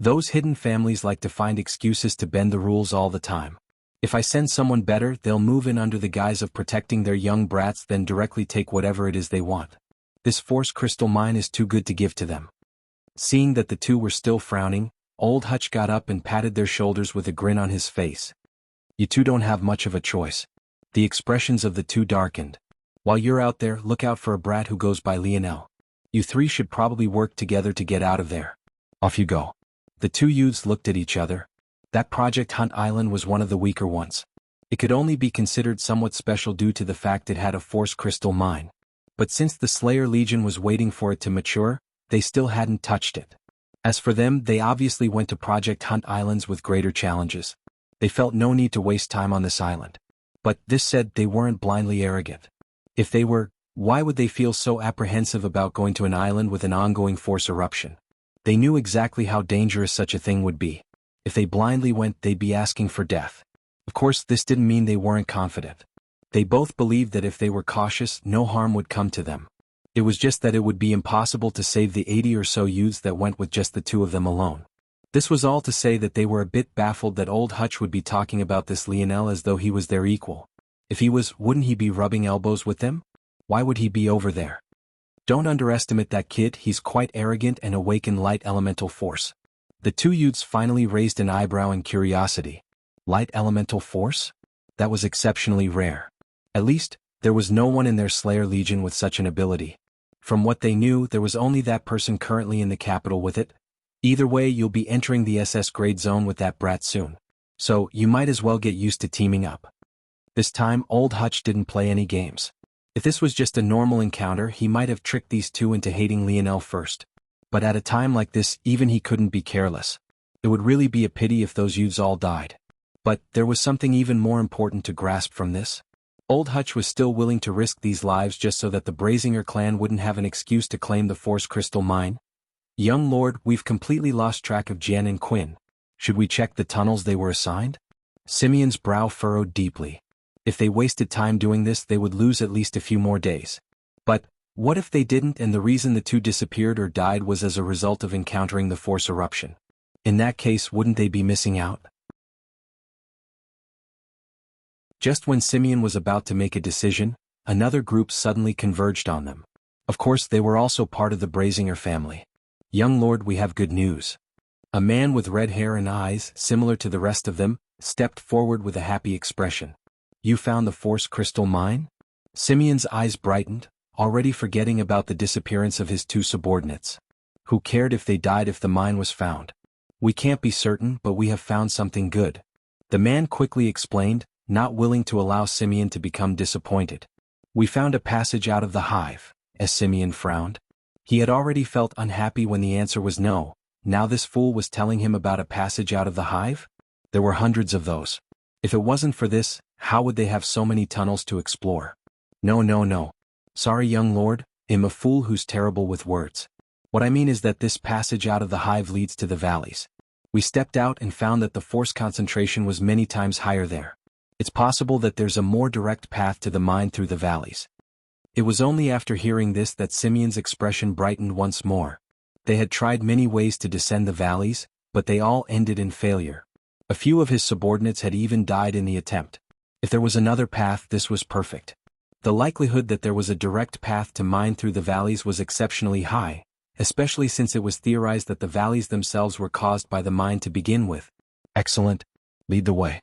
Those hidden families like to find excuses to bend the rules all the time. If I send someone better, they'll move in under the guise of protecting their young brats, then directly take whatever it is they want. This force crystal mine is too good to give to them. Seeing that the two were still frowning, Old Hutch got up and patted their shoulders with a grin on his face. You two don't have much of a choice. The expressions of the two darkened. While you're out there, look out for a brat who goes by Lionel. You three should probably work together to get out of there. Off you go. The two youths looked at each other. That Project Hunt Island was one of the weaker ones. It could only be considered somewhat special due to the fact it had a force crystal mine. But since the Slayer Legion was waiting for it to mature, they still hadn't touched it. As for them, they obviously went to Project Hunt Islands with greater challenges. They felt no need to waste time on this island. But this said, they weren't blindly arrogant. If they were, why would they feel so apprehensive about going to an island with an ongoing force eruption? They knew exactly how dangerous such a thing would be. If they blindly went, they'd be asking for death. Of course, this didn't mean they weren't confident. They both believed that if they were cautious, no harm would come to them. It was just that it would be impossible to save the 80 or so youths that went with just the two of them alone. This was all to say that they were a bit baffled that Old Hutch would be talking about this Lionel as though he was their equal. If he was, wouldn't he be rubbing elbows with them? Why would he be over there? Don't underestimate that kid, he's quite arrogant and awake in light elemental force. The two youths finally raised an eyebrow in curiosity. Light elemental force? That was exceptionally rare. At least, there was no one in their Slayer Legion with such an ability. From what they knew, there was only that person currently in the capital with it. Either way, you'll be entering the SS grade zone with that brat soon. So, you might as well get used to teaming up. This time, Old Hutch didn't play any games. If this was just a normal encounter, he might have tricked these two into hating Lionel first. But at a time like this, even he couldn't be careless. It would really be a pity if those youths all died. But there was something even more important to grasp from this. Old Hutch was still willing to risk these lives just so that the Brazinger clan wouldn't have an excuse to claim the Force Crystal mine. Young Lord, we've completely lost track of Jian and Quinn. Should we check the tunnels they were assigned? Simeon's brow furrowed deeply. If they wasted time doing this, they would lose at least a few more days. But what if they didn't, and the reason the two disappeared or died was as a result of encountering the Force eruption? In that case, wouldn't they be missing out? Just when Simeon was about to make a decision, another group suddenly converged on them. Of course, they were also part of the Brazinger family. Young Lord, we have good news. A man with red hair and eyes, similar to the rest of them, stepped forward with a happy expression. You found the Force Crystal mine? Simeon's eyes brightened, already forgetting about the disappearance of his two subordinates. Who cared if they died if the mine was found? We can't be certain, but we have found something good. The man quickly explained, not willing to allow Simeon to become disappointed. We found a passage out of the hive. As Simeon frowned. He had already felt unhappy when the answer was no. Now this fool was telling him about a passage out of the hive? There were hundreds of those. If it wasn't for this, how would they have so many tunnels to explore? No. Sorry, young lord, I'm a fool who's terrible with words. What I mean is that this passage out of the hive leads to the valleys. We stepped out and found that the force concentration was many times higher there. It's possible that there's a more direct path to the mine through the valleys. It was only after hearing this that Simeon's expression brightened once more. They had tried many ways to descend the valleys, but they all ended in failure. A few of his subordinates had even died in the attempt. If there was another path, this was perfect. The likelihood that there was a direct path to mine through the valleys was exceptionally high, especially since it was theorized that the valleys themselves were caused by the mine to begin with. Excellent. Lead the way.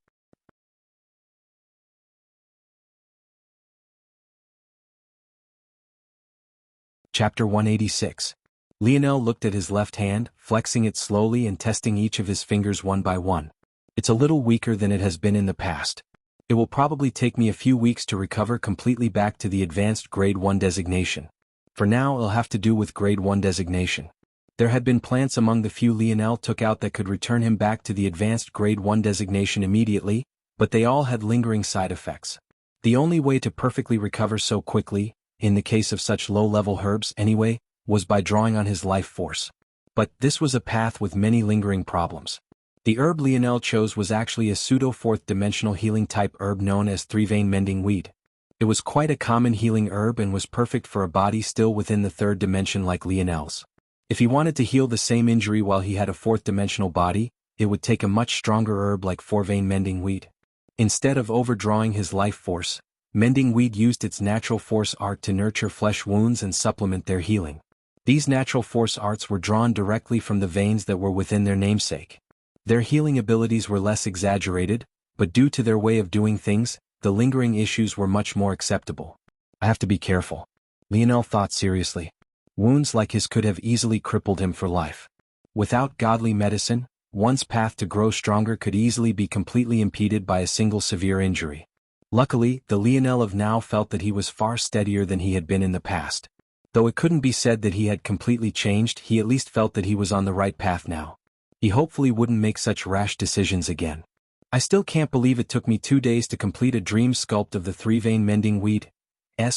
Chapter 186. Lionel looked at his left hand, flexing it slowly and testing each of his fingers one by one. It's a little weaker than it has been in the past. It will probably take me a few weeks to recover completely back to the advanced Grade 1 designation. For now, it'll have to do with Grade 1 designation. There had been plants among the few Lionel took out that could return him back to the advanced Grade 1 designation immediately, but they all had lingering side effects. The only way to perfectly recover so quickly, in the case of such low-level herbs anyway, was by drawing on his life force. But this was a path with many lingering problems. The herb Lionel chose was actually a pseudo-fourth-dimensional healing-type herb known as three-vein mending weed. It was quite a common healing herb and was perfect for a body still within the third dimension like Lionel's. If he wanted to heal the same injury while he had a fourth-dimensional body, it would take a much stronger herb like four-vein mending weed. Instead of overdrawing his life force, mending weed used its natural force art to nurture flesh wounds and supplement their healing. These natural force arts were drawn directly from the veins that were within their namesake. Their healing abilities were less exaggerated, but due to their way of doing things, the lingering issues were much more acceptable. I have to be careful. Lionel thought seriously. Wounds like his could have easily crippled him for life. Without godly medicine, one's path to grow stronger could easily be completely impeded by a single severe injury. Luckily, the Lionel of now felt that he was far steadier than he had been in the past. Though it couldn't be said that he had completely changed, he at least felt that he was on the right path now. He hopefully wouldn't make such rash decisions again. I still can't believe it took me 2 days to complete a dream sculpt of the three-vein mending weed.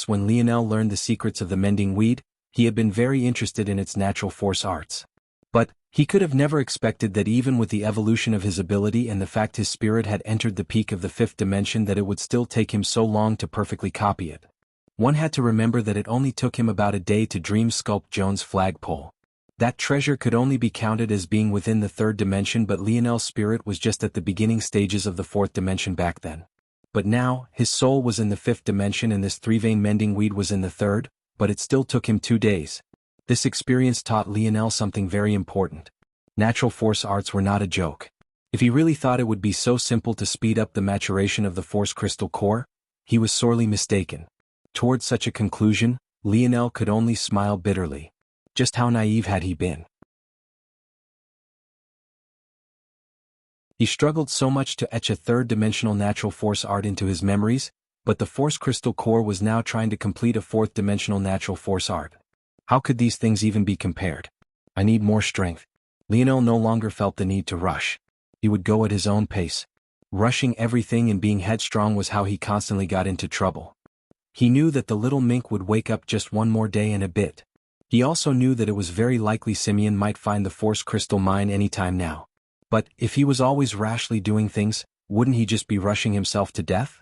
When Lionel learned the secrets of the mending weed, he had been very interested in its natural force arts. But he could have never expected that even with the evolution of his ability and the fact his spirit had entered the peak of the fifth dimension that it would still take him so long to perfectly copy it. One had to remember that it only took him about a day to dream sculpt Joan's flagpole. That treasure could only be counted as being within the third dimension, but Lionel's spirit was just at the beginning stages of the fourth dimension back then. But now, his soul was in the fifth dimension and this three-vein mending weed was in the third, but it still took him 2 days. This experience taught Lionel something very important. Natural force arts were not a joke. If he really thought it would be so simple to speed up the maturation of the force crystal core, he was sorely mistaken. Towards such a conclusion, Lionel could only smile bitterly. Just how naive had he been? He struggled so much to etch a third-dimensional natural force art into his memories, But the Force Crystal Core was now trying to complete a fourth-dimensional natural force art. How could these things even be compared? I need more strength. Lionel no longer felt the need to rush. He would go at his own pace. Rushing everything and being headstrong was how he constantly got into trouble. He knew that the little mink would wake up just one more day and a bit. He also knew that it was very likely Simeon might find the Force Crystal mine anytime now. But, if he was always rashly doing things, wouldn't he just be rushing himself to death?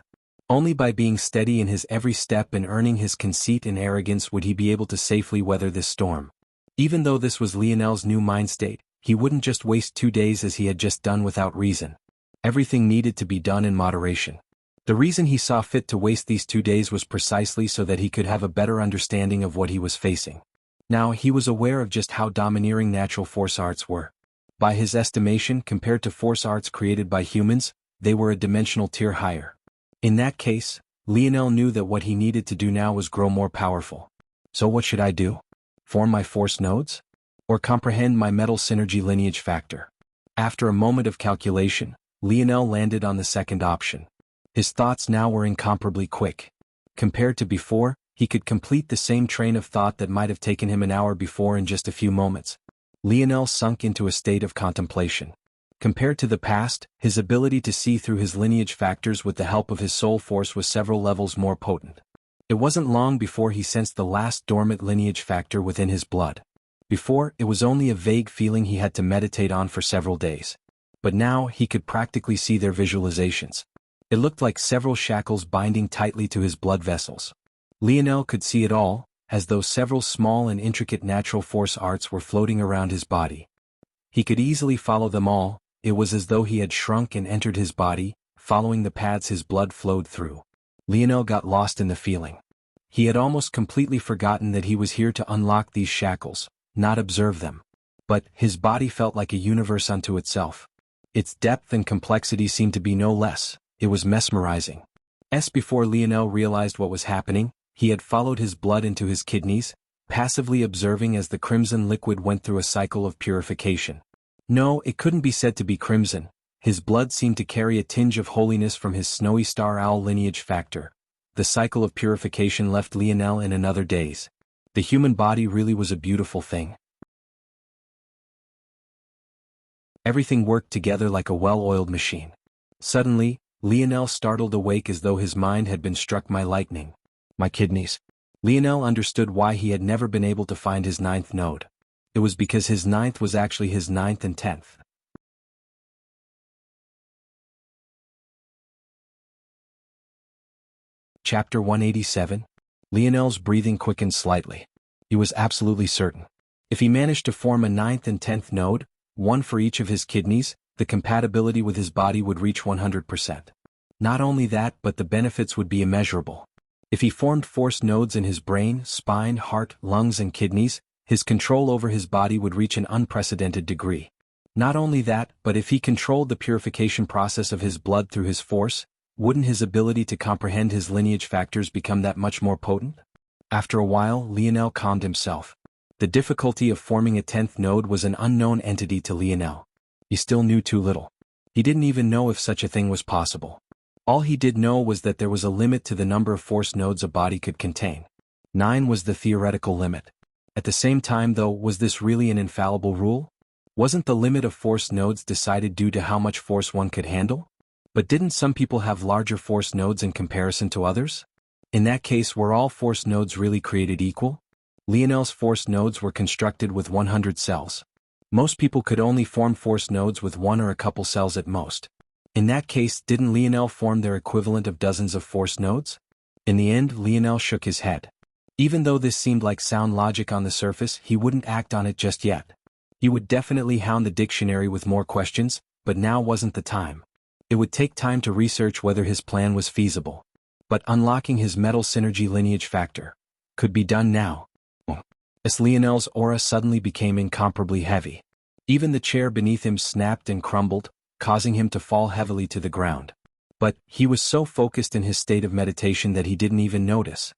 Only by being steady in his every step and earning his conceit and arrogance would he be able to safely weather this storm. Even though this was Lionel's new mind state, he wouldn't just waste 2 days as he had just done without reason. Everything needed to be done in moderation. The reason he saw fit to waste these 2 days was precisely so that he could have a better understanding of what he was facing. Now he was aware of just how domineering natural force arts were. By his estimation, compared to force arts created by humans, they were a dimensional tier higher. In that case, Lionel knew that what he needed to do now was grow more powerful. So what should I do? Form my force nodes? Or comprehend my metal synergy lineage factor? After a moment of calculation, Lionel landed on the second option. His thoughts now were incomparably quick. Compared to before, he could complete the same train of thought that might have taken him an hour before in just a few moments. Lionel sunk into a state of contemplation. Compared to the past, his ability to see through his lineage factors with the help of his soul force was several levels more potent. It wasn't long before he sensed the last dormant lineage factor within his blood. Before, it was only a vague feeling he had to meditate on for several days. But now, he could practically see their visualizations. It looked like several shackles binding tightly to his blood vessels. Lionel could see it all, as though several small and intricate natural force arts were floating around his body. He could easily follow them all. It was as though he had shrunk and entered his body, following the paths his blood flowed through. Lionel got lost in the feeling. He had almost completely forgotten that he was here to unlock these shackles, not observe them. But his body felt like a universe unto itself. Its depth and complexity seemed to be no less. It was mesmerizing. Before Lionel realized what was happening, he had followed his blood into his kidneys, passively observing as the crimson liquid went through a cycle of purification. No, it couldn't be said to be crimson. His blood seemed to carry a tinge of holiness from his snowy star owl lineage factor. The cycle of purification left Lionel in another daze. The human body really was a beautiful thing. Everything worked together like a well-oiled machine. Suddenly, Lionel startled awake as though his mind had been struck by lightning. My kidneys. Lionel understood why he had never been able to find his 9th node. It was because his 9th was actually his 9th and 10th. Chapter 187. Lionel's breathing quickened slightly. He was absolutely certain. If he managed to form a 9th and 10th node, one for each of his kidneys, the compatibility with his body would reach 100%. Not only that, but the benefits would be immeasurable. If he formed force nodes in his brain, spine, heart, lungs and kidneys, his control over his body would reach an unprecedented degree. Not only that, but if he controlled the purification process of his blood through his force, wouldn't his ability to comprehend his lineage factors become that much more potent? After a while, Lionel calmed himself. The difficulty of forming a 10th node was an unknown entity to Lionel. He still knew too little. He didn't even know if such a thing was possible. All he did know was that there was a limit to the number of force nodes a body could contain. 9 was the theoretical limit. At the same time though, was this really an infallible rule? Wasn't the limit of force nodes decided due to how much force one could handle? But didn't some people have larger force nodes in comparison to others? In that case, were all force nodes really created equal? Lionel's force nodes were constructed with 100 cells. Most people could only form force nodes with 1 or a couple cells at most. In that case, didn't Lionel form their equivalent of dozens of force nodes? In the end, Lionel shook his head. Even though this seemed like sound logic on the surface, he wouldn't act on it just yet. He would definitely hound the dictionary with more questions, but now wasn't the time. It would take time to research whether his plan was feasible. But unlocking his metal synergy lineage factor could be done now. As Lionel's aura suddenly became incomparably heavy. Even the chair beneath him snapped and crumbled, causing him to fall heavily to the ground. But he was so focused in his state of meditation that he didn't even notice.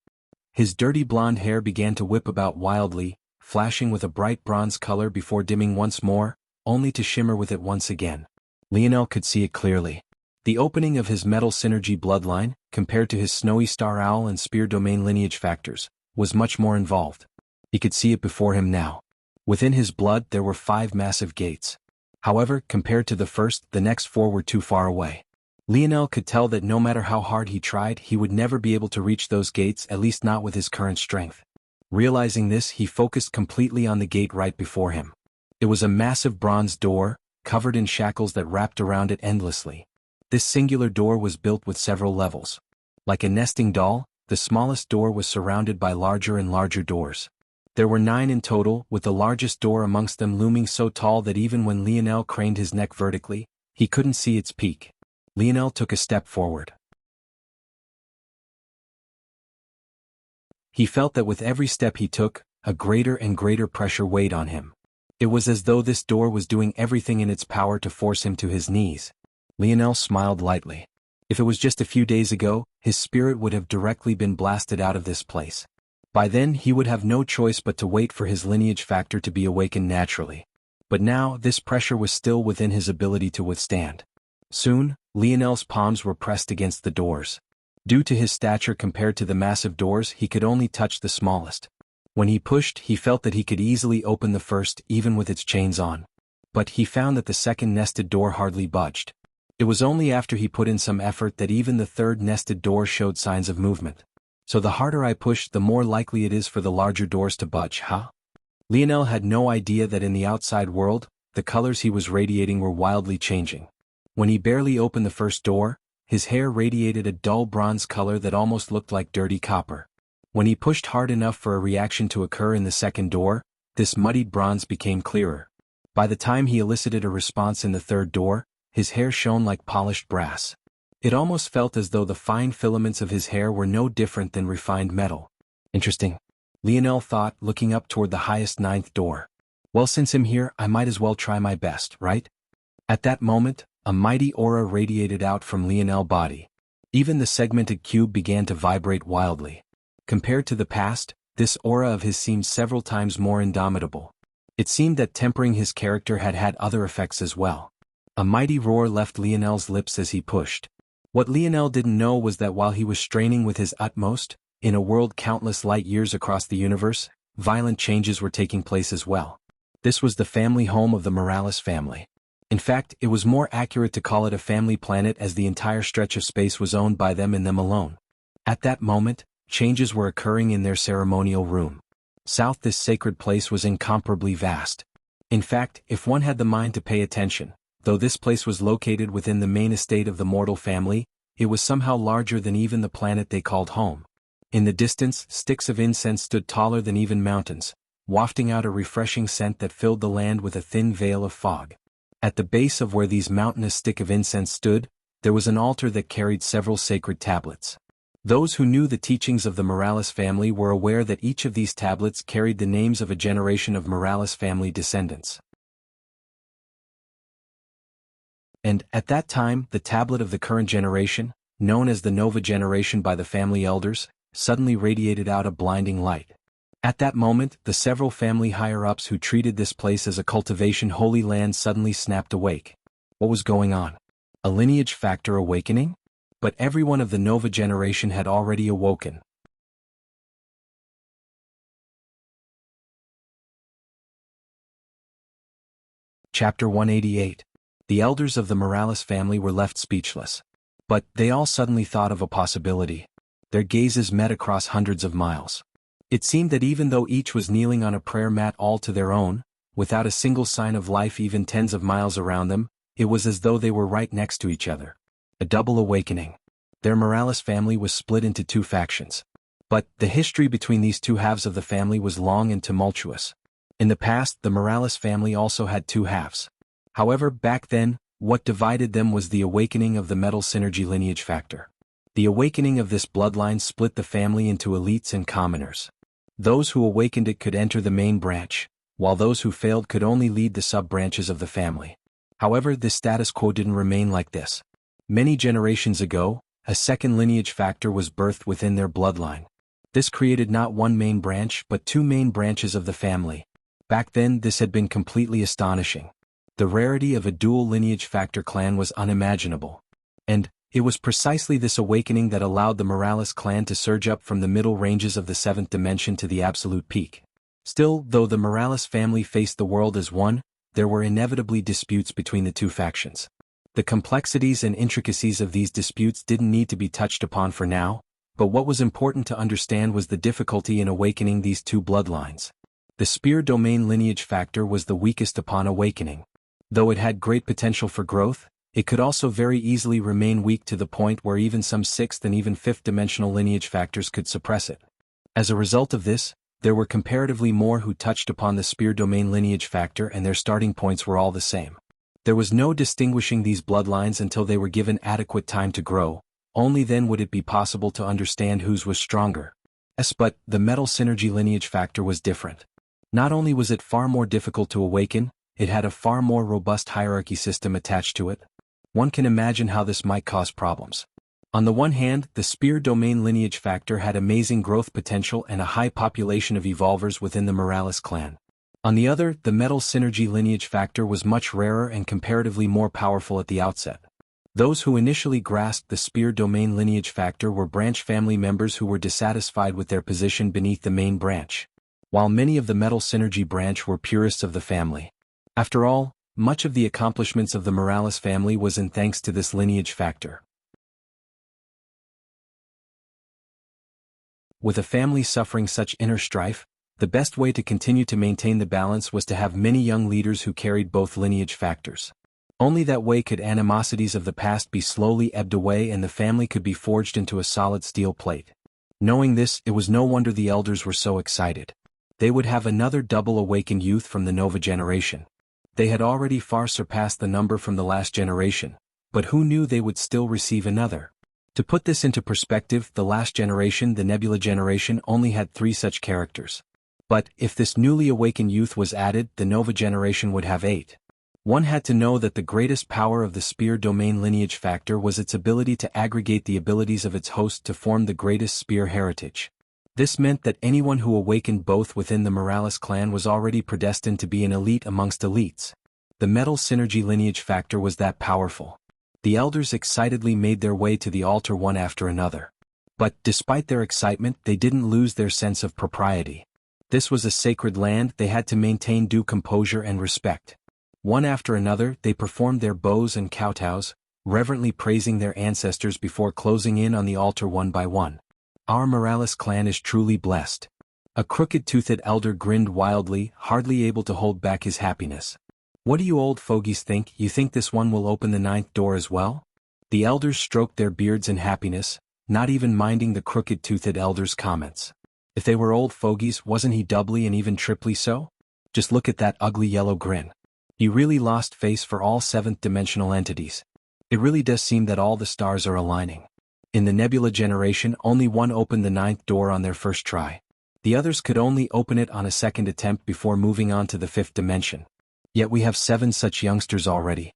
His dirty blonde hair began to whip about wildly, flashing with a bright bronze color before dimming once more, only to shimmer with it once again. Lionel could see it clearly. The opening of his metal synergy bloodline, compared to his snowy star owl and spear domain lineage factors, was much more involved. He could see it before him now. Within his blood there were 5 massive gates. However, compared to the first, the next 4 were too far away. Lionel could tell that no matter how hard he tried, he would never be able to reach those gates, at least not with his current strength. Realizing this, he focused completely on the gate right before him. It was a massive bronze door, covered in shackles that wrapped around it endlessly. This singular door was built with several levels. Like a nesting doll, the smallest door was surrounded by larger and larger doors. There were 9 in total, with the largest door amongst them looming so tall that even when Lionel craned his neck vertically, he couldn't see its peak. Lionel took a step forward. He felt that with every step he took, a greater and greater pressure weighed on him. It was as though this door was doing everything in its power to force him to his knees. Lionel smiled lightly. If it was just a few days ago, his spirit would have directly been blasted out of this place. By then he would have no choice but to wait for his lineage factor to be awakened naturally. But now this pressure was still within his ability to withstand. Soon, Lionel's palms were pressed against the doors. Due to his stature compared to the massive doors, he could only touch the smallest. When he pushed, he felt that he could easily open the first, even with its chains on. But he found that the second nested door hardly budged. It was only after he put in some effort that even the third nested door showed signs of movement. So the harder I push, the more likely it is for the larger doors to budge, huh? Lionel had no idea that in the outside world, the colors he was radiating were wildly changing. When he barely opened the first door, his hair radiated a dull bronze color that almost looked like dirty copper. When he pushed hard enough for a reaction to occur in the second door, this muddied bronze became clearer. By the time he elicited a response in the third door, his hair shone like polished brass. It almost felt as though the fine filaments of his hair were no different than refined metal. Interesting, Lionel thought, looking up toward the highest 9th door. Well, since I'm here, I might as well try my best, right? At that moment, a mighty aura radiated out from Lionel's body. Even the segmented cube began to vibrate wildly. Compared to the past, this aura of his seemed several times more indomitable. It seemed that tempering his character had had other effects as well. A mighty roar left Lionel's lips as he pushed. What Lionel didn't know was that while he was straining with his utmost, in a world countless light years across the universe, violent changes were taking place as well. This was the family home of the Morales family. In fact, it was more accurate to call it a family planet, as the entire stretch of space was owned by them and them alone. At that moment, changes were occurring in their ceremonial room. South, this sacred place was incomparably vast. In fact, if one had the mind to pay attention, though this place was located within the main estate of the mortal family, it was somehow larger than even the planet they called home. In the distance, sticks of incense stood taller than even mountains, wafting out a refreshing scent that filled the land with a thin veil of fog. At the base of where these mountainous stick of incense stood, there was an altar that carried several sacred tablets. Those who knew the teachings of the Morales family were aware that each of these tablets carried the names of a generation of Morales family descendants. And, at that time, the tablet of the current generation, known as the Nova generation by the family elders, suddenly radiated out a blinding light. At that moment, the several family higher-ups who treated this place as a cultivation holy land suddenly snapped awake. What was going on? A lineage factor awakening? But everyone of the Nova generation had already awoken. Chapter 188. The elders of the Morales family were left speechless. But they all suddenly thought of a possibility. Their gazes met across hundreds of miles. It seemed that even though each was kneeling on a prayer mat all to their own, without a single sign of life even tens of miles around them, it was as though they were right next to each other. A double awakening. Their Morales family was split into 2 factions. But the history between these 2 halves of the family was long and tumultuous. In the past, the Morales family also had 2 halves. However, back then, what divided them was the awakening of the metal synergy lineage factor. The awakening of this bloodline split the family into elites and commoners. Those who awakened it could enter the main branch, while those who failed could only lead the sub-branches of the family. However, this status quo didn't remain like this. Many generations ago, a second lineage factor was birthed within their bloodline. This created not one main branch but 2 main branches of the family. Back then, this had been completely astonishing. The rarity of a dual lineage factor clan was unimaginable. And it was precisely this awakening that allowed the Morales clan to surge up from the middle ranges of the seventh dimension to the absolute peak. Still, though the Morales family faced the world as one, there were inevitably disputes between the two factions. The complexities and intricacies of these disputes didn't need to be touched upon for now, but what was important to understand was the difficulty in awakening these two bloodlines. The spear domain lineage factor was the weakest upon awakening. Though it had great potential for growth, it could also very easily remain weak to the point where even some sixth and even fifth dimensional lineage factors could suppress it. As a result of this, there were comparatively more who touched upon the spear domain lineage factor, and their starting points were all the same. There was no distinguishing these bloodlines until they were given adequate time to grow. Only then would it be possible to understand whose was stronger. But the metal synergy lineage factor was different. Not only was it far more difficult to awaken, it had a far more robust hierarchy system attached to it. One can imagine how this might cause problems. On the one hand, the spear domain lineage factor had amazing growth potential and a high population of evolvers within the Morales clan. On the other, the metal synergy lineage factor was much rarer and comparatively more powerful at the outset. Those who initially grasped the spear domain lineage factor were branch family members who were dissatisfied with their position beneath the main branch, while many of the metal synergy branch were purists of the family. After all, much of the accomplishments of the Morales family was in thanks to this lineage factor. With a family suffering such inner strife, the best way to continue to maintain the balance was to have many young leaders who carried both lineage factors. Only that way could animosities of the past be slowly ebbed away and the family could be forged into a solid steel plate. Knowing this, it was no wonder the elders were so excited. They would have another double awakened youth from the Nova generation. They had already far surpassed the number from the last generation, but who knew they would still receive another? To put this into perspective, the last generation, the Nebula generation, only had 3 such characters. But, if this newly awakened youth was added, the Nova generation would have 8. One had to know that the greatest power of the spear domain lineage factor was its ability to aggregate the abilities of its host to form the greatest spear heritage. This meant that anyone who awakened both within the Morales clan was already predestined to be an elite amongst elites. The metal synergy lineage factor was that powerful. The elders excitedly made their way to the altar one after another. But, despite their excitement, they didn't lose their sense of propriety. This was a sacred land, they had to maintain due composure and respect. One after another, they performed their bows and kowtows, reverently praising their ancestors before closing in on the altar one by one. Our Morales clan is truly blessed. A crooked-toothed elder grinned wildly, hardly able to hold back his happiness. What do you old fogies think? You think this one will open the 9th door as well? The elders stroked their beards in happiness, not even minding the crooked-toothed elder's comments. If they were old fogies, wasn't he doubly and even triply so? Just look at that ugly yellow grin. He really lost face for all 7th-dimensional entities. It really does seem that all the stars are aligning. In the Nebula generation, only one opened the 9th door on their first try. The others could only open it on a second attempt before moving on to the 5th dimension. Yet we have 7 such youngsters already.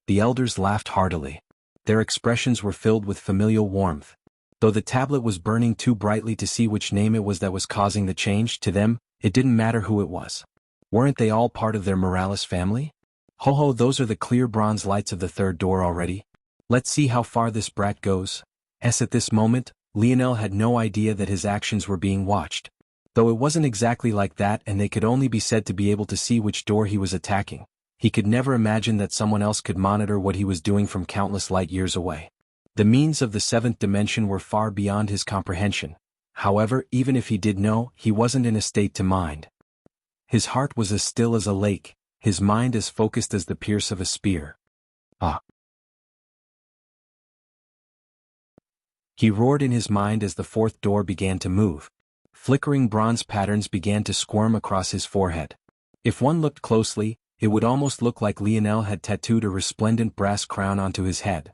The elders laughed heartily. Their expressions were filled with familial warmth. Though the tablet was burning too brightly to see which name it was that was causing the change, to them, it didn't matter who it was. Weren't they all part of their Morales family? Ho, those are the clear bronze lights of the 3rd door already. Let's see how far this brat goes. At this moment, Lionel had no idea that his actions were being watched. Though it wasn't exactly like that and they could only be said to be able to see which door he was attacking, he could never imagine that someone else could monitor what he was doing from countless light years away. The means of the 7th dimension were far beyond his comprehension. However, even if he did know, he wasn't in a state to mind. His heart was as still as a lake, his mind as focused as the pierce of a spear. Ah! He roared in his mind as the 4th door began to move. Flickering bronze patterns began to squirm across his forehead. If one looked closely, it would almost look like Lionel had tattooed a resplendent brass crown onto his head.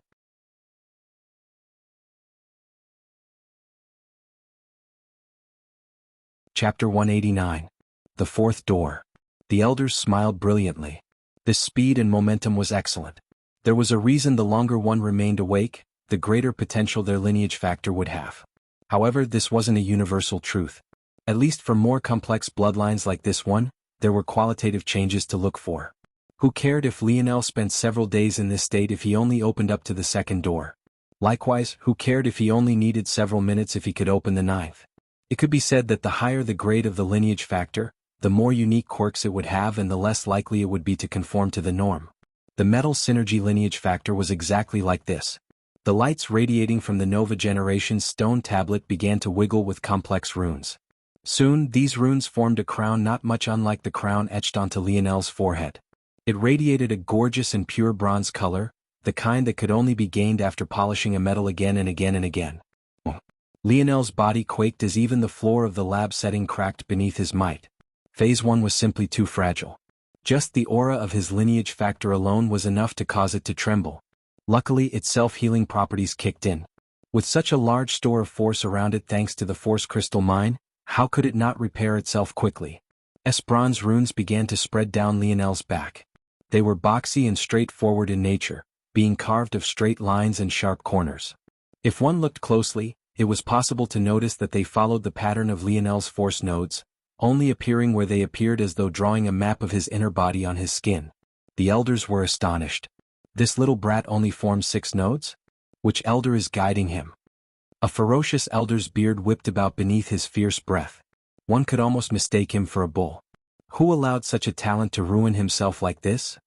Chapter 189. The 4th door. The elders smiled brilliantly. This speed and momentum was excellent. There was a reason the longer one remained awake, the greater potential their lineage factor would have. However, this wasn't a universal truth. At least for more complex bloodlines like this one, there were qualitative changes to look for. Who cared if Lionel spent several days in this state if he only opened up to the second door? Likewise, who cared if he only needed several minutes if he could open the ninth? It could be said that the higher the grade of the lineage factor, the more unique quirks it would have and the less likely it would be to conform to the norm. The metal synergy lineage factor was exactly like this. The lights radiating from the Nova generation's stone tablet began to wiggle with complex runes. Soon, these runes formed a crown not much unlike the crown etched onto Lionel's forehead. It radiated a gorgeous and pure bronze color, the kind that could only be gained after polishing a metal again and again and again. Lionel's body quaked as even the floor of the lab setting cracked beneath his might. Phase 1 was simply too fragile. Just the aura of his lineage factor alone was enough to cause it to tremble. Luckily, its self-healing properties kicked in. With such a large store of force around it thanks to the force crystal mine, how could it not repair itself quickly? Bronze runes began to spread down Lionel's back. They were boxy and straightforward in nature, being carved of straight lines and sharp corners. If one looked closely, it was possible to notice that they followed the pattern of Lionel's force nodes, only appearing where they appeared as though drawing a map of his inner body on his skin. The elders were astonished. This little brat only forms 6 nodes? Which elder is guiding him? A ferocious elder's beard whipped about beneath his fierce breath. One could almost mistake him for a bull. Who allowed such a talent to ruin himself like this?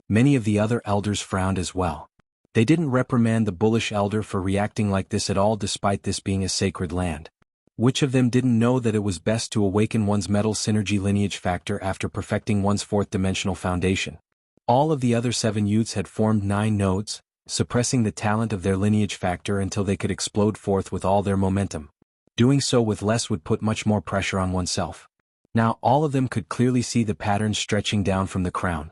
Many of the other elders frowned as well. They didn't reprimand the bullish elder for reacting like this at all despite this being a sacred land. Which of them didn't know that it was best to awaken one's metal synergy lineage factor after perfecting one's fourth-dimensional foundation? All of the other 7 youths had formed 9 nodes, suppressing the talent of their lineage factor until they could explode forth with all their momentum. Doing so with less would put much more pressure on oneself. Now all of them could clearly see the patterns stretching down from the crown.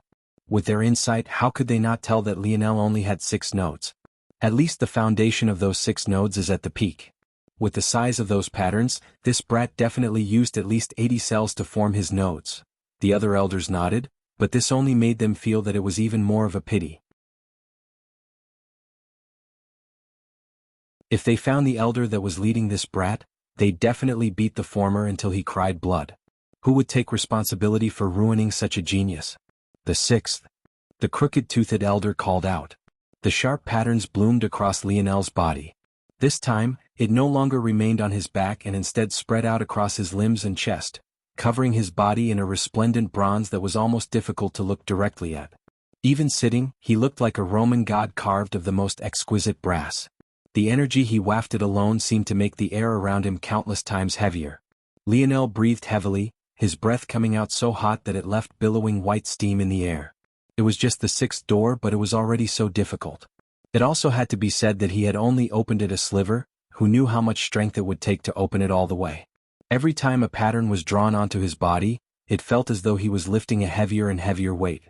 With their insight, how could they not tell that Lionel only had 6 nodes? At least the foundation of those 6 nodes is at the peak. With the size of those patterns, this brat definitely used at least 80 cells to form his nodes. The other elders nodded, but this only made them feel that it was even more of a pity. If they found the elder that was leading this brat, they'd definitely beat the former until he cried blood. Who would take responsibility for ruining such a genius? The 6th. The crooked-toothed elder called out. The sharp patterns bloomed across Lionel's body. This time, it no longer remained on his back and instead spread out across his limbs and chest, covering his body in a resplendent bronze that was almost difficult to look directly at. Even sitting, he looked like a Roman god carved of the most exquisite brass. The energy he wafted alone seemed to make the air around him countless times heavier. Lionel breathed heavily, his breath coming out so hot that it left billowing white steam in the air. It was just the 6th door, but it was already so difficult. It also had to be said that he had only opened it a sliver. Who knew how much strength it would take to open it all the way? Every time a pattern was drawn onto his body, it felt as though he was lifting a heavier and heavier weight.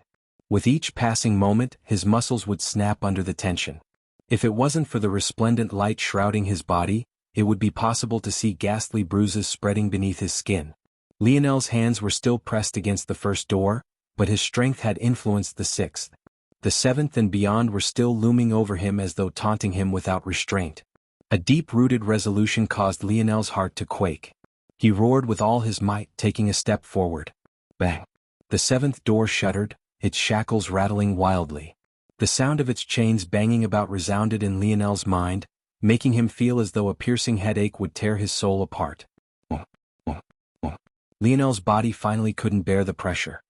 With each passing moment, his muscles would snap under the tension. If it wasn't for the resplendent light shrouding his body, it would be possible to see ghastly bruises spreading beneath his skin. Lionel's hands were still pressed against the 1st door, but his strength had influenced the 6th. The 7th and beyond were still looming over him as though taunting him without restraint. A deep-rooted resolution caused Lionel's heart to quake. He roared with all his might, taking a step forward. Bang! The 7th door shuddered, its shackles rattling wildly. The sound of its chains banging about resounded in Lionel's mind, making him feel as though a piercing headache would tear his soul apart. Lionel's body finally couldn't bear the pressure.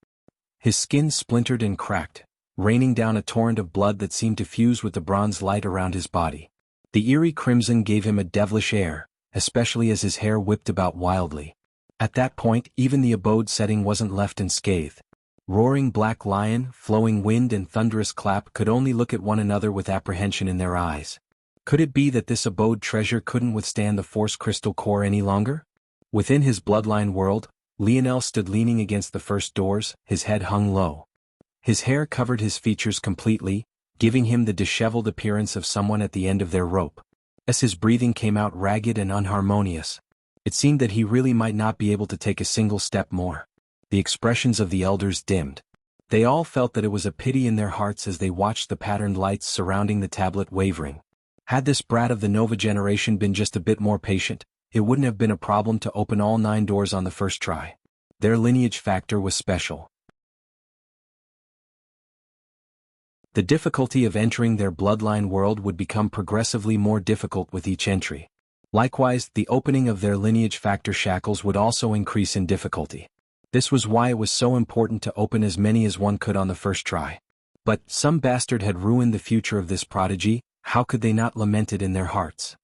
His skin splintered and cracked, raining down a torrent of blood that seemed to fuse with the bronze light around his body. The eerie crimson gave him a devilish air, especially as his hair whipped about wildly. At that point, even the abode setting wasn't left unscathed. Roaring black lion, flowing wind and thunderous clap could only look at one another with apprehension in their eyes. Could it be that this abode treasure couldn't withstand the force crystal core any longer? Within his bloodline world, Lionel stood leaning against the 1st doors, his head hung low. His hair covered his features completely, giving him the disheveled appearance of someone at the end of their rope. As his breathing came out ragged and unharmonious, it seemed that he really might not be able to take a single step more. The expressions of the elders dimmed. They all felt that it was a pity in their hearts as they watched the patterned lights surrounding the tablet wavering. Had this brat of the Nova generation been just a bit more patient, it wouldn't have been a problem to open all 9 doors on the first try. Their lineage factor was special. The difficulty of entering their bloodline world would become progressively more difficult with each entry. Likewise, the opening of their lineage factor shackles would also increase in difficulty. This was why it was so important to open as many as one could on the first try. But some bastard had ruined the future of this prodigy. How could they not lament it in their hearts?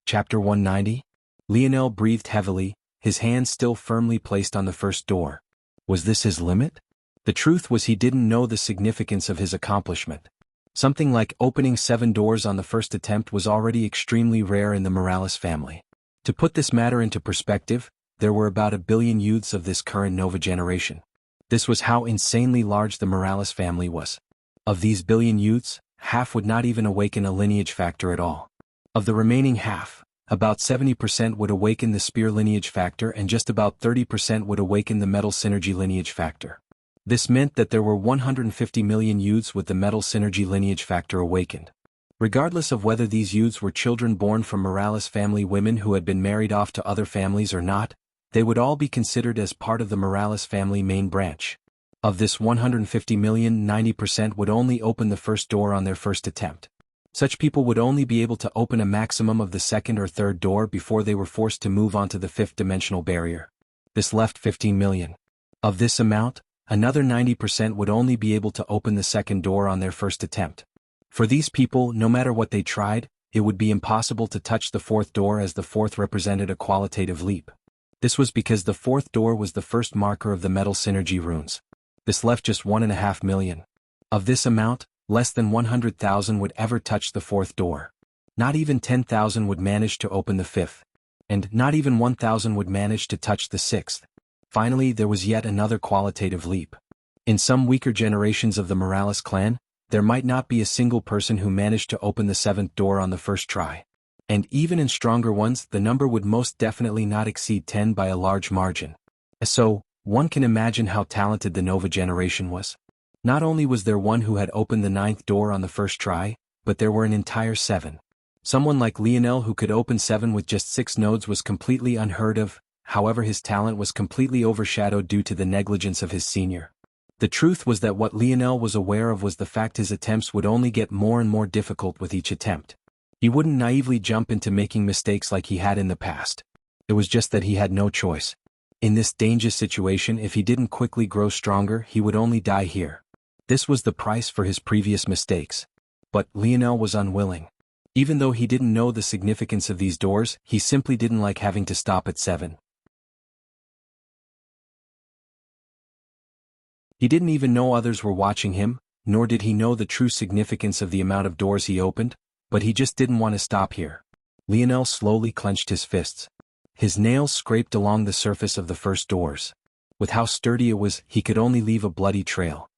Chapter 190? Lionel breathed heavily, his hand still firmly placed on the first door. Was this his limit? The truth was he didn't know the significance of his accomplishment. Something like opening 7 doors on the first attempt was already extremely rare in the Morales family. To put this matter into perspective, there were about 1 billion youths of this current Nova generation. This was how insanely large the Morales family was. Of these billion youths, half would not even awaken a lineage factor at all. Of the remaining half, about 70% would awaken the spear lineage factor and just about 30% would awaken the metal synergy lineage factor. This meant that there were 150 million youths with the metal synergy lineage factor awakened. Regardless of whether these youths were children born from Morales family women who had been married off to other families or not, they would all be considered as part of the Morales family main branch. Of this 150 million, 90% would only open the first door on their first attempt. Such people would only be able to open a maximum of the second or third door before they were forced to move on to the 5th dimensional barrier. This left 15 million. Of this amount, another 90% would only be able to open the second door on their first attempt. For these people, no matter what they tried, it would be impossible to touch the 4th door, as the 4th represented a qualitative leap. This was because the 4th door was the first marker of the metal synergy runes. This left just 1.5 million. Of this amount, less than 100,000 would ever touch the 4th door. Not even 10,000 would manage to open the 5th. And not even 1,000 would manage to touch the 6th. Finally, there was yet another qualitative leap. In some weaker generations of the Morales clan, there might not be a single person who managed to open the 7th door on the first try. And even in stronger ones, the number would most definitely not exceed 10 by a large margin. So, one can imagine how talented the Nova generation was. Not only was there one who had opened the 9th door on the first try, but there were an entire 7. Someone like Lionel who could open 7 with just 6 nodes was completely unheard of. However, his talent was completely overshadowed due to the negligence of his senior. The truth was that what Lionel was aware of was the fact his attempts would only get more and more difficult with each attempt. He wouldn't naively jump into making mistakes like he had in the past. It was just that he had no choice. In this dangerous situation, if he didn't quickly grow stronger, he would only die here. This was the price for his previous mistakes. But Lionel was unwilling. Even though he didn't know the significance of these doors, he simply didn't like having to stop at 7. He didn't even know others were watching him, nor did he know the true significance of the amount of doors he opened, but he just didn't want to stop here. Lionel slowly clenched his fists. His nails scraped along the surface of the first doors. With how sturdy it was, he could only leave a bloody trail.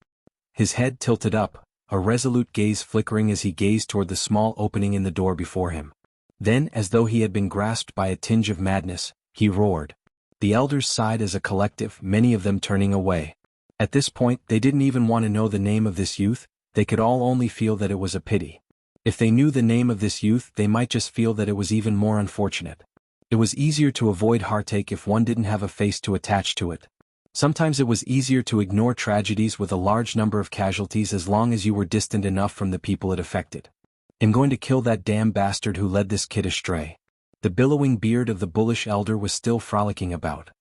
His head tilted up, a resolute gaze flickering as he gazed toward the small opening in the door before him. Then, as though he had been grasped by a tinge of madness, he roared. The elders sighed as a collective, many of them turning away. At this point, they didn't even want to know the name of this youth, they could all only feel that it was a pity. If they knew the name of this youth, they might just feel that it was even more unfortunate. It was easier to avoid heartache if one didn't have a face to attach to it. Sometimes it was easier to ignore tragedies with a large number of casualties as long as you were distant enough from the people it affected. I'm going to kill that damn bastard who led this kid astray. The billowing beard of the bullish elder was still frolicking about.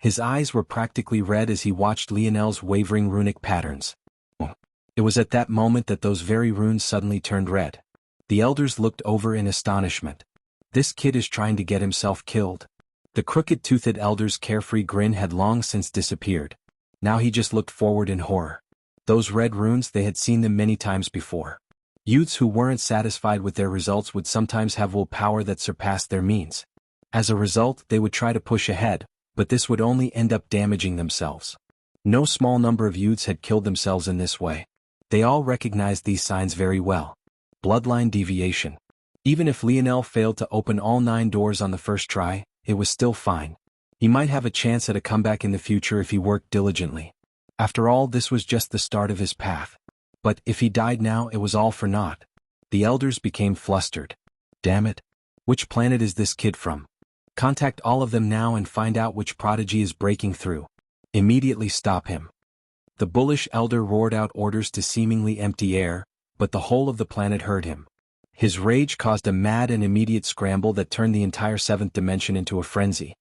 His eyes were practically red as he watched Lionel's wavering runic patterns. It was at that moment that those very runes suddenly turned red. The elders looked over in astonishment. This kid is trying to get himself killed. The crooked-toothed elder's carefree grin had long since disappeared. Now he just looked forward in horror. Those red runes, they had seen them many times before. Youths who weren't satisfied with their results would sometimes have willpower that surpassed their means. As a result, they would try to push ahead, but this would only end up damaging themselves. No small number of youths had killed themselves in this way. They all recognized these signs very well. Bloodline deviation. Even if Lionel failed to open all 9 doors on the first try, it was still fine. He might have a chance at a comeback in the future if he worked diligently. After all, this was just the start of his path. But if he died now, it was all for naught. The elders became flustered. Damn it. Which planet is this kid from? Contact all of them now and find out which prodigy is breaking through. Immediately stop him. The bullish elder roared out orders to seemingly empty air, but the whole of the planet heard him. His rage caused a mad and immediate scramble that turned the entire seventh dimension into a frenzy.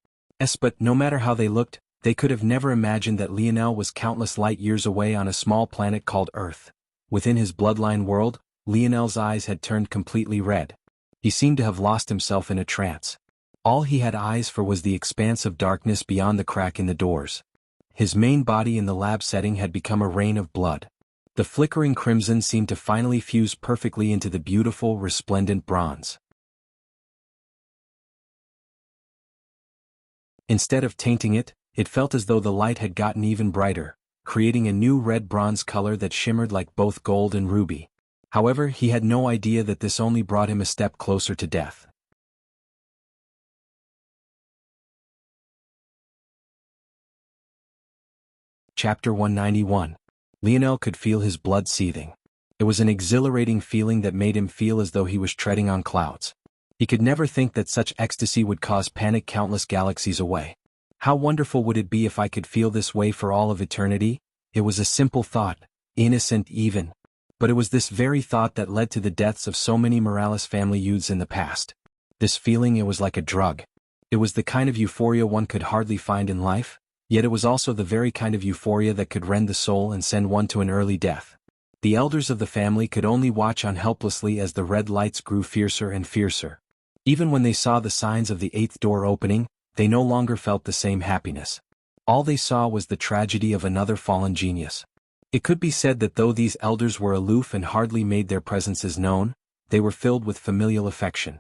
But no matter how they looked, they could have never imagined that Lionel was countless light years away on a small planet called Earth. Within his bloodline world, Lionel's eyes had turned completely red. He seemed to have lost himself in a trance. All he had eyes for was the expanse of darkness beyond the crack in the doors. His main body in the lab setting had become a rain of blood. The flickering crimson seemed to finally fuse perfectly into the beautiful, resplendent bronze. Instead of tainting it, it felt as though the light had gotten even brighter, creating a new red bronze color that shimmered like both gold and ruby. However, he had no idea that this only brought him a step closer to death. Chapter 191. Lionel could feel his blood seething. It was an exhilarating feeling that made him feel as though he was treading on clouds. He could never think that such ecstasy would cause panic countless galaxies away. How wonderful would it be if I could feel this way for all of eternity? It was a simple thought, innocent even. But it was this very thought that led to the deaths of so many Morales family youths in the past. This feeling, it was like a drug. It was the kind of euphoria one could hardly find in life, yet it was also the very kind of euphoria that could rend the soul and send one to an early death. The elders of the family could only watch on helplessly as the red lights grew fiercer and fiercer. Even when they saw the signs of the eighth door opening, they no longer felt the same happiness. All they saw was the tragedy of another fallen genius. It could be said that though these elders were aloof and hardly made their presences known, they were filled with familial affection.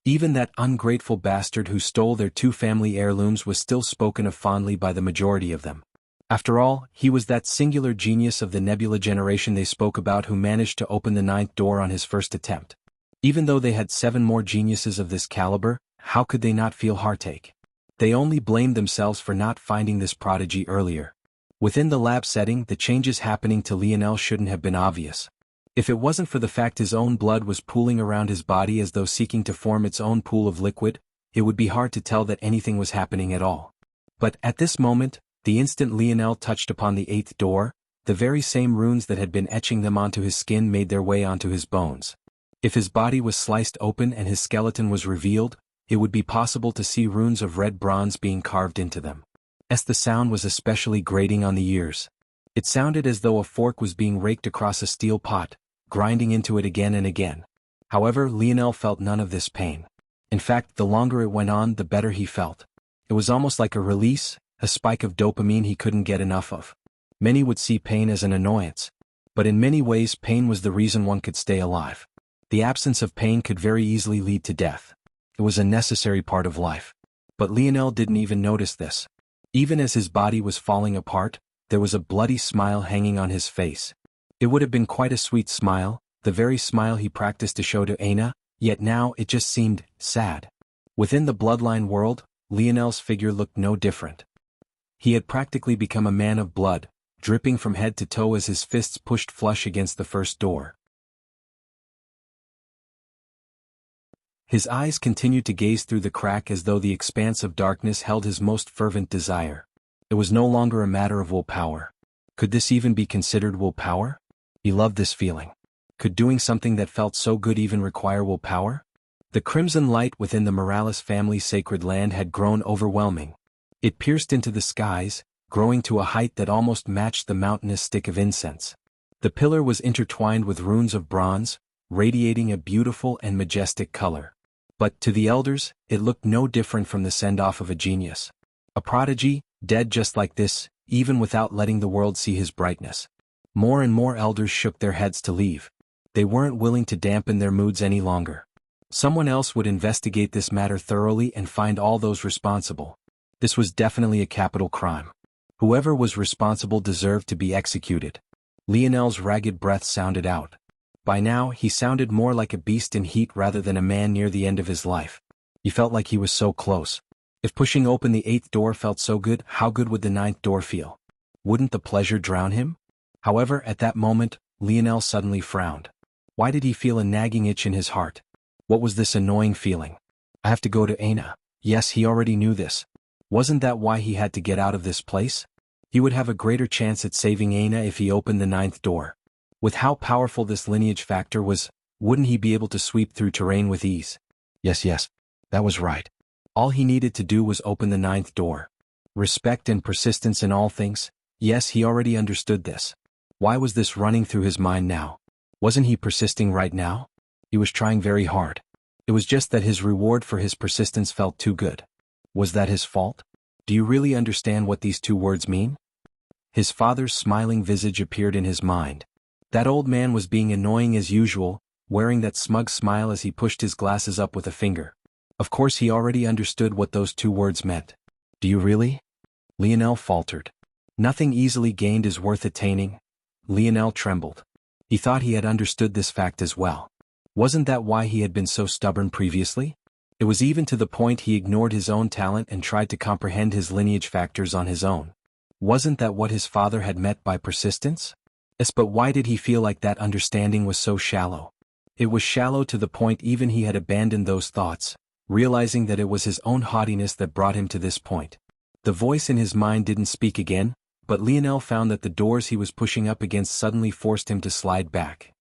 Even that ungrateful bastard who stole their two family heirlooms was still spoken of fondly by the majority of them. After all, he was that singular genius of the Nebula generation they spoke about who managed to open the ninth door on his first attempt. Even though they had 7 more geniuses of this caliber, how could they not feel heartache? They only blamed themselves for not finding this prodigy earlier. Within the lab setting, the changes happening to Lionel shouldn't have been obvious. If it wasn't for the fact his own blood was pooling around his body as though seeking to form its own pool of liquid, it would be hard to tell that anything was happening at all. But at this moment, the instant Lionel touched upon the 8th door, the very same runes that had been etching them onto his skin made their way onto his bones. If his body was sliced open and his skeleton was revealed, it would be possible to see runes of red bronze being carved into them. The sound was especially grating on the ears. It sounded as though a fork was being raked across a steel pot, grinding into it again and again. However, Lionel felt none of this pain. In fact, the longer it went on, the better he felt. It was almost like a release, a spike of dopamine he couldn't get enough of. Many would see pain as an annoyance. But in many ways, pain was the reason one could stay alive. The absence of pain could very easily lead to death. It was a necessary part of life. But Lionel didn't even notice this. Even as his body was falling apart, there was a bloody smile hanging on his face. It would have been quite a sweet smile, the very smile he practiced to show to Aina, yet now it just seemed sad. Within the bloodline world, Lionel's figure looked no different. He had practically become a man of blood, dripping from head to toe as his fists pushed flush against the first door. His eyes continued to gaze through the crack as though the expanse of darkness held his most fervent desire. It was no longer a matter of willpower. Could this even be considered willpower? He loved this feeling. Could doing something that felt so good even require willpower? The crimson light within the Morales family's sacred land had grown overwhelming. It pierced into the skies, growing to a height that almost matched the mountainous stick of incense. The pillar was intertwined with runes of bronze, radiating a beautiful and majestic color. But to the elders, it looked no different from the send-off of a genius. A prodigy, dead just like this, even without letting the world see his brightness. More and more elders shook their heads to leave. They weren't willing to dampen their moods any longer. Someone else would investigate this matter thoroughly and find all those responsible. This was definitely a capital crime. Whoever was responsible deserved to be executed. Lionel's ragged breath sounded out. By now, he sounded more like a beast in heat rather than a man near the end of his life. He felt like he was so close. If pushing open the 8th door felt so good, how good would the 9th door feel? Wouldn't the pleasure drown him? However, at that moment, Lionel suddenly frowned. Why did he feel a nagging itch in his heart? What was this annoying feeling? I have to go to Aina. Yes, he already knew this. Wasn't that why he had to get out of this place? He would have a greater chance at saving Aina if he opened the ninth door. With how powerful this lineage factor was, wouldn't he be able to sweep through terrain with ease? Yes, that was right. All he needed to do was open the ninth door. Respect and persistence in all things. Yes, he already understood this. Why was this running through his mind now? Wasn't he persisting right now? He was trying very hard. It was just that his reward for his persistence felt too good. Was that his fault? Do you really understand what these two words mean? His father's smiling visage appeared in his mind. That old man was being annoying as usual, wearing that smug smile as he pushed his glasses up with a finger. Of course he already understood what those two words meant. Do you really? Lionel faltered. Nothing easily gained is worth attaining. Lionel trembled. He thought he had understood this fact as well. Wasn't that why he had been so stubborn previously? It was even to the point he ignored his own talent and tried to comprehend his lineage factors on his own. Wasn't that what his father had meant by persistence? Yes, but why did he feel like that understanding was so shallow? It was shallow to the point even he had abandoned those thoughts, realizing that it was his own haughtiness that brought him to this point. The voice in his mind didn't speak again, but Lionel found that the doors he was pushing up against suddenly forced him to slide back.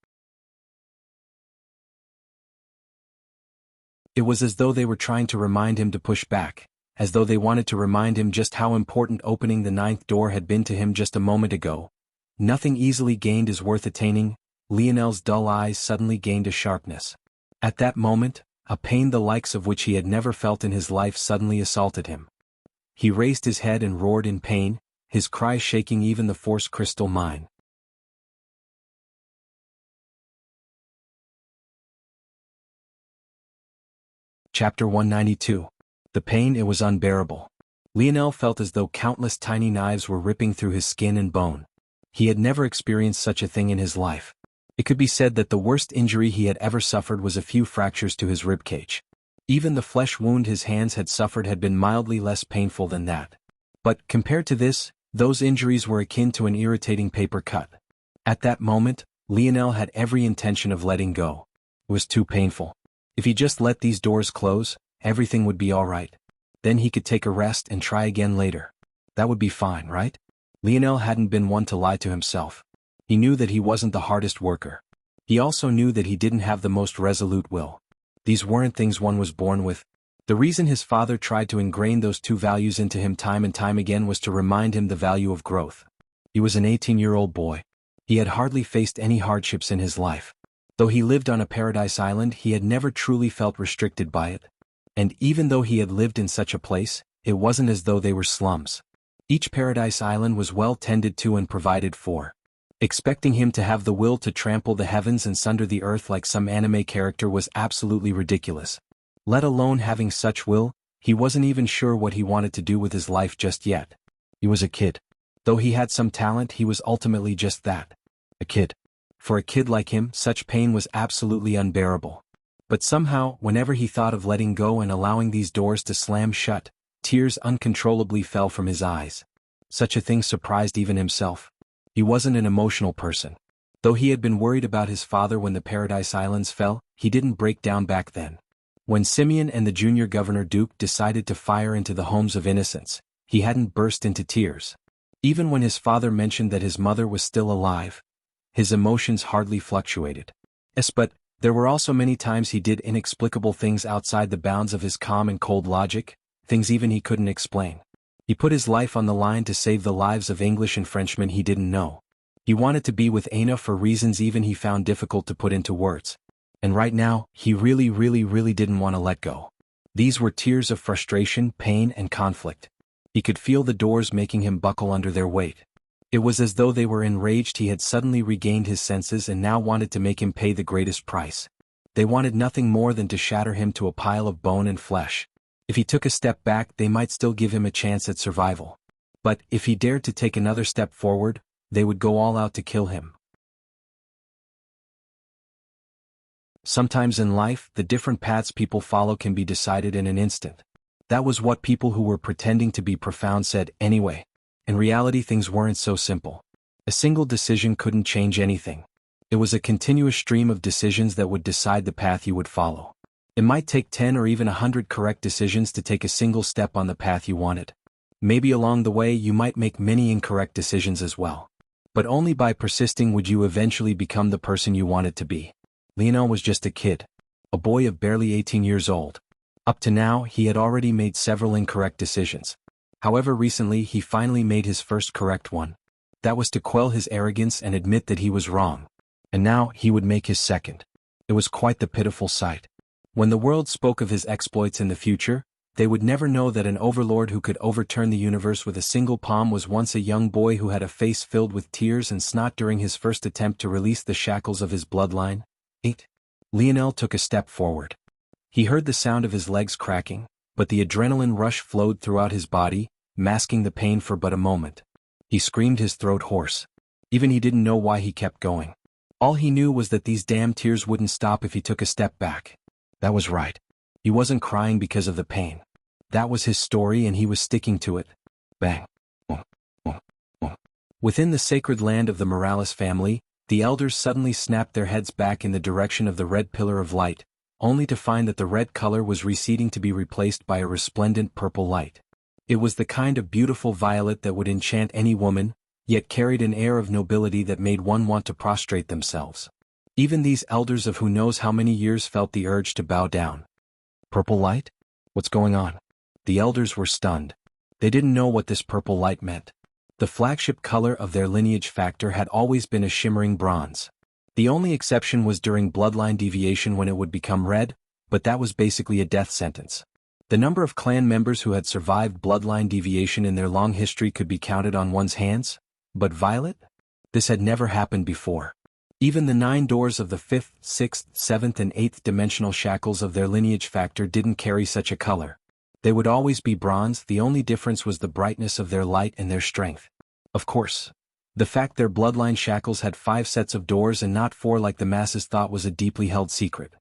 It was as though they were trying to remind him to push back, as though they wanted to remind him just how important opening the ninth door had been to him just a moment ago. Nothing easily gained is worth attaining. Lionel's dull eyes suddenly gained a sharpness. At that moment, a pain the likes of which he had never felt in his life suddenly assaulted him. He raised his head and roared in pain, his cry shaking even the force crystal mine. Chapter 192. The pain, it was unbearable. Lionel felt as though countless tiny knives were ripping through his skin and bone. He had never experienced such a thing in his life. It could be said that the worst injury he had ever suffered was a few fractures to his ribcage. Even the flesh wound his hands had suffered had been mildly less painful than that. But, compared to this, those injuries were akin to an irritating paper cut. At that moment, Lionel had every intention of letting go. It was too painful. If he just let these doors close, everything would be all right. Then he could take a rest and try again later. That would be fine, right? Lionel hadn't been one to lie to himself. He knew that he wasn't the hardest worker. He also knew that he didn't have the most resolute will. These weren't things one was born with. The reason his father tried to ingrain those two values into him time and time again was to remind him the value of growth. He was an 18-year-old boy. He had hardly faced any hardships in his life. Though he lived on a paradise island, he had never truly felt restricted by it. And even though he had lived in such a place, it wasn't as though they were slums. Each paradise island was well tended to and provided for. Expecting him to have the will to trample the heavens and sunder the earth like some anime character was absolutely ridiculous. Let alone having such will, he wasn't even sure what he wanted to do with his life just yet. He was a kid. Though he had some talent, he was ultimately just that. A kid. For a kid like him, such pain was absolutely unbearable. But somehow, whenever he thought of letting go and allowing these doors to slam shut, tears uncontrollably fell from his eyes. Such a thing surprised even himself. He wasn't an emotional person. Though he had been worried about his father when the Paradise Islands fell, he didn't break down back then. When Simeon and the junior governor Duke decided to fire into the homes of innocents, he hadn't burst into tears. Even when his father mentioned that his mother was still alive, his emotions hardly fluctuated. Yes, but there were also many times he did inexplicable things outside the bounds of his calm and cold logic, things even he couldn't explain. He put his life on the line to save the lives of English and Frenchmen he didn't know. He wanted to be with Aina for reasons even he found difficult to put into words. And right now, he really didn't want to let go. These were tears of frustration, pain, and conflict. He could feel the doors making him buckle under their weight. It was as though they were enraged. He had suddenly regained his senses and now wanted to make him pay the greatest price. They wanted nothing more than to shatter him to a pile of bone and flesh. If he took a step back, they might still give him a chance at survival. But if he dared to take another step forward, they would go all out to kill him. Sometimes in life, the different paths people follow can be decided in an instant. That was what people who were pretending to be profound said anyway. In reality, things weren't so simple. A single decision couldn't change anything. It was a continuous stream of decisions that would decide the path you would follow. It might take 10 or even 100 correct decisions to take a single step on the path you wanted. Maybe along the way you might make many incorrect decisions as well. But only by persisting would you eventually become the person you wanted to be. Lionel was just a kid. A boy of barely 18 years old. Up to now, he had already made several incorrect decisions. However, recently he finally made his first correct one. That was to quell his arrogance and admit that he was wrong. And now he would make his second. It was quite the pitiful sight. When the world spoke of his exploits in the future, they would never know that an overlord who could overturn the universe with a single palm was once a young boy who had a face filled with tears and snot during his first attempt to release the shackles of his bloodline. 8. Lionel took a step forward. He heard the sound of his legs cracking, but the adrenaline rush flowed throughout his body, masking the pain for but a moment. He screamed, his throat hoarse. Even he didn't know why he kept going. All he knew was that these damn tears wouldn't stop if he took a step back. That was right. He wasn't crying because of the pain. That was his story and he was sticking to it. Bang. Within the sacred land of the Morales family, the elders suddenly snapped their heads back in the direction of the red pillar of light, only to find that the red color was receding to be replaced by a resplendent purple light. It was the kind of beautiful violet that would enchant any woman, yet carried an air of nobility that made one want to prostrate themselves. Even these elders of who knows how many years felt the urge to bow down. Purple light? What's going on? The elders were stunned. They didn't know what this purple light meant. The flagship color of their lineage factor had always been a shimmering bronze. The only exception was during bloodline deviation when it would become red, but that was basically a death sentence. The number of clan members who had survived bloodline deviation in their long history could be counted on one's hands, but violet? This had never happened before. Even the 9 doors of the 5th, 6th, 7th and 8th dimensional shackles of their lineage factor didn't carry such a color. They would always be bronze, the only difference was the brightness of their light and their strength. Of course, the fact their bloodline shackles had 5 sets of doors and not 4 like the masses thought was a deeply held secret.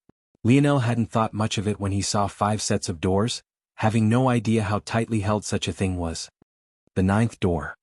Lionel hadn't thought much of it when he saw 5 sets of doors, having no idea how tightly held such a thing was. The 9th door.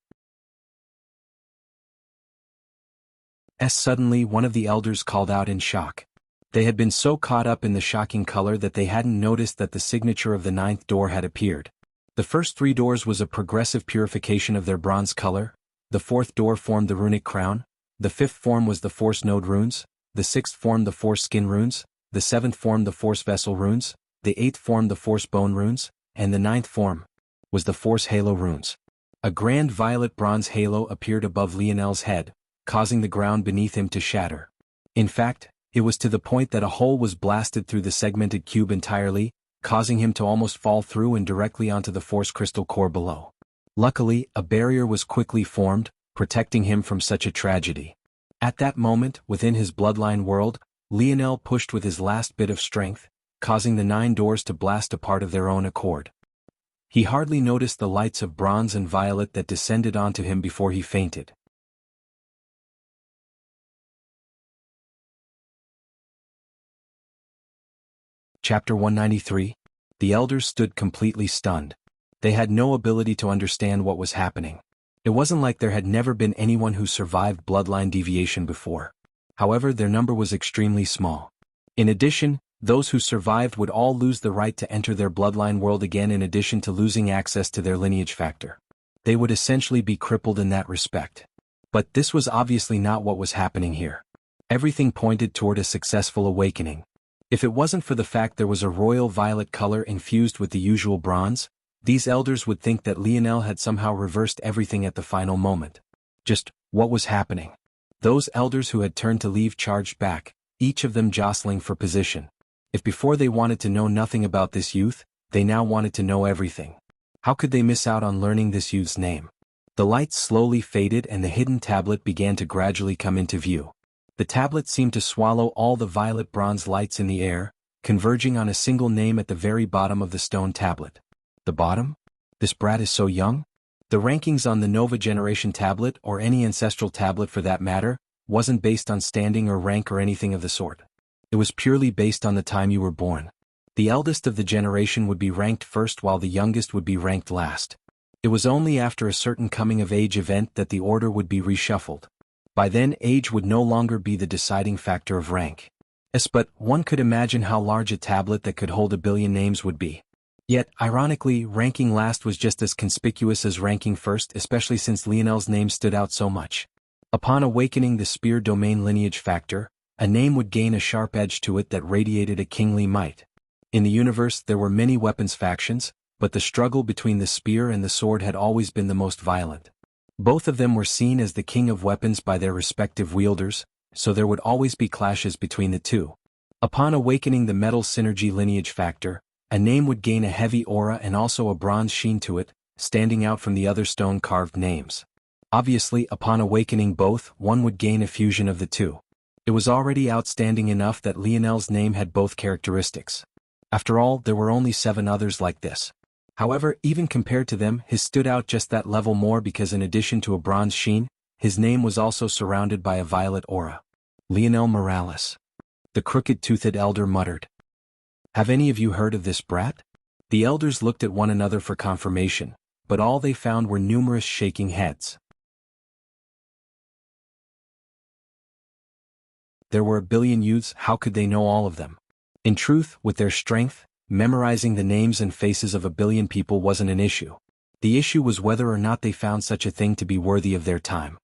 Suddenly one of the elders called out in shock. They had been so caught up in the shocking color that they hadn't noticed that the signature of the 9th door had appeared. The first 3 doors was a progressive purification of their bronze color, the 4th door formed the runic crown, the 5th form was the force node runes, the 6th formed the force skin runes, the 7th formed the force vessel runes, the 8th formed the force bone runes, and the 9th form was the force halo runes. A grand violet bronze halo appeared above Lionel's head, causing the ground beneath him to shatter. In fact, it was to the point that a hole was blasted through the segmented cube entirely, causing him to almost fall through and directly onto the force crystal core below. Luckily, a barrier was quickly formed, protecting him from such a tragedy. At that moment, within his bloodline world, Lionel pushed with his last bit of strength, causing the 9 doors to blast apart of their own accord. He hardly noticed the lights of bronze and violet that descended onto him before he fainted. Chapter 193. The elders stood completely stunned. They had no ability to understand what was happening. It wasn't like there had never been anyone who survived bloodline deviation before. However, their number was extremely small. In addition, those who survived would all lose the right to enter their bloodline world again in addition to losing access to their lineage factor. They would essentially be crippled in that respect. But this was obviously not what was happening here. Everything pointed toward a successful awakening. If it wasn't for the fact there was a royal violet color infused with the usual bronze, these elders would think that Lionel had somehow reversed everything at the final moment. Just, what was happening? Those elders who had turned to leave charged back, each of them jostling for position. If before they wanted to know nothing about this youth, they now wanted to know everything. How could they miss out on learning this youth's name? The lights slowly faded and the hidden tablet began to gradually come into view. The tablet seemed to swallow all the violet bronze lights in the air, converging on a single name at the very bottom of the stone tablet. The bottom? This brat is so young? The rankings on the Nova Generation tablet, or any ancestral tablet for that matter, wasn't based on standing or rank or anything of the sort. It was purely based on the time you were born. The eldest of the generation would be ranked first while the youngest would be ranked last. It was only after a certain coming-of-age event that the order would be reshuffled. By then, age would no longer be the deciding factor of rank. Yes, but one could imagine how large a tablet that could hold 1 billion names would be. Yet, ironically, ranking last was just as conspicuous as ranking first, especially since Lionel's name stood out so much. Upon awakening the spear domain lineage factor, a name would gain a sharp edge to it that radiated a kingly might. In the universe there were many weapons factions, but the struggle between the spear and the sword had always been the most violent. Both of them were seen as the king of weapons by their respective wielders, so there would always be clashes between the two. Upon awakening the metal synergy lineage factor, a name would gain a heavy aura and also a bronze sheen to it, standing out from the other stone-carved names. Obviously, upon awakening both, one would gain a fusion of the two. It was already outstanding enough that Lionel's name had both characteristics. After all, there were only 7 others like this. However, even compared to them, his stood out just that level more because in addition to a bronze sheen, his name was also surrounded by a violet aura. Lionel Morales. The crooked-toothed elder muttered. "Have any of you heard of this brat?" The elders looked at one another for confirmation, but all they found were numerous shaking heads. There were 1 billion youths, how could they know all of them? In truth, with their strength, memorizing the names and faces of 1 billion people wasn't an issue. The issue was whether or not they found such a thing to be worthy of their time.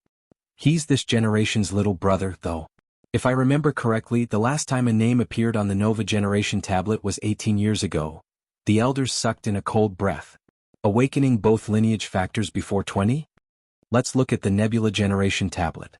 He's this generation's little brother, though. If I remember correctly, the last time a name appeared on the Nova Generation tablet was 18 years ago. The elders sucked in a cold breath. Awakening both lineage factors before 20? Let's look at the Nebula Generation tablet.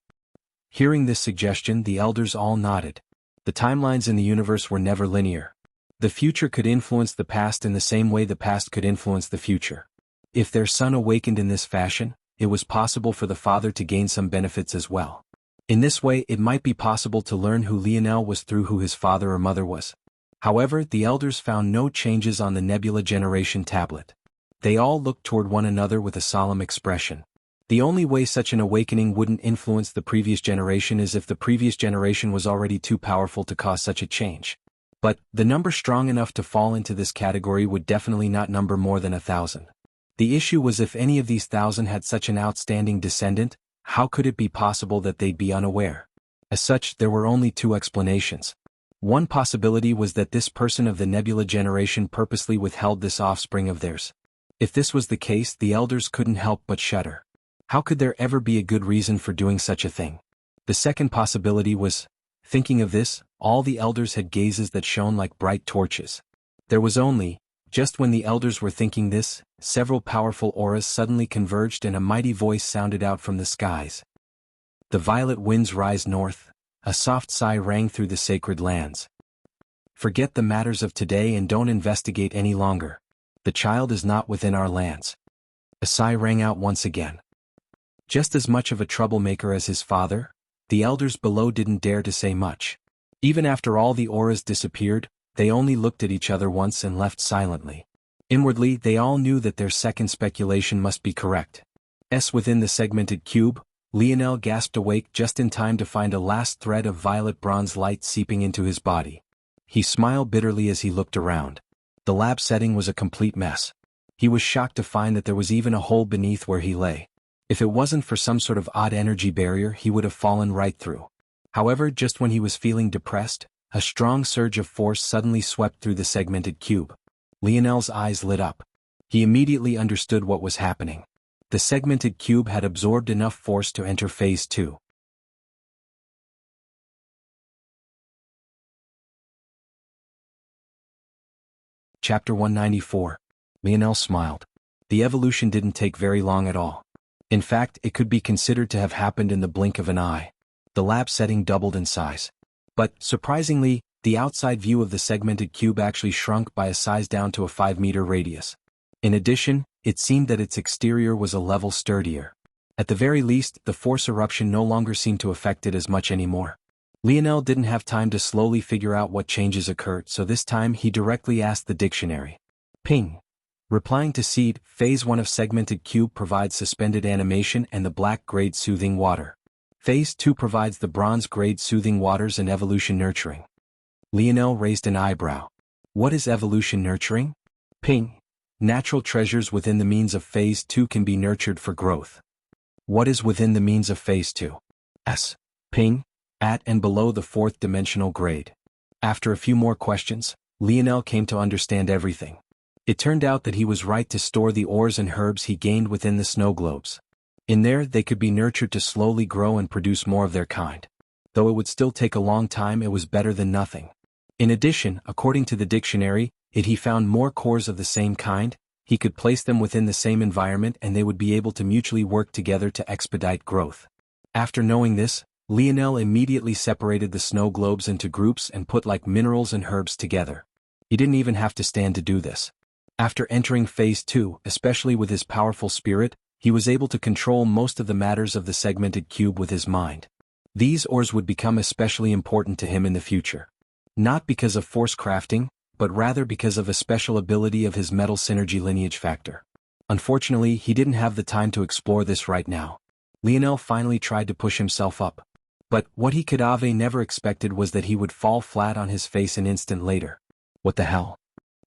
Hearing this suggestion, the elders all nodded. The timelines in the universe were never linear. The future could influence the past in the same way the past could influence the future. If their son awakened in this fashion, it was possible for the father to gain some benefits as well. In this way, it might be possible to learn who Lionel was through who his father or mother was. However, the elders found no changes on the Nebula Generation tablet. They all looked toward one another with a solemn expression. The only way such an awakening wouldn't influence the previous generation is if the previous generation was already too powerful to cause such a change. But, the number strong enough to fall into this category would definitely not number more than 1,000. The issue was if any of these 1,000 had such an outstanding descendant, how could it be possible that they'd be unaware? As such, there were only 2 explanations. One possibility was that this person of the Nebula Generation purposely withheld this offspring of theirs. If this was the case, the elders couldn't help but shudder. How could there ever be a good reason for doing such a thing? The second possibility was, thinking of this, all the elders had gazes that shone like bright torches. There was only, just when the elders were thinking this, several powerful auras suddenly converged and a mighty voice sounded out from the skies. The violet winds rise north, a soft sigh rang through the sacred lands. Forget the matters of today and don't investigate any longer. The child is not within our lands. A sigh rang out once again. Just as much of a troublemaker as his father, the elders below didn't dare to say much. Even after all the auras disappeared, they only looked at each other once and left silently. Inwardly, they all knew that their second speculation must be correct. Within the segmented cube, Lionel gasped awake just in time to find a last thread of violet-bronze light seeping into his body. He smiled bitterly as he looked around. The lab setting was a complete mess. He was shocked to find that there was even a hole beneath where he lay. If it wasn't for some sort of odd energy barrier, he would have fallen right through. However, just when he was feeling depressed, a strong surge of force suddenly swept through the segmented cube. Lionel's eyes lit up. He immediately understood what was happening. The segmented cube had absorbed enough force to enter Phase 2. Chapter 194. Lionel smiled. The evolution didn't take very long at all. In fact, it could be considered to have happened in the blink of an eye. The lab setting doubled in size. But, surprisingly, the outside view of the segmented cube actually shrunk by a size down to a 5-meter radius. In addition, it seemed that its exterior was a level sturdier. At the very least, the force eruption no longer seemed to affect it as much anymore. Lionel didn't have time to slowly figure out what changes occurred, so this time he directly asked the dictionary. Ping. Replying to Seed, Phase 1 of segmented cube provides suspended animation and the black grade soothing water. Phase 2 provides the bronze grade soothing waters and evolution nurturing. Lionel raised an eyebrow. What is evolution nurturing? Ping. Natural treasures within the means of Phase 2 can be nurtured for growth. What is within the means of Phase 2? Ping. At and below the 4th dimensional grade. After a few more questions, Lionel came to understand everything. It turned out that he was right to store the ores and herbs he gained within the snow globes. In there they could be nurtured to slowly grow and produce more of their kind. Though it would still take a long time, it was better than nothing. In addition, according to the dictionary, he found more cores of the same kind. He could place them within the same environment and they would be able to mutually work together to expedite growth. After knowing this, Lionel immediately separated the snow globes into groups and put like minerals and herbs together. He didn't even have to stand to do this. After entering Phase 2, especially with his powerful spirit, he was able to control most of the matters of the segmented cube with his mind. These ores would become especially important to him in the future. Not because of force crafting, but rather because of a special ability of his metal synergy lineage factor. Unfortunately, he didn't have the time to explore this right now. Lionel finally tried to push himself up. But what he could have never expected was that he would fall flat on his face an instant later. What the hell?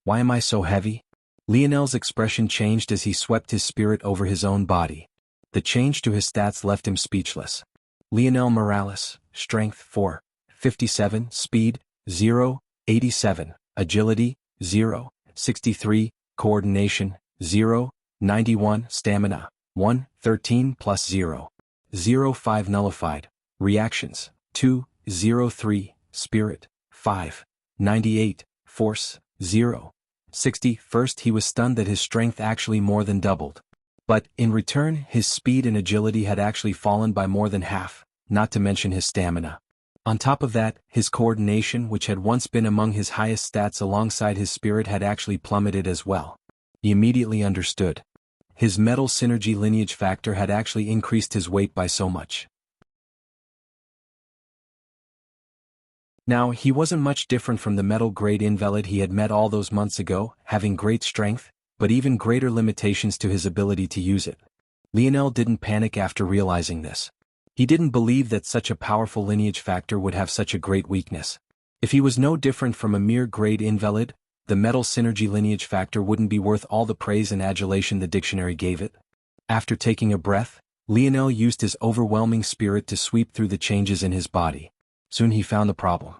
Why am I so heavy? Lionel's expression changed as he swept his spirit over his own body. The change to his stats left him speechless. Lionel Morales, Strength 4, 57, Speed, 0, 87, Agility, 0, 63, Coordination, 0, 91, Stamina, 1, 13 plus 0, 0, 5 Nullified, Reactions, 2, 0, 3, Spirit, 5, 98, Force, 0, 60. First he was stunned that his strength actually more than doubled. But, in return, his speed and agility had actually fallen by more than half, not to mention his stamina. On top of that, his coordination, which had once been among his highest stats alongside his spirit, had actually plummeted as well. He immediately understood. His metal synergy lineage factor had actually increased his weight by so much. Now, he wasn't much different from the metal-grade invalid he had met all those months ago, having great strength, but even greater limitations to his ability to use it. Lionel didn't panic after realizing this. He didn't believe that such a powerful lineage factor would have such a great weakness. If he was no different from a mere grade invalid, the metal synergy lineage factor wouldn't be worth all the praise and adulation the dictionary gave it. After taking a breath, Lionel used his overwhelming spirit to sweep through the changes in his body. Soon he found the problem.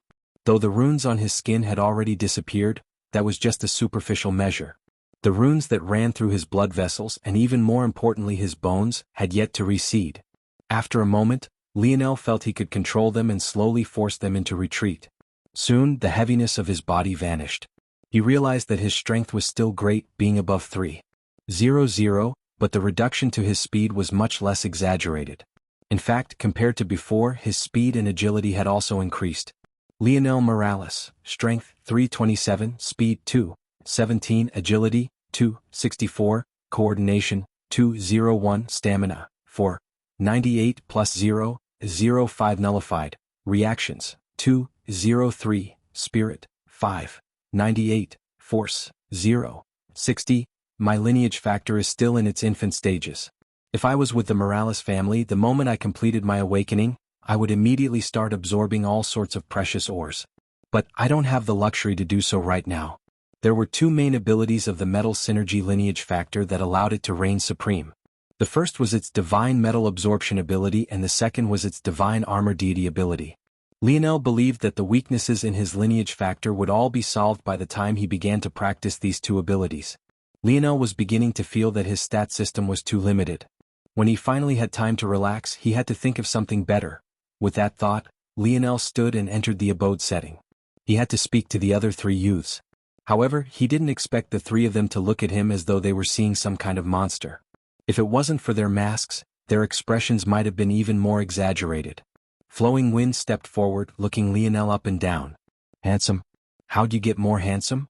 Though the runes on his skin had already disappeared, that was just a superficial measure. The runes that ran through his blood vessels and even more importantly his bones had yet to recede. After a moment, Lionel felt he could control them and slowly force them into retreat. Soon, the heaviness of his body vanished. He realized that his strength was still great, being above 3,000, but the reduction to his speed was much less exaggerated. In fact, compared to before, his speed and agility had also increased. Lionel Morales, Strength, 327, Speed, 2, 17, Agility, 2, 64, Coordination, 201, Stamina, 4, 98 plus 0, 0, 5 Nullified, Reactions, 2, 0, 3, Spirit, 5, 98, Force, 0, 60. My lineage factor is still in its infant stages. If I was with the Morales family, the moment I completed my awakening, I would immediately start absorbing all sorts of precious ores. But I don't have the luxury to do so right now. There were two main abilities of the metal synergy lineage factor that allowed it to reign supreme. The first was its divine metal absorption ability and the second was its divine armor deity ability. Lionel believed that the weaknesses in his lineage factor would all be solved by the time he began to practice these two abilities. Lionel was beginning to feel that his stat system was too limited. When he finally had time to relax, he had to think of something better. With that thought, Lionel stood and entered the abode setting. He had to speak to the other three youths. However, he didn't expect the three of them to look at him as though they were seeing some kind of monster. If it wasn't for their masks, their expressions might have been even more exaggerated. Flowing Wind stepped forward, looking Lionel up and down. "Handsome? How'd you get more handsome?"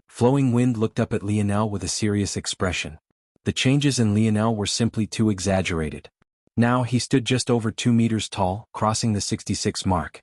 Flowing Wind looked up at Lionel with a serious expression. The changes in Lionel were simply too exaggerated. Now he stood just over 2 meters tall, crossing the 66 mark.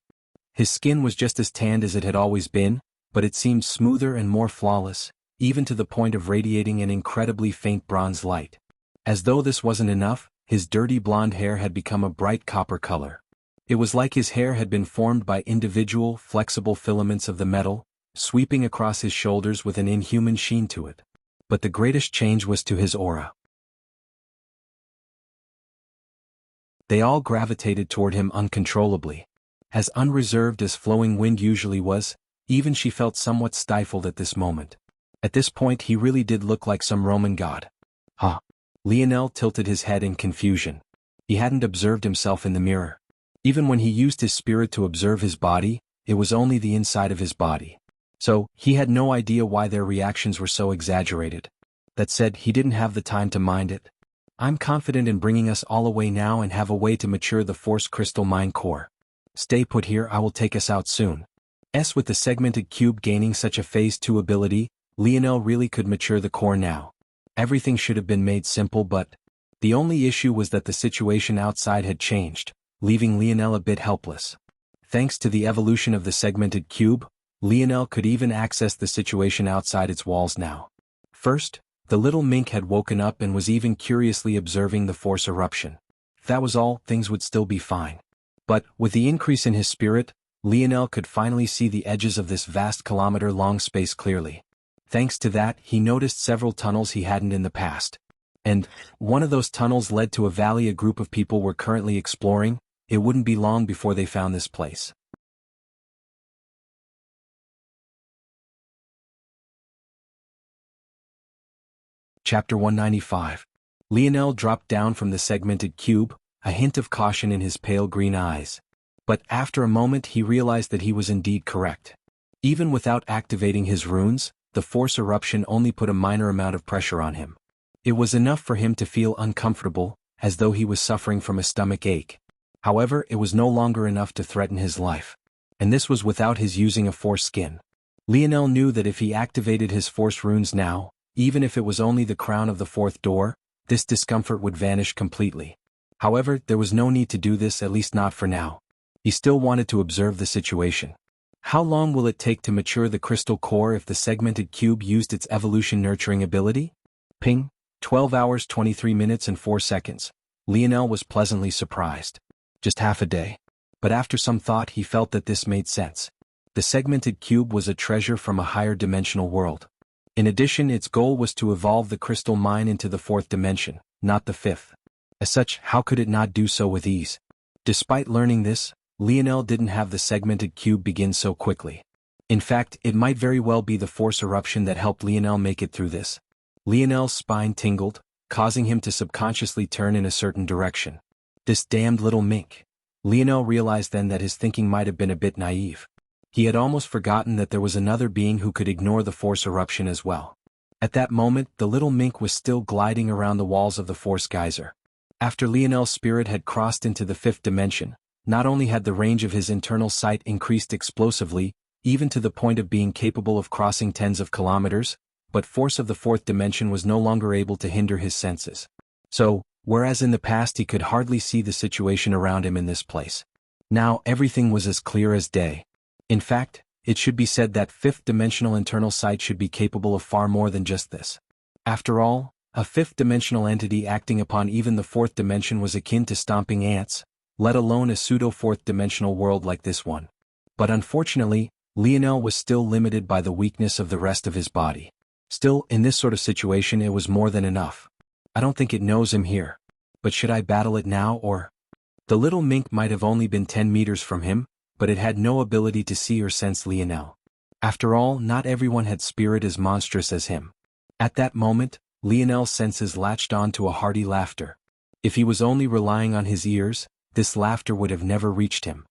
His skin was just as tanned as it had always been, but it seemed smoother and more flawless, even to the point of radiating an incredibly faint bronze light. As though this wasn't enough, his dirty blonde hair had become a bright copper color. It was like his hair had been formed by individual, flexible filaments of the metal, sweeping across his shoulders with an inhuman sheen to it. But the greatest change was to his aura. They all gravitated toward him uncontrollably. As unreserved as Flowing Wind usually was, even she felt somewhat stifled at this moment. At this point he really did look like some Roman god. Huh? Lionel tilted his head in confusion. He hadn't observed himself in the mirror. Even when he used his spirit to observe his body, it was only the inside of his body. So, he had no idea why their reactions were so exaggerated. That said, he didn't have the time to mind it. I'm confident in bringing us all away now and have a way to mature the Force Crystal Mind Core. Stay put here, I will take us out soon. With the segmented cube gaining such a Phase 2 ability, Lionel really could mature the core now. Everything should have been made simple, but the only issue was that the situation outside had changed, leaving Lionel a bit helpless. Thanks to the evolution of the segmented cube, Lionel could even access the situation outside its walls now. First, the little mink had woken up and was even curiously observing the force eruption. If that was all, things would still be fine. But, with the increase in his spirit, Lionel could finally see the edges of this vast kilometer-long space clearly. Thanks to that, he noticed several tunnels he hadn't in the past. And, one of those tunnels led to a valley a group of people were currently exploring. It wouldn't be long before they found this place. Chapter 195. Lionel dropped down from the segmented cube, a hint of caution in his pale green eyes. But after a moment he realized that he was indeed correct. Even without activating his runes, the force eruption only put a minor amount of pressure on him. It was enough for him to feel uncomfortable, as though he was suffering from a stomach ache. However, it was no longer enough to threaten his life. And this was without his using a force skin. Lionel knew that if he activated his force runes now, even if it was only the crown of the fourth door, this discomfort would vanish completely. However, there was no need to do this, at least not for now. He still wanted to observe the situation. How long will it take to mature the crystal core if the segmented cube used its evolution nurturing ability? Ping, 12 hours 23 minutes and 4 seconds. Lionel was pleasantly surprised. Just half a day. But after some thought he felt that this made sense. The segmented cube was a treasure from a higher dimensional world. In addition, its goal was to evolve the crystal mine into the fourth dimension, not the fifth. As such, how could it not do so with ease? Despite learning this, Lionel didn't have the segmented cube begin so quickly. In fact, it might very well be the force eruption that helped Lionel make it through this. Lionel's spine tingled, causing him to subconsciously turn in a certain direction. This damned little mink. Lionel realized then that his thinking might have been a bit naive. He had almost forgotten that there was another being who could ignore the force eruption as well. At that moment, the little mink was still gliding around the walls of the force geyser. After Lionel's spirit had crossed into the fifth dimension, not only had the range of his internal sight increased explosively, even to the point of being capable of crossing tens of kilometers, but force of the fourth dimension was no longer able to hinder his senses. So, whereas in the past he could hardly see the situation around him in this place, now everything was as clear as day. In fact, it should be said that fifth-dimensional internal sight should be capable of far more than just this. After all, a fifth-dimensional entity acting upon even the fourth dimension was akin to stomping ants, let alone a pseudo-fourth-dimensional world like this one. But unfortunately, Lionel was still limited by the weakness of the rest of his body. Still, in this sort of situation it was more than enough. I don't think it knows him here. But should I battle it now or? The little mink might have only been 10 meters from him, but it had no ability to see or sense Lionel. After all, not everyone had spirit as monstrous as him. At that moment, Lionel's senses latched on to a hearty laughter. If he was only relying on his ears, this laughter would have never reached him.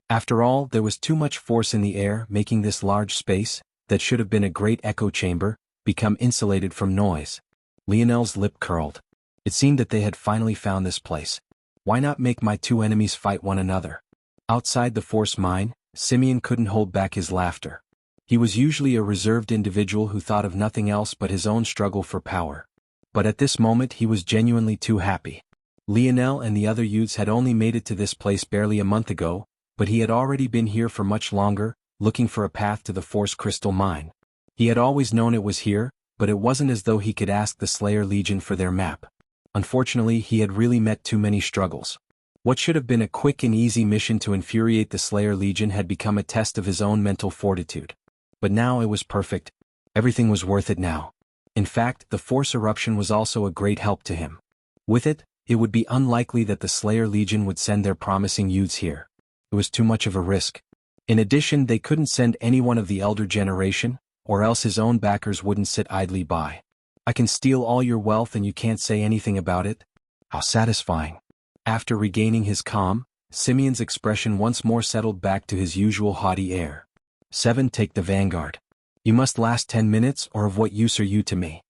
After all, there was too much force in the air making this large space, that should have been a great echo chamber, become insulated from noise. Lionel's lip curled. It seemed that they had finally found this place. Why not make my two enemies fight one another? Outside the force mine, Simeon couldn't hold back his laughter. He was usually a reserved individual who thought of nothing else but his own struggle for power. But at this moment he was genuinely too happy. Lionel and the other youths had only made it to this place barely a month ago, but he had already been here for much longer, looking for a path to the Force Crystal Mine. He had always known it was here, but it wasn't as though he could ask the Slayer Legion for their map. Unfortunately, he had really met too many struggles. What should have been a quick and easy mission to infuriate the Slayer Legion had become a test of his own mental fortitude. But now it was perfect. Everything was worth it now. In fact, the Force Eruption was also a great help to him. With it, it would be unlikely that the Slayer Legion would send their promising youths here. It was too much of a risk. In addition, they couldn't send anyone of the elder generation, or else his own backers wouldn't sit idly by. I can steal all your wealth and you can't say anything about it? How satisfying. After regaining his calm, Simeon's expression once more settled back to his usual haughty air. 7. Take the vanguard. You must last 10 minutes, or of what use are you to me?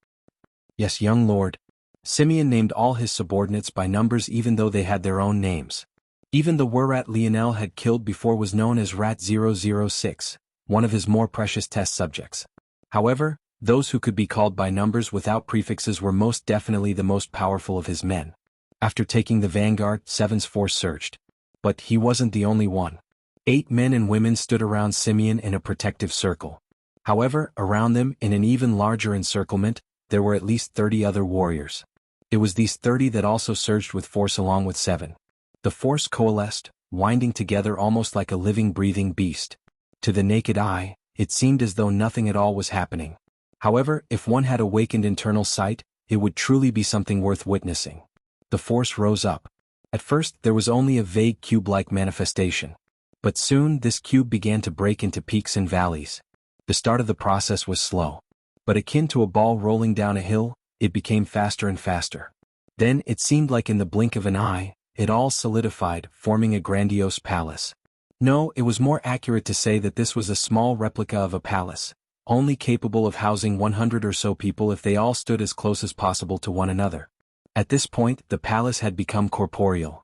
Yes, young lord. Simeon named all his subordinates by numbers even though they had their own names. Even the Rat Lionel had killed before was known as Rat 006, one of his more precious test subjects. However, those who could be called by numbers without prefixes were most definitely the most powerful of his men. After taking the vanguard, 7's force surged. But he wasn't the only one. 8 men and women stood around Simeon in a protective circle. However, around them, in an even larger encirclement, there were at least 30 other warriors. It was these 30 that also surged with force along with 7. The force coalesced, winding together almost like a living, breathing beast. To the naked eye, it seemed as though nothing at all was happening. However, if one had awakened internal sight, it would truly be something worth witnessing. The force rose up. At first, there was only a vague cube-like manifestation. But soon, this cube began to break into peaks and valleys. The start of the process was slow. But akin to a ball rolling down a hill, it became faster and faster. Then, it seemed like in the blink of an eye, it all solidified, forming a grandiose palace. No, it was more accurate to say that this was a small replica of a palace, only capable of housing 100 or so people if they all stood as close as possible to one another. At this point, the palace had become corporeal.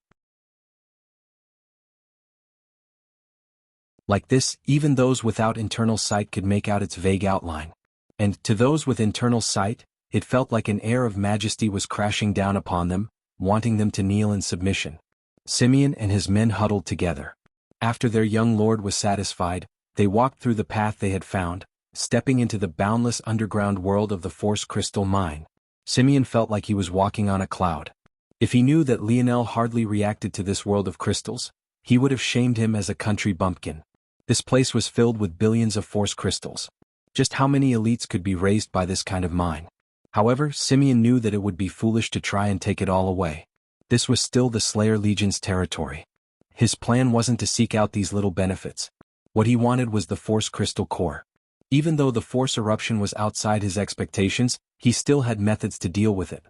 Like this, even those without internal sight could make out its vague outline. And, to those with internal sight, it felt like an air of majesty was crashing down upon them, wanting them to kneel in submission. Simeon and his men huddled together. After their young lord was satisfied, they walked through the path they had found, stepping into the boundless underground world of the Force Crystal Mine. Simeon felt like he was walking on a cloud. If he knew that Lionel hardly reacted to this world of crystals, he would have shamed him as a country bumpkin. This place was filled with billions of Force crystals. Just how many elites could be raised by this kind of mine? However, Simeon knew that it would be foolish to try and take it all away. This was still the Slayer Legion's territory. His plan wasn't to seek out these little benefits. What he wanted was the Force Crystal Core. Even though the Force eruption was outside his expectations, he still had methods to deal with it.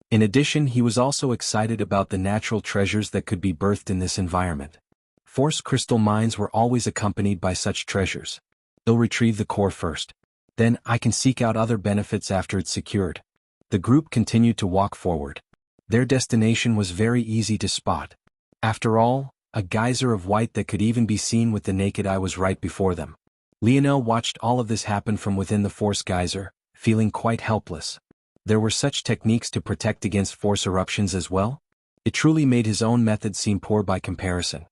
In addition, he was also excited about the natural treasures that could be birthed in this environment. Force crystal mines were always accompanied by such treasures. They'll retrieve the core first. Then I can seek out other benefits after it's secured. The group continued to walk forward. Their destination was very easy to spot. After all, a geyser of white that could even be seen with the naked eye was right before them. Lionel watched all of this happen from within the Force geyser, feeling quite helpless. There were such techniques to protect against Force eruptions as well? It truly made his own method seem poor by comparison.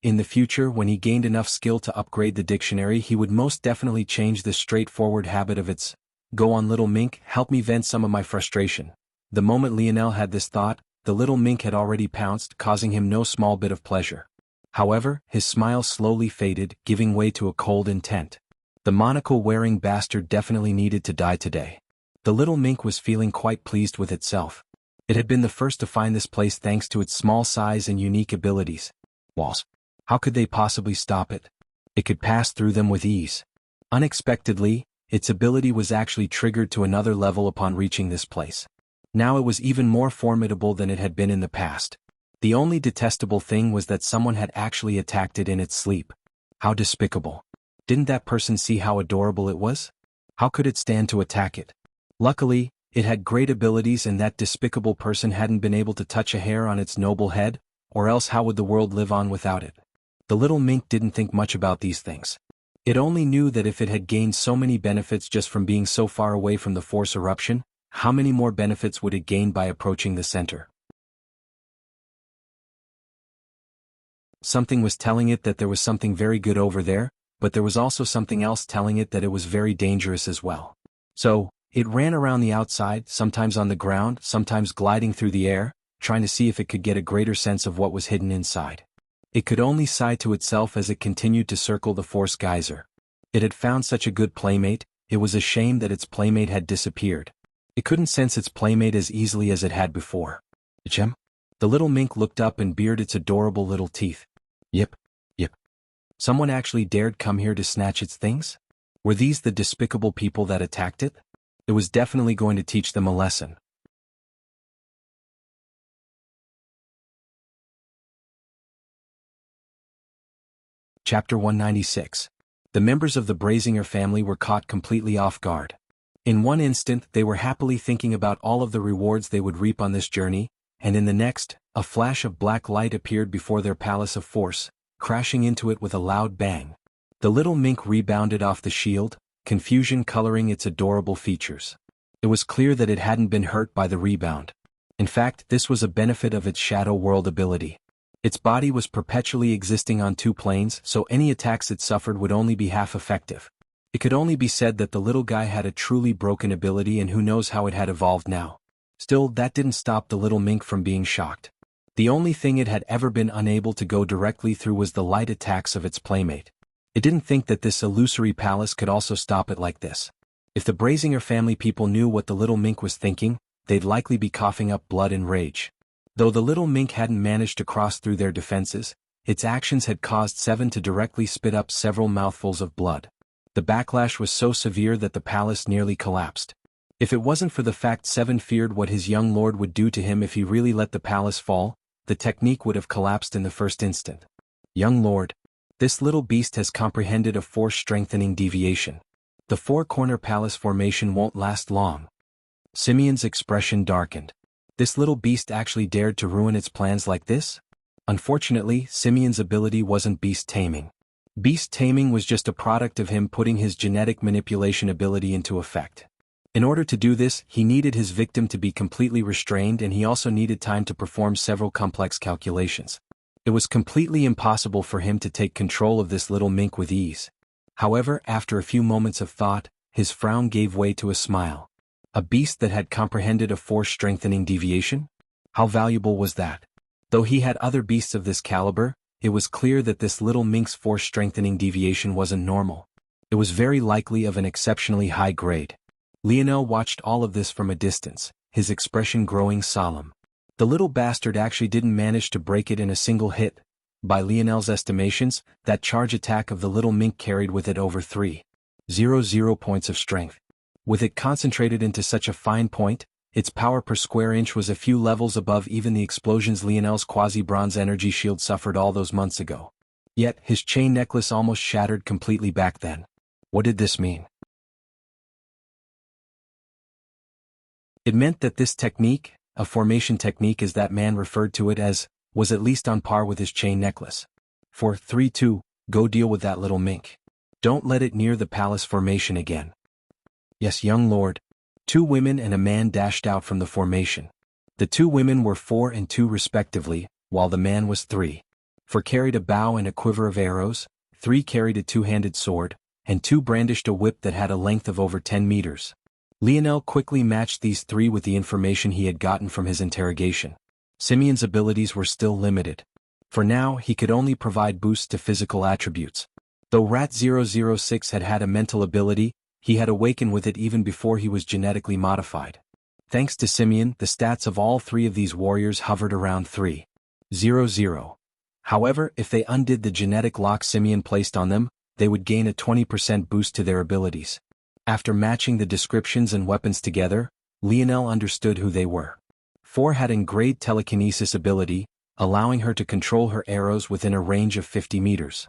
In the future, when he gained enough skill to upgrade the dictionary, he would most definitely change this straightforward habit of its, "Go on, little mink, help me vent some of my frustration." The moment Lionel had this thought, the little mink had already pounced, causing him no small bit of pleasure. However, his smile slowly faded, giving way to a cold intent. The monocle-wearing bastard definitely needed to die today. The little mink was feeling quite pleased with itself. It had been the first to find this place thanks to its small size and unique abilities. Walls. How could they possibly stop it? It could pass through them with ease. Unexpectedly, its ability was actually triggered to another level upon reaching this place. Now it was even more formidable than it had been in the past. The only detestable thing was that someone had actually attacked it in its sleep. How despicable. Didn't that person see how adorable it was? How could it stand to attack it? Luckily, it had great abilities and that despicable person hadn't been able to touch a hair on its noble head, or else how would the world live on without it? The little mink didn't think much about these things. It only knew that if it had gained so many benefits just from being so far away from the Force eruption, how many more benefits would it gain by approaching the center? Something was telling it that there was something very good over there, but there was also something else telling it that it was very dangerous as well. So, it ran around the outside, sometimes on the ground, sometimes gliding through the air, trying to see if it could get a greater sense of what was hidden inside. It could only sigh to itself as it continued to circle the Force geyser. It had found such a good playmate, it was a shame that its playmate had disappeared. It couldn't sense its playmate as easily as it had before. Gem? The little mink looked up and bared its adorable little teeth. Yip, yip. Someone actually dared come here to snatch its things? Were these the despicable people that attacked it? It was definitely going to teach them a lesson. Chapter 196. The members of the Brazinger family were caught completely off guard. In one instant they were happily thinking about all of the rewards they would reap on this journey, and in the next, a flash of black light appeared before their palace of force, crashing into it with a loud bang. The little mink rebounded off the shield, confusion coloring its adorable features. It was clear that it hadn't been hurt by the rebound. In fact, this was a benefit of its shadow world ability. Its body was perpetually existing on two planes, so any attacks it suffered would only be half effective. It could only be said that the little guy had a truly broken ability, and who knows how it had evolved now. Still, that didn't stop the little mink from being shocked. The only thing it had ever been unable to go directly through was the light attacks of its playmate. It didn't think that this illusory palace could also stop it like this. If the Brazinger family people knew what the little mink was thinking, they'd likely be coughing up blood and rage. Though the little mink hadn't managed to cross through their defenses, its actions had caused Seven to directly spit up several mouthfuls of blood. The backlash was so severe that the palace nearly collapsed. If it wasn't for the fact Seven feared what his young lord would do to him if he really let the palace fall, the technique would have collapsed in the first instant. Young lord, this little beast has comprehended a force-strengthening deviation. The four-corner palace formation won't last long. Simeon's expression darkened. This little beast actually dared to ruin its plans like this? Unfortunately, Simeon's ability wasn't beast taming. Beast taming was just a product of him putting his genetic manipulation ability into effect. In order to do this, he needed his victim to be completely restrained, and he also needed time to perform several complex calculations. It was completely impossible for him to take control of this little mink with ease. However, after a few moments of thought, his frown gave way to a smile. A beast that had comprehended a force-strengthening deviation? How valuable was that? Though he had other beasts of this caliber, it was clear that this little mink's force-strengthening deviation wasn't normal. It was very likely of an exceptionally high grade. Lionel watched all of this from a distance, his expression growing solemn. The little bastard actually didn't manage to break it in a single hit. By Lionel's estimations, that charge attack of the little mink carried with it over 300 points of strength. With it concentrated into such a fine point, its power per square inch was a few levels above even the explosions Lionel's quasi-bronze energy shield suffered all those months ago. Yet, his chain necklace almost shattered completely back then. What did this mean? It meant that this technique, a formation technique as that man referred to it as, was at least on par with his chain necklace. 4-3-2, go deal with that little mink. Don't let it near the palace formation again. Yes, young lord. 2 women and a man dashed out from the formation. The 2 women were 4 and 2 respectively, while the man was 3. 4 carried a bow and a quiver of arrows, 3 carried a 2-handed sword, and 2 brandished a whip that had a length of over 10 meters. Lionel quickly matched these 3 with the information he had gotten from his interrogation. Simeon's abilities were still limited. For now, he could only provide boosts to physical attributes. Though Rat-006 had had a mental ability, he had awakened with it even before he was genetically modified. Thanks to Simeon, the stats of all 3 of these warriors hovered around 300. However, if they undid the genetic lock Simeon placed on them, they would gain a 20% boost to their abilities. After matching the descriptions and weapons together, Lionel understood who they were. 4 had engraved telekinesis ability, allowing her to control her arrows within a range of 50 meters.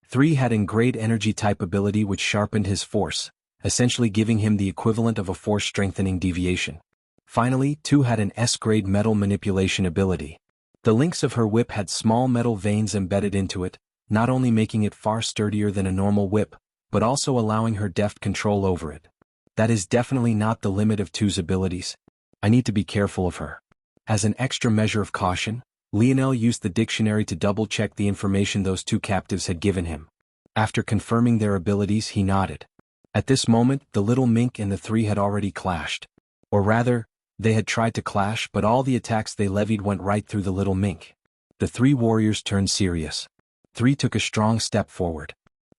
3 had engraved energy type ability, which sharpened his force, essentially giving him the equivalent of a force-strengthening deviation. Finally, 2 had an S-grade metal manipulation ability. The links of her whip had small metal veins embedded into it, not only making it far sturdier than a normal whip, but also allowing her deft control over it. That is definitely not the limit of 2's abilities. I need to be careful of her. As an extra measure of caution, Lionel used the dictionary to double-check the information those 2 captives had given him. After confirming their abilities, he nodded. At this moment, the little mink and the 3 had already clashed. Or rather, they had tried to clash, but all the attacks they levied went right through the little mink. The 3 warriors turned serious. 3 took a strong step forward.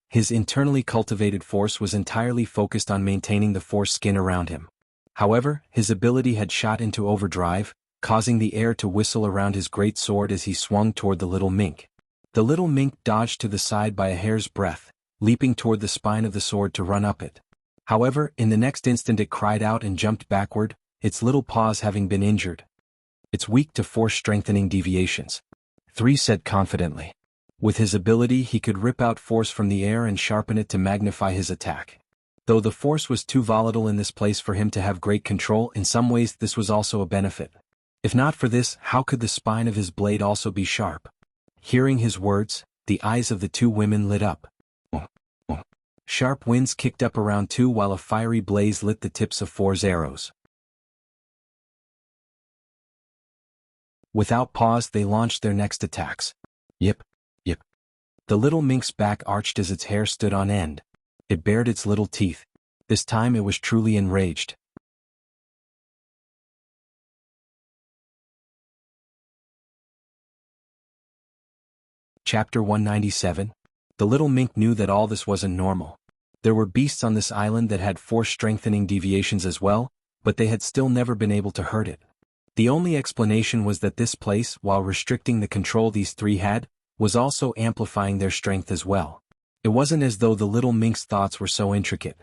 His internally cultivated force was entirely focused on maintaining the force skin around him. However, his ability had shot into overdrive, causing the air to whistle around his great sword as he swung toward the little mink. The little mink dodged to the side by a hair's breadth, leaping toward the spine of the sword to run up it. However, in the next instant it cried out and jumped backward, its little paws having been injured. It's weak to force-strengthening deviations. 3 said confidently. With his ability he could rip out force from the air and sharpen it to magnify his attack. Though the force was too volatile in this place for him to have great control, in some ways this was also a benefit. If not for this, how could the spine of his blade also be sharp? Hearing his words, the eyes of the 2 women lit up. Sharp winds kicked up around 2 while a fiery blaze lit the tips of 4's arrows. Without pause they launched their next attacks. Yip, yip. The little mink's back arched as its hair stood on end. It bared its little teeth. This time it was truly enraged. Chapter 197. The little mink knew that all this wasn't normal. There were beasts on this island that had force-strengthening deviations as well, but they had still never been able to hurt it. The only explanation was that this place, while restricting the control these 3 had, was also amplifying their strength as well. It wasn't as though the little mink's thoughts were so intricate.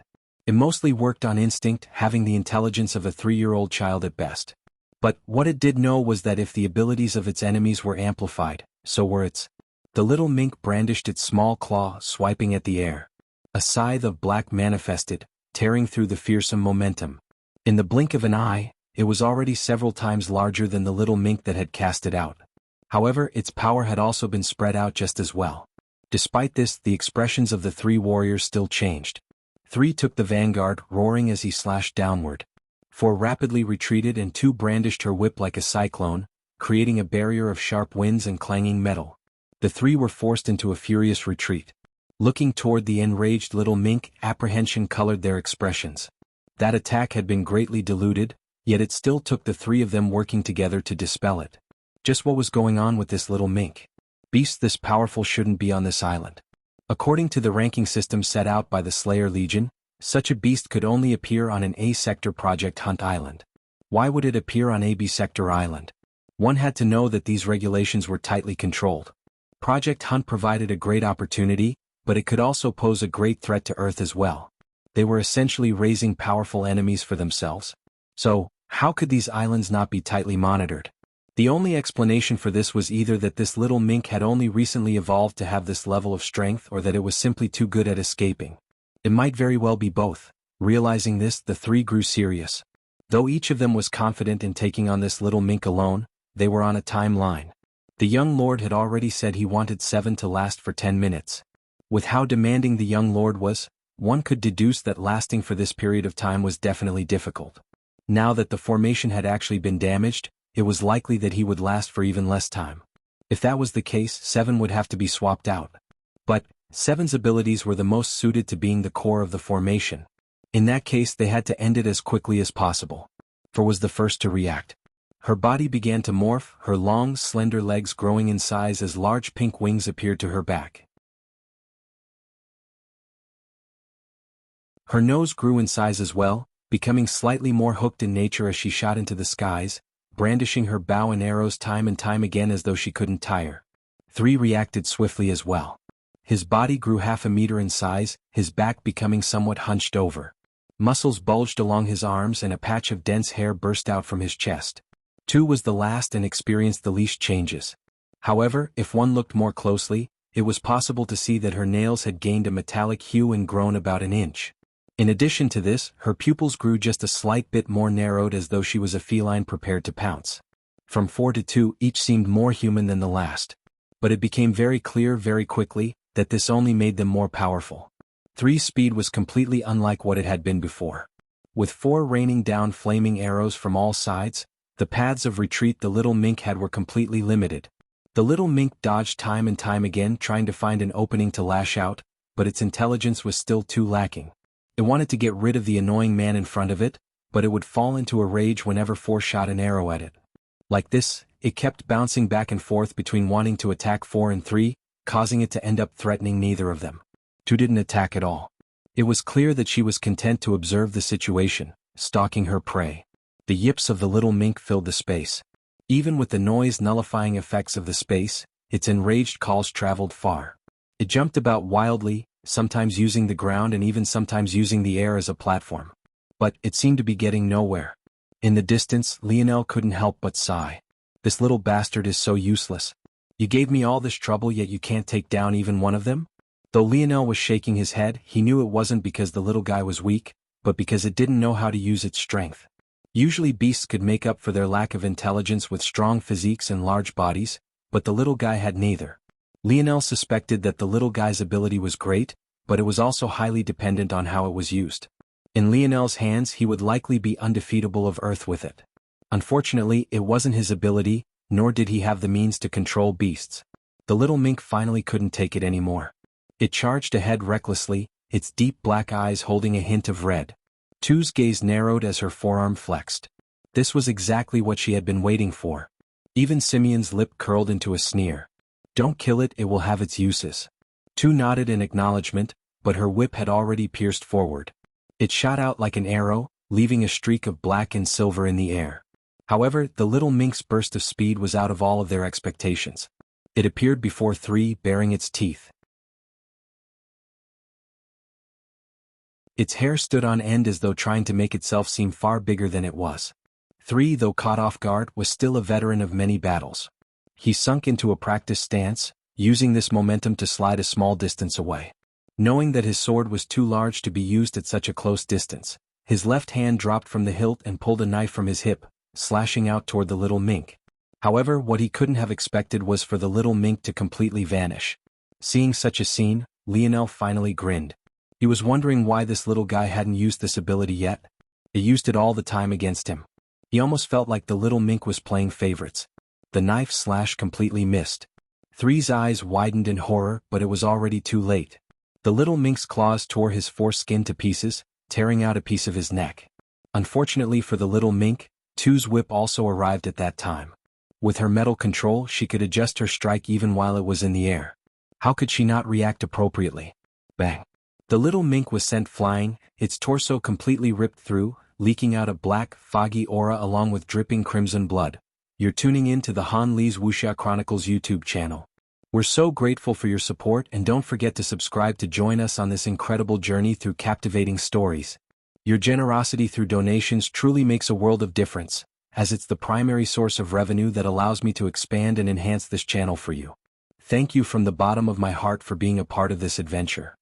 It mostly worked on instinct, having the intelligence of a 3-year-old child at best. But what it did know was that if the abilities of its enemies were amplified, so were its. The little mink brandished its small claw, swiping at the air. A scythe of black manifested, tearing through the fearsome momentum. In the blink of an eye, it was already several times larger than the little mink that had cast it out. However, its power had also been spread out just as well. Despite this, the expressions of the 3 warriors still changed. 3 took the vanguard, roaring as he slashed downward. 4 rapidly retreated and 2 brandished her whip like a cyclone, creating a barrier of sharp winds and clanging metal. The 3 were forced into a furious retreat. Looking toward the enraged little mink, apprehension colored their expressions. That attack had been greatly diluted, yet it still took the 3 of them working together to dispel it. Just what was going on with this little mink? Beasts this powerful shouldn't be on this island. According to the ranking system set out by the Slayer Legion, such a beast could only appear on an A-sector Project Hunt Island. Why would it appear on a B-sector island? One had to know that these regulations were tightly controlled. Project Hunt provided a great opportunity, but it could also pose a great threat to Earth as well. They were essentially raising powerful enemies for themselves. So, how could these islands not be tightly monitored? The only explanation for this was either that this little mink had only recently evolved to have this level of strength or that it was simply too good at escaping. It might very well be both. Realizing this, the 3 grew serious. Though each of them was confident in taking on this little mink alone, they were on a timeline. The young lord had already said he wanted 7 to last for 10 minutes. With how demanding the young lord was, one could deduce that lasting for this period of time was definitely difficult. Now that the formation had actually been damaged, it was likely that he would last for even less time. If that was the case, 7 would have to be swapped out. But 7's abilities were the most suited to being the core of the formation. In that case they had to end it as quickly as possible. 4 was the first to react. Her body began to morph, her long, slender legs growing in size as large pink wings appeared to her back. Her nose grew in size as well, becoming slightly more hooked in nature as she shot into the skies, brandishing her bow and arrows time and time again as though she couldn't tire. 3 reacted swiftly as well. His body grew half a meter in size, his back becoming somewhat hunched over. Muscles bulged along his arms and a patch of dense hair burst out from his chest. 2 was the last and experienced the least changes. However, if one looked more closely, it was possible to see that her nails had gained a metallic hue and grown about an inch. In addition to this, her pupils grew just a slight bit more narrowed as though she was a feline prepared to pounce. From 4 to 2, each seemed more human than the last. But it became very clear very quickly that this only made them more powerful. 3's speed was completely unlike what it had been before. With 4 raining down flaming arrows from all sides, the paths of retreat the little mink had were completely limited. The little mink dodged time and time again trying to find an opening to lash out, but its intelligence was still too lacking. It wanted to get rid of the annoying man in front of it, but it would fall into a rage whenever 4 shot an arrow at it. Like this, it kept bouncing back and forth between wanting to attack 4 and 3, causing it to end up threatening neither of them. 2 didn't attack at all. It was clear that she was content to observe the situation, stalking her prey. The yips of the little mink filled the space. Even with the noise-nullifying effects of the space, its enraged calls traveled far. It jumped about wildly, sometimes using the ground and even sometimes using the air as a platform. But it seemed to be getting nowhere. In the distance, Lionel couldn't help but sigh. This little bastard is so useless. You gave me all this trouble yet you can't take down even one of them? Though Lionel was shaking his head, he knew it wasn't because the little guy was weak, but because it didn't know how to use its strength. Usually beasts could make up for their lack of intelligence with strong physiques and large bodies, but the little guy had neither. Lionel suspected that the little guy's ability was great, but it was also highly dependent on how it was used. In Lionel's hands he would likely be undefeatable of Earth with it. Unfortunately, it wasn't his ability, nor did he have the means to control beasts. The little mink finally couldn't take it anymore. It charged ahead recklessly, its deep black eyes holding a hint of red. Tu's gaze narrowed as her forearm flexed. This was exactly what she had been waiting for. Even Simeon's lip curled into a sneer. Don't kill it, it will have its uses. Tu nodded in acknowledgement, but her whip had already pierced forward. It shot out like an arrow, leaving a streak of black and silver in the air. However, the little mink's burst of speed was out of all of their expectations. It appeared before three, baring its teeth. Its hair stood on end as though trying to make itself seem far bigger than it was. Three, though caught off guard, was still a veteran of many battles. He sunk into a practiced stance, using this momentum to slide a small distance away. Knowing that his sword was too large to be used at such a close distance, his left hand dropped from the hilt and pulled a knife from his hip, slashing out toward the little mink. However, what he couldn't have expected was for the little mink to completely vanish. Seeing such a scene, Lionel finally grinned. He was wondering why this little guy hadn't used this ability yet. It used it all the time against him. He almost felt like the little mink was playing favorites. The knife slash completely missed. Three's eyes widened in horror, but it was already too late. The little mink's claws tore his foreskin to pieces, tearing out a piece of his neck. Unfortunately for the little mink, Tu's whip also arrived at that time. With her metal control, she could adjust her strike even while it was in the air. How could she not react appropriately? Bang! The little mink was sent flying, its torso completely ripped through, leaking out a black, foggy aura along with dripping crimson blood. You're tuning in to the Han Lee's Wuxia Chronicles YouTube channel. We're so grateful for your support, and don't forget to subscribe to join us on this incredible journey through captivating stories. Your generosity through donations truly makes a world of difference, as it's the primary source of revenue that allows me to expand and enhance this channel for you. Thank you from the bottom of my heart for being a part of this adventure.